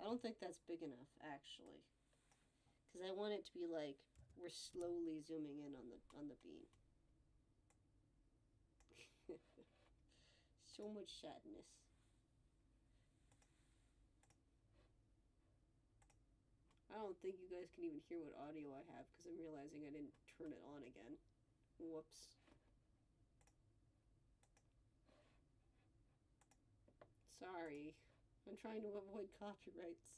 I don't think that's big enough, actually. Because I want it to be like, we're slowly zooming in on the bean. So much sadness. I don't think you guys can even hear what audio I have because I'm realizing I didn't turn it on again. Whoops. Sorry. I'm trying to avoid copyrights.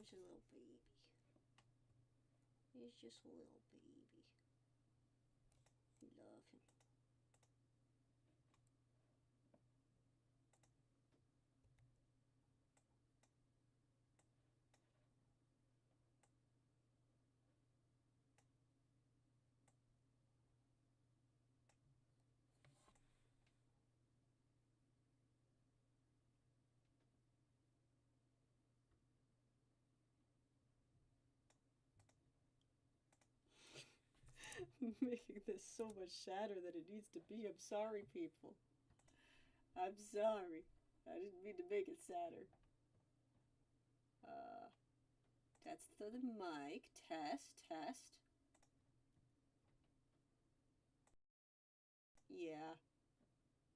such a little baby. He's just a little baby. We love him. Making this so much sadder than it needs to be. I'm sorry, people. I'm sorry. I didn't mean to make it sadder. That's the mic. Test, test. Yeah.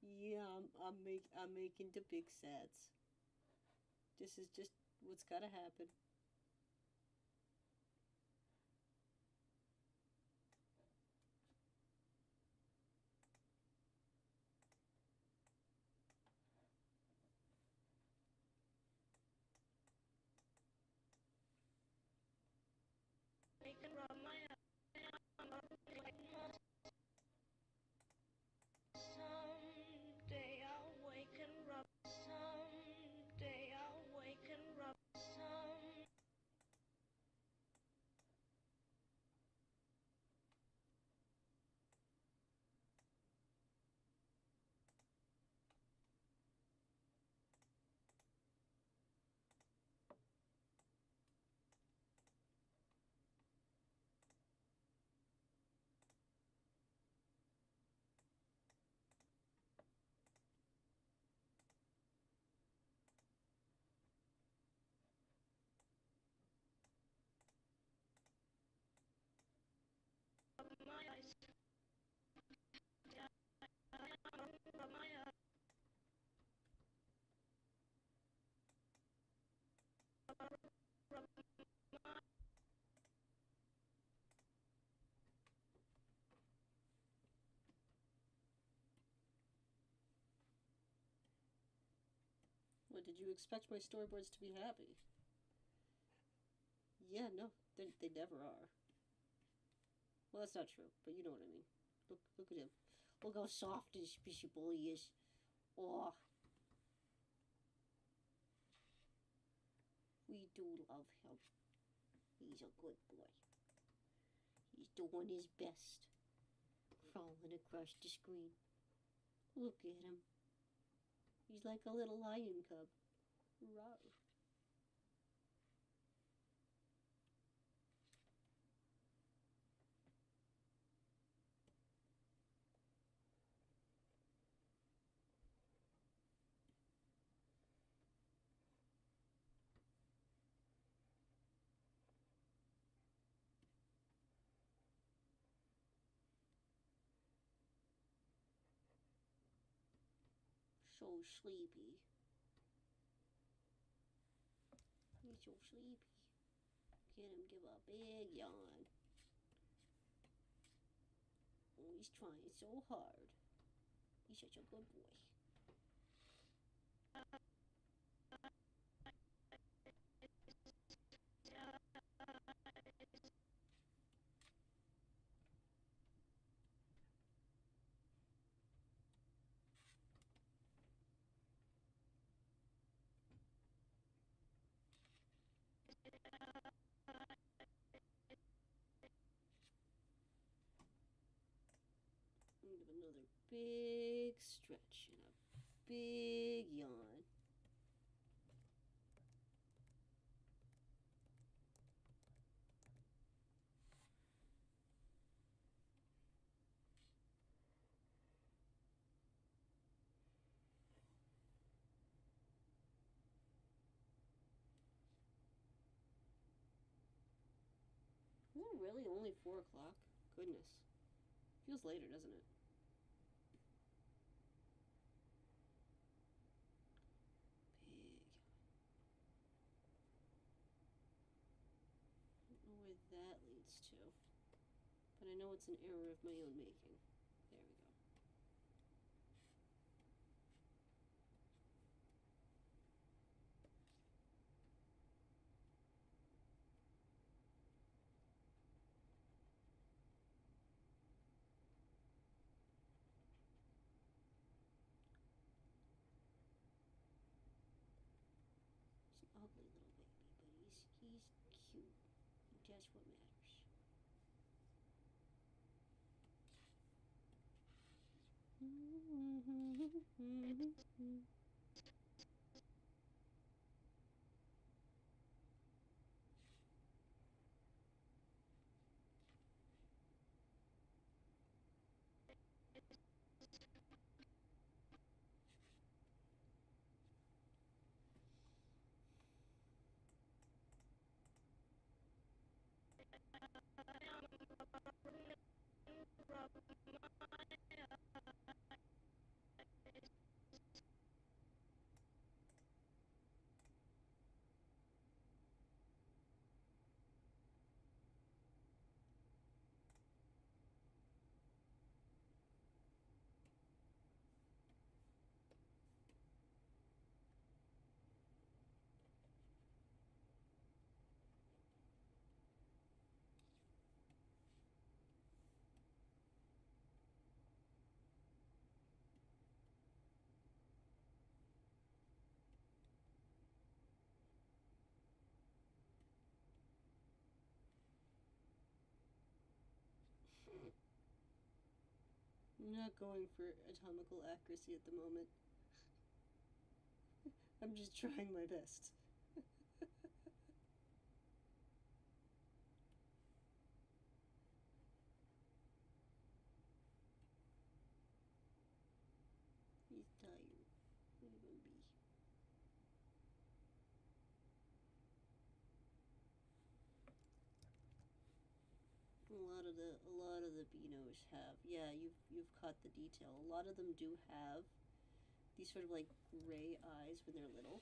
Yeah, I'm making the big sads. This is just what's gotta happen. Someday I'll wake and rub. Someday I'll wake and rub. My eyes. Rub my eyes. Rub my. What, did you expect my storyboards to be happy? Yeah, no, they never are. Well, that's not true, but you know what I mean. Look at him. Look how soft and spishy boy he is. Oh. We do love him. He's a good boy. He's doing his best. Crawling across the screen. Look at him. He's like a little lion cub. Rawr. So sleepy. He's so sleepy. Get him give a big yawn. Oh, he's trying so hard. He's such a good boy. Give another big stretch and a big yawn. Is it really only 4 o'clock? Goodness. Feels later, doesn't it? Big. I don't know where that leads to. But I know it's an error of my own making. There we go. That's what matters. I'm not going for atomical accuracy at the moment. I'm just trying my best. He's tired. Leave him be. A lot of the Beanos have, yeah, you've caught the detail. A lot of them do have these sort of like gray eyes when they're little.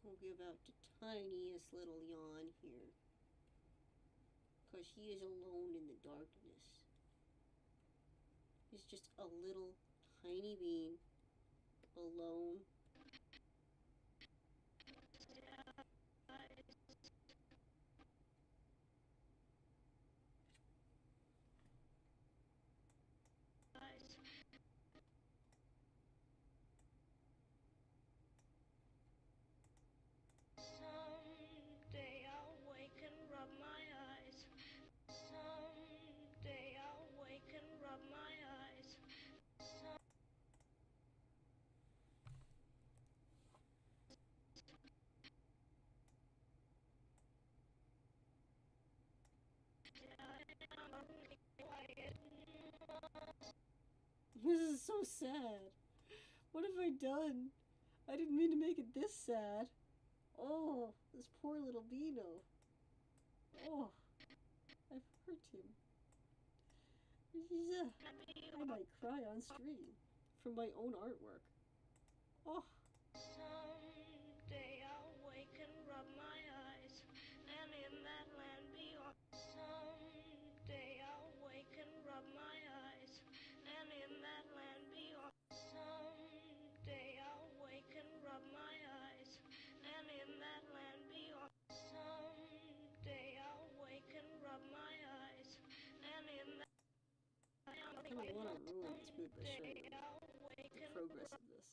We'll give out the tiniest little yawn here. Because he is alone in the darkness. He's just a little tiny bean. Alone. Someday I'll wake and rub my eyes. Someday I'll wake and rub my eyes. This is so sad. What have I done? I didn't mean to make it this sad. Oh, this poor little Beano. Oh, I've hurt him. I might cry on stream from my own artwork. Oh. Someday I'll wake and rub my eyes, and in that land beyond. Someday I'll wake and rub my eyes, and in that land beyond. Someday I'll wake and rub my eyes, and in that land beyond. Someday I'll wake and rub my eyes, and in that. I don't want to ruin this mood by showing the progress of this.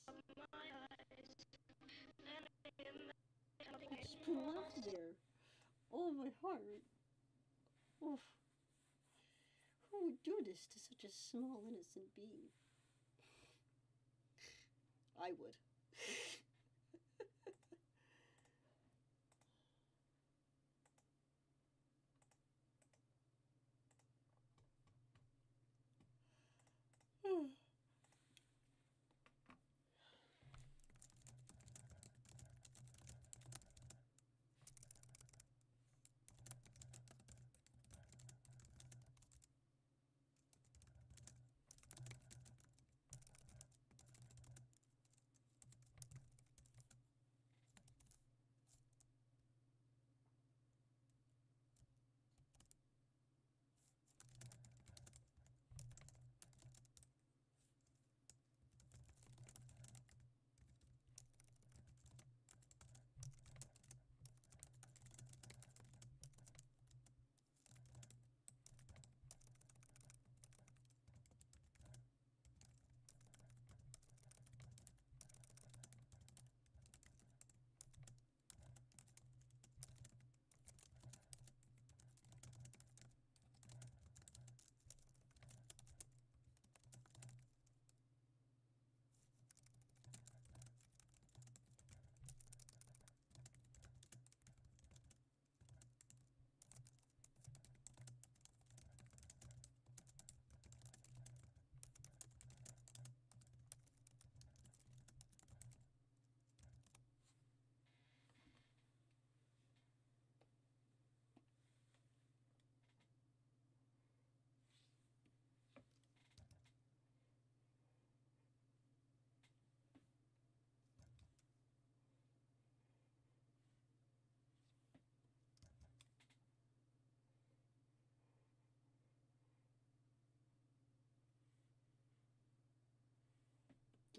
I just put left there. Oh, my heart. Oof. Who would do this to such a small, innocent being? I would.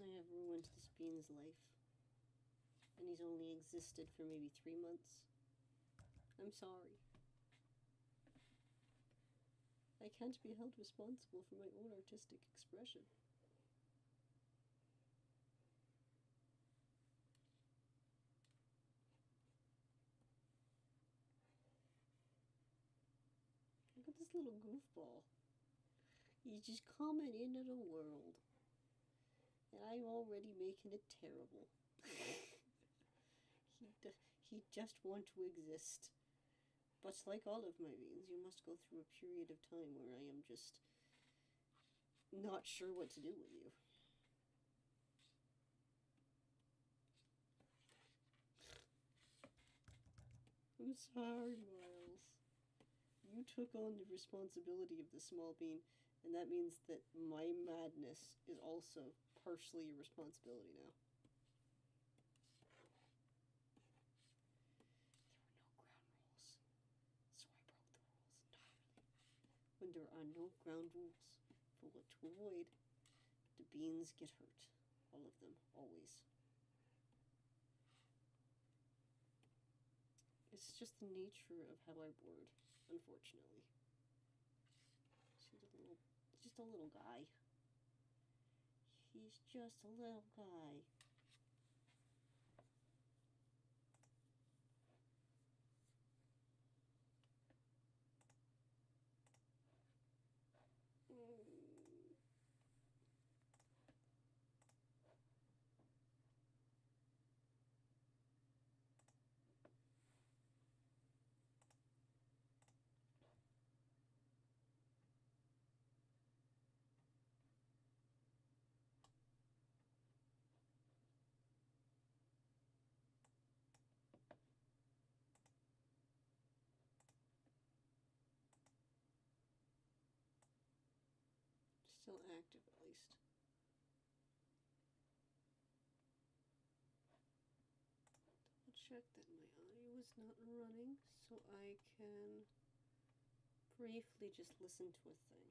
I have ruined this bean's life. And he's only existed for maybe 3 months. I'm sorry. I can't be held responsible for my own artistic expression. Look at this little goofball. He's just coming into the world. And I'm already making it terrible. He just want to exist. But like all of my beans, you must go through a period of time where I am just not sure what to do with you. I'm sorry, Miles. You took on the responsibility of the small bean, and that means that my madness is also partially your responsibility now. When there are no ground rules for what to avoid, the beans get hurt. All of them, always. It's just the nature of how I board, unfortunately. Just a little guy. He's just a little guy. Still active, at least. Double check that my audio is not running so I can briefly just listen to a thing.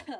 I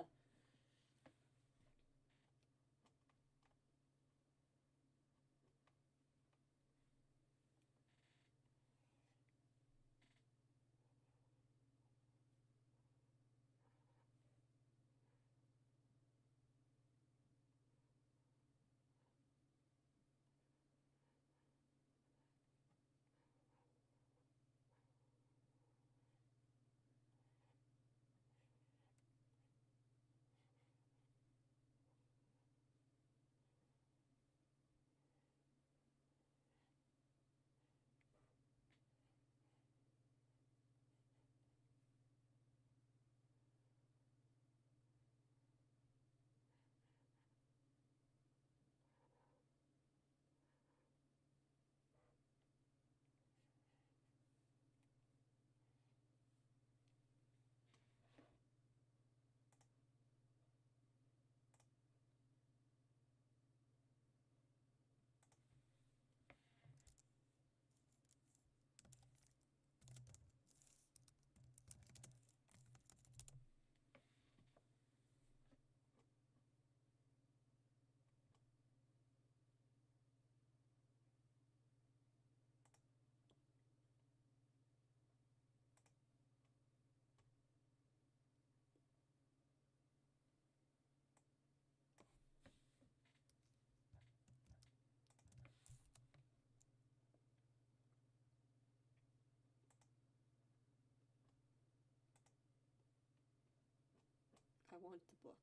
want the book.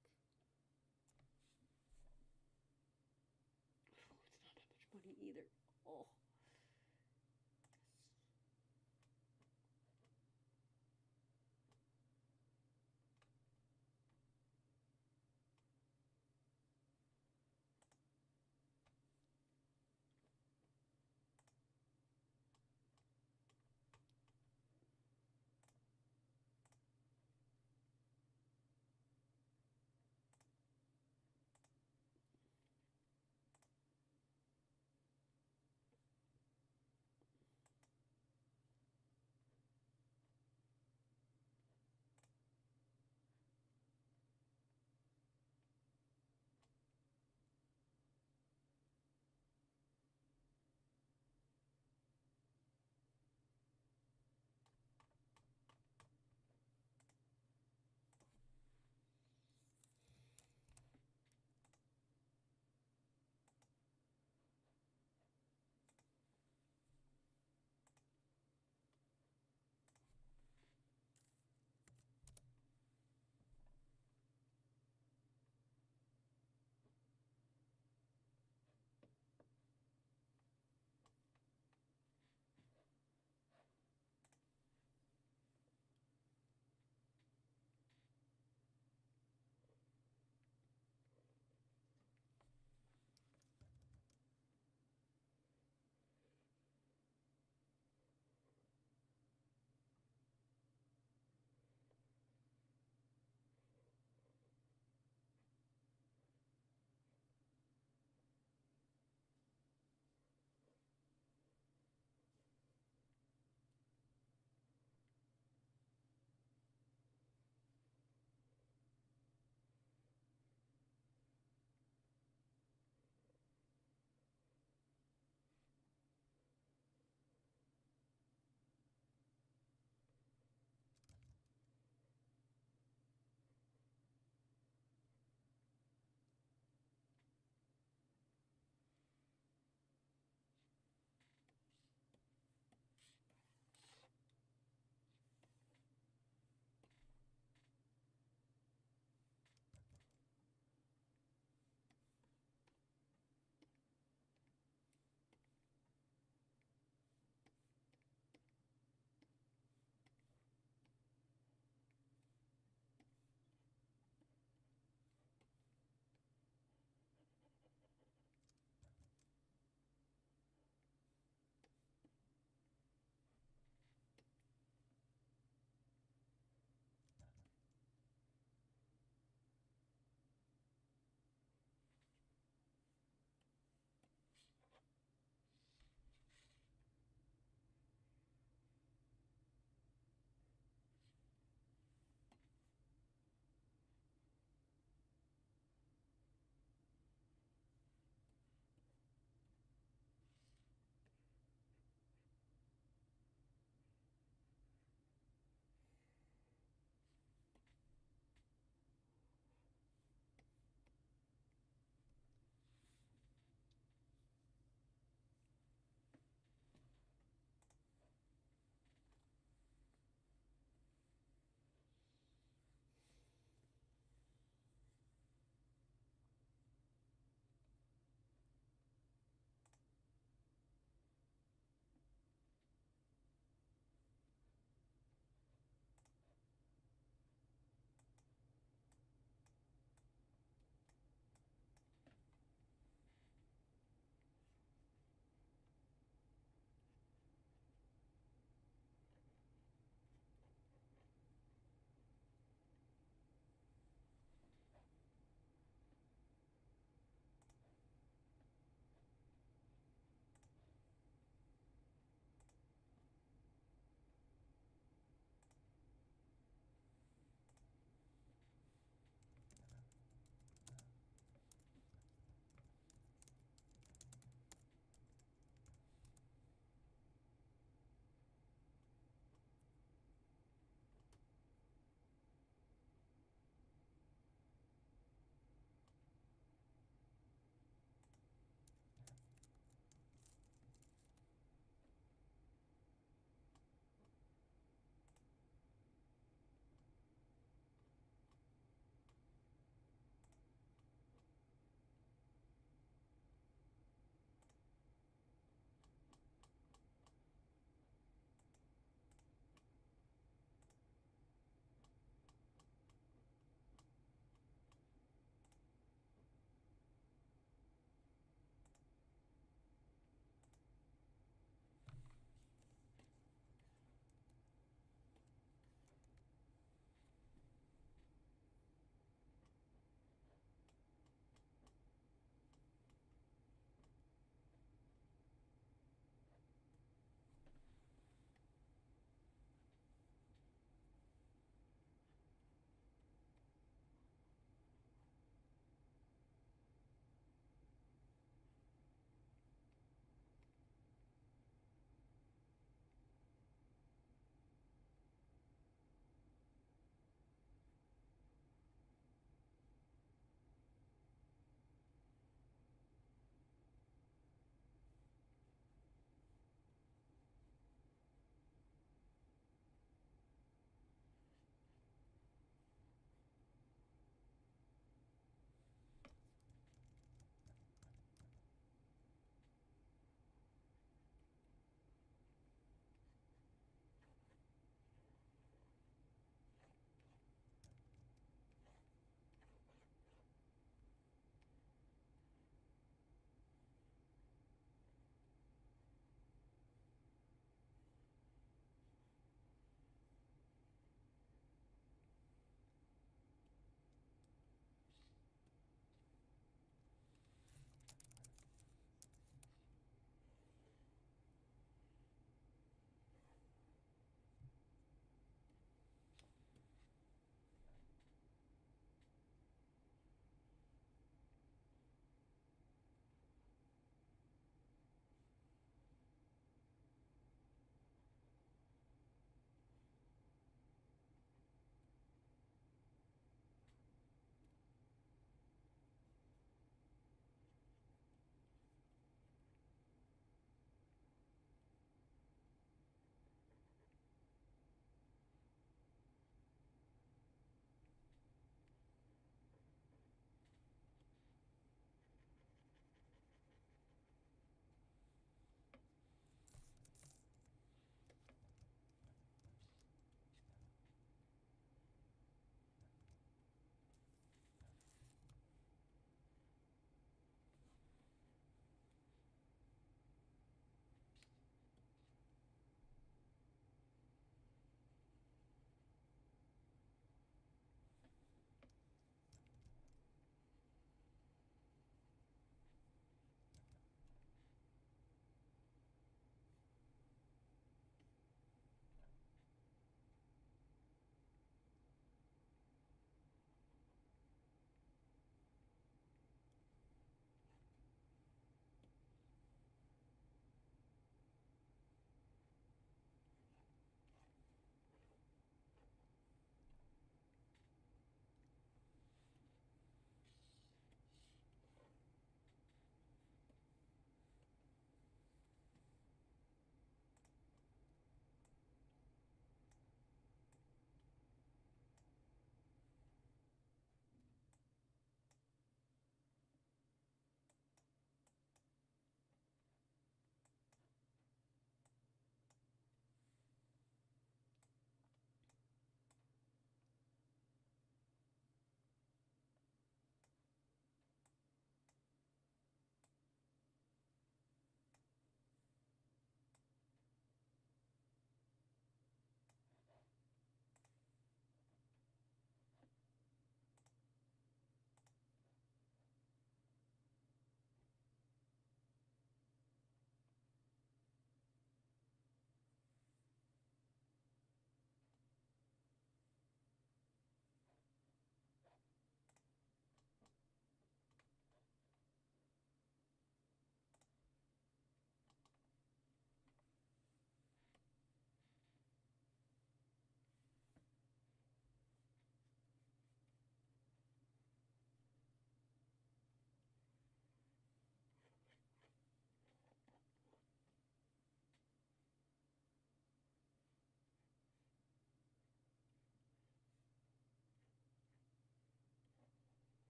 Oh, it's not that much money either. Oh.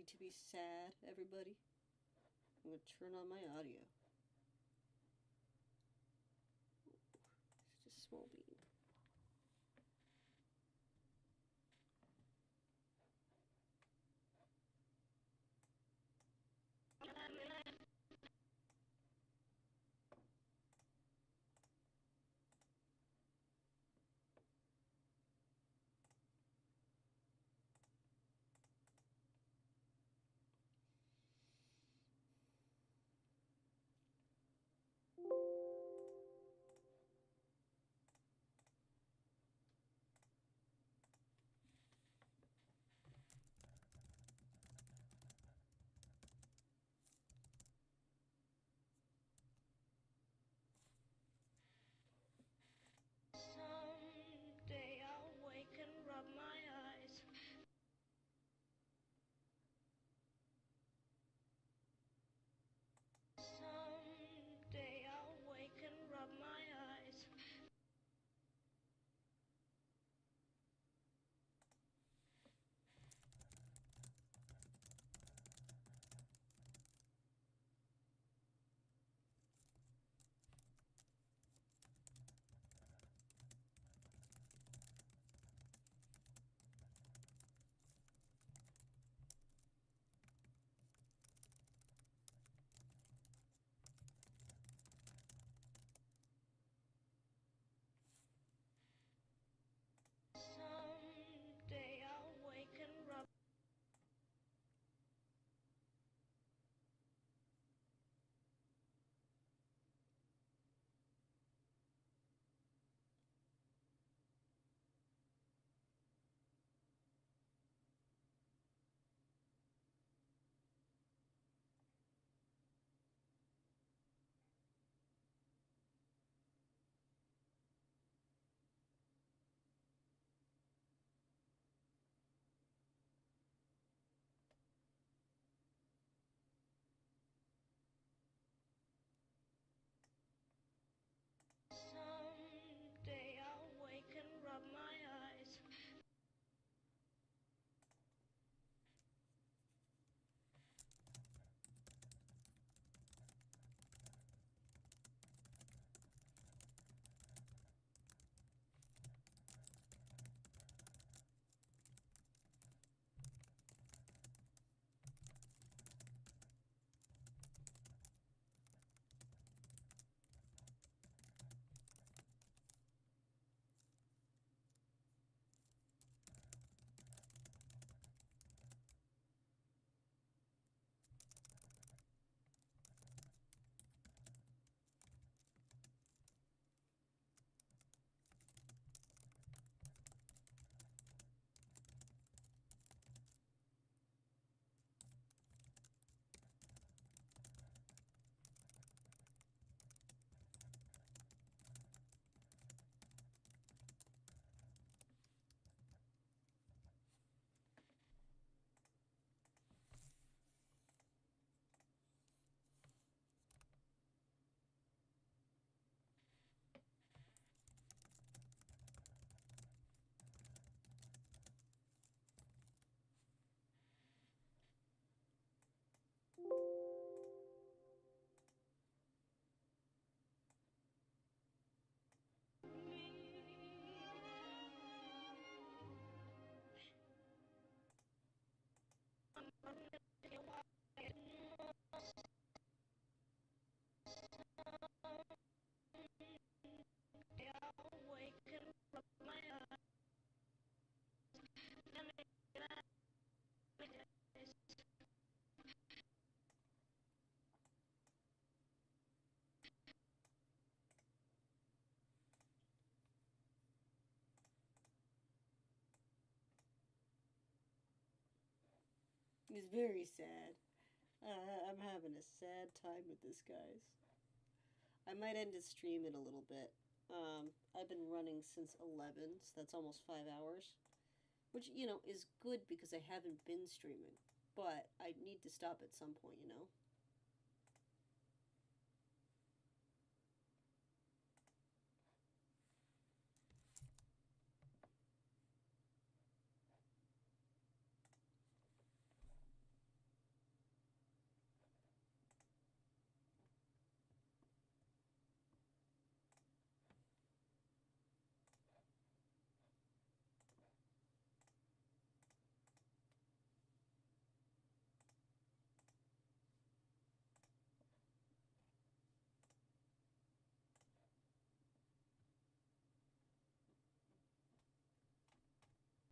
ready to be sad, everybody? I'm gonna turn on my audio. It's just a small bean. Someday I'll wake and rub my eyes. Someday I'll wake and rub my eyes. Someday I'll wake and rub. Someday I'll wake and rub my eyes. He's very sad. I'm having a sad time with this, guys. I might end his stream in a little bit. I've been running since 11, so that's almost 5 hours. Which, you know, is good because I haven't been streaming. But I need to stop at some point, you know?